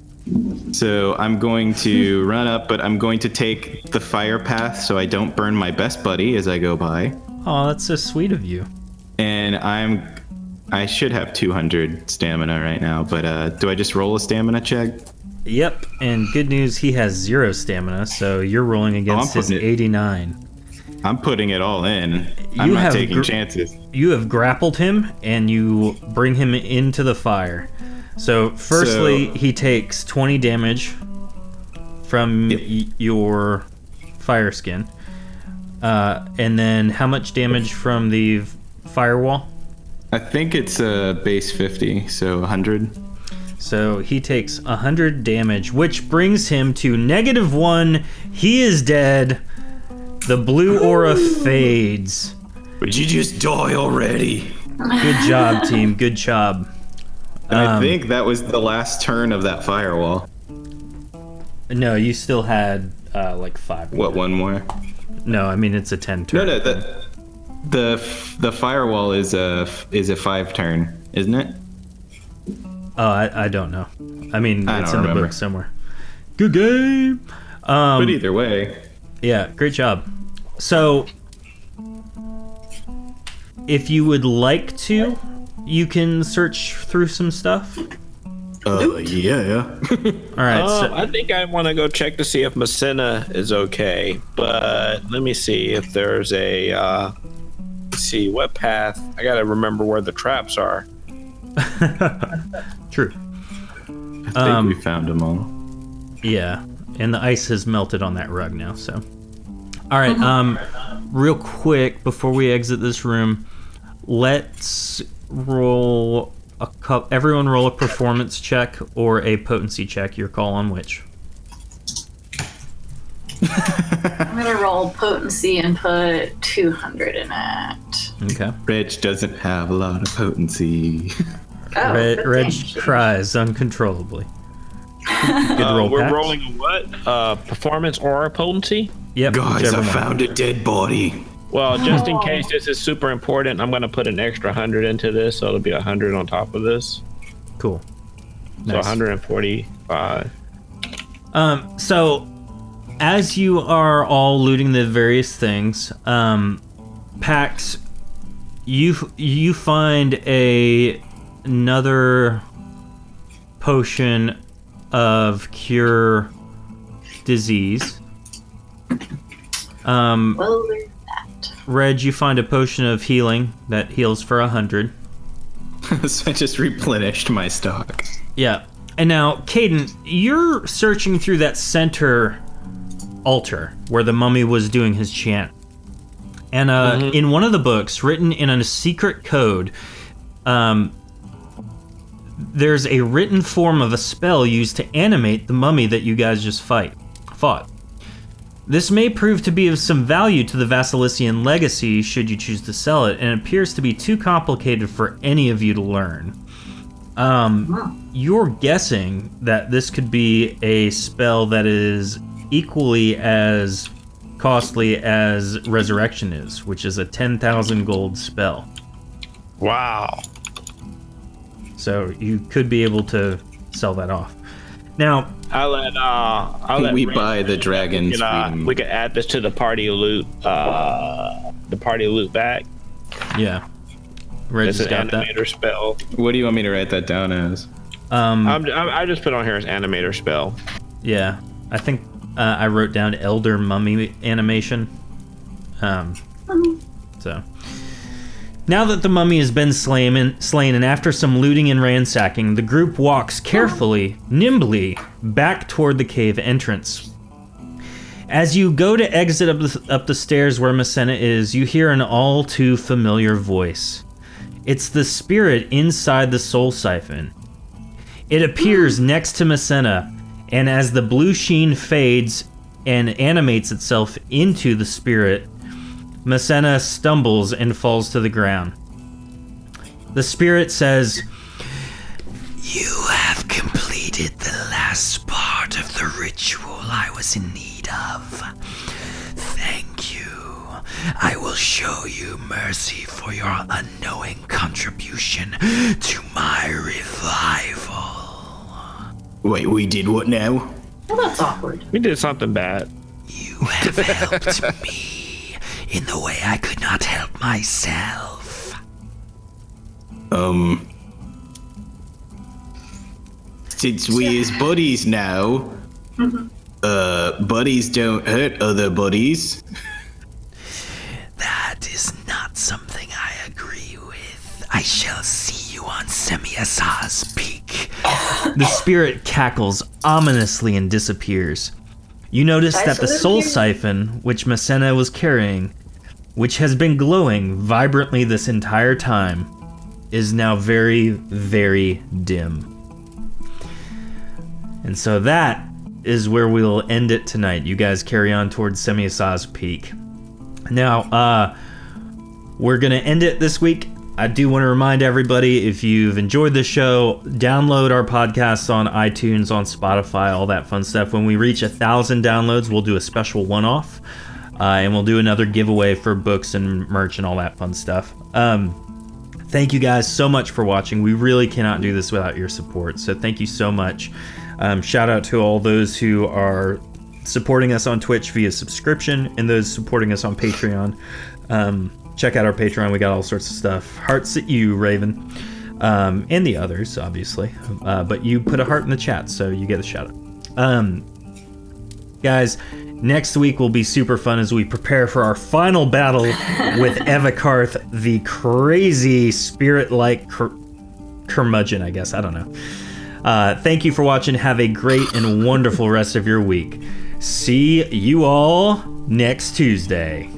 So I'm going to run up, but I'm going to take the fire path so I don't burn my best buddy as I go by. Oh, that's so sweet of you. And I should have 200 stamina right now, but do I just roll a stamina check? Yep, and good news, he has 0 stamina, so you're rolling against his putting it- 89. I'm putting it all in. I'm You not have taking chances. You have grappled him, and you bring him into the fire. So, firstly, he takes 20 damage from your fire skin. And then how much damage from the firewall? I think it's base 50, so 100. So he takes 100 damage, which brings him to -1. He is dead. The blue aura fades. Would you just die already? Good job, team. Good job. And I think that was the last turn of that firewall. No, you still had like 5. What, one more? No, I mean it's a 10 turn. No, the firewall is a 5 turn, isn't it? Oh, I don't know. I mean, I it's don't in the remember. book somewhere. Good game. But either way, Yeah, great job. So, if you would like to, you can search through some stuff. yeah. All right. So, I think I want to go check to see if Messina is okay. But let me see if there's a. Let's see what path. I gotta remember where the traps are. True. I think we found them all. Yeah, and the ice has melted on that rug now, so. All right, real quick, before we exit this room, let's roll everyone roll a performance check or a potency check. Your call on which. I'm gonna roll potency and put 200 in it. Okay. Reg doesn't have a lot of potency. Oh, Reg good thing. cries uncontrollably. Good roll, We're Pax. rolling a what? Performance or potency? Yep. Guys, whichever I one. found a dead body. Well, just in case this is super important, I'm going to put an extra 100 into this, so it'll be 100 on top of this. Cool. So Nice. 145. So as you are all looting the various things, Pax, you find another potion of cure disease. Well, there's that. Reg, you find a potion of healing that heals for 100. So I just replenished my stock. Yeah. And now, Caden, you're searching through that center altar where the mummy was doing his chant. And in one of the books, written in a secret code, there's a written form of a spell used to animate the mummy that you guys just fought. This may prove to be of some value to the Vasilician legacy should you choose to sell it, and it appears to be too complicated for any of you to learn. You're guessing that this could be a spell that is equally as costly as Resurrection is, which is a 10,000 gold spell. Wow. So you could be able to sell that off. Now, I'll let We Rand- buy the dragon's freedom. we could add this to the party loot. The party loot back. yeah, Reg It's has an got that. animator spell. What do you want me to write that down as? I just put on here as animator spell. Yeah, I think I wrote down Elder Mummy animation. So now that the mummy has been slain, and after some looting and ransacking, the group walks carefully, nimbly, back toward the cave entrance. As you go to exit up the stairs where Masenna is, you hear an all too familiar voice. It's the spirit inside the soul siphon. It appears next to Masenna, and as the blue sheen fades and animates itself into the spirit, Masenna stumbles and falls to the ground. The spirit says, You have completed the last part of the ritual I was in need of. Thank you. I will show you mercy for your unknowing contribution to my revival. Wait, we did what now? Well, that's awkward. We did something bad. You have helped me in the way I could not help myself. Since we is buddies now, buddies don't hurt other buddies. That is not something I agree with. I shall see you on Semyasa's Peak. the spirit cackles ominously and disappears. You notice that the soul siphon, which Masenna was carrying, which has been glowing vibrantly this entire time, is now very, very dim. And so that is where we'll end it tonight. You guys carry on towards Semyasa's Peak. Now, we're going to end it this week. I do want to remind everybody, if you've enjoyed the show, download our podcasts on iTunes, on Spotify, all that fun stuff. When we reach 1,000 downloads, we'll do a special one-off, and we'll do another giveaway for books and merch and all that fun stuff. Thank you guys so much for watching. We really cannot do this without your support, so thank you so much. Shout out to all those who are supporting us on Twitch via subscription and those supporting us on Patreon. Check out our Patreon. We got all sorts of stuff. Hearts at you, Raven. And the others, obviously. But you put a heart in the chat, so you get a shout out. Guys, next week will be super fun as we prepare for our final battle with Evakarth, the crazy spirit-like curmudgeon, I guess. I don't know. Thank you for watching. Have a great and wonderful rest of your week. See you all next Tuesday.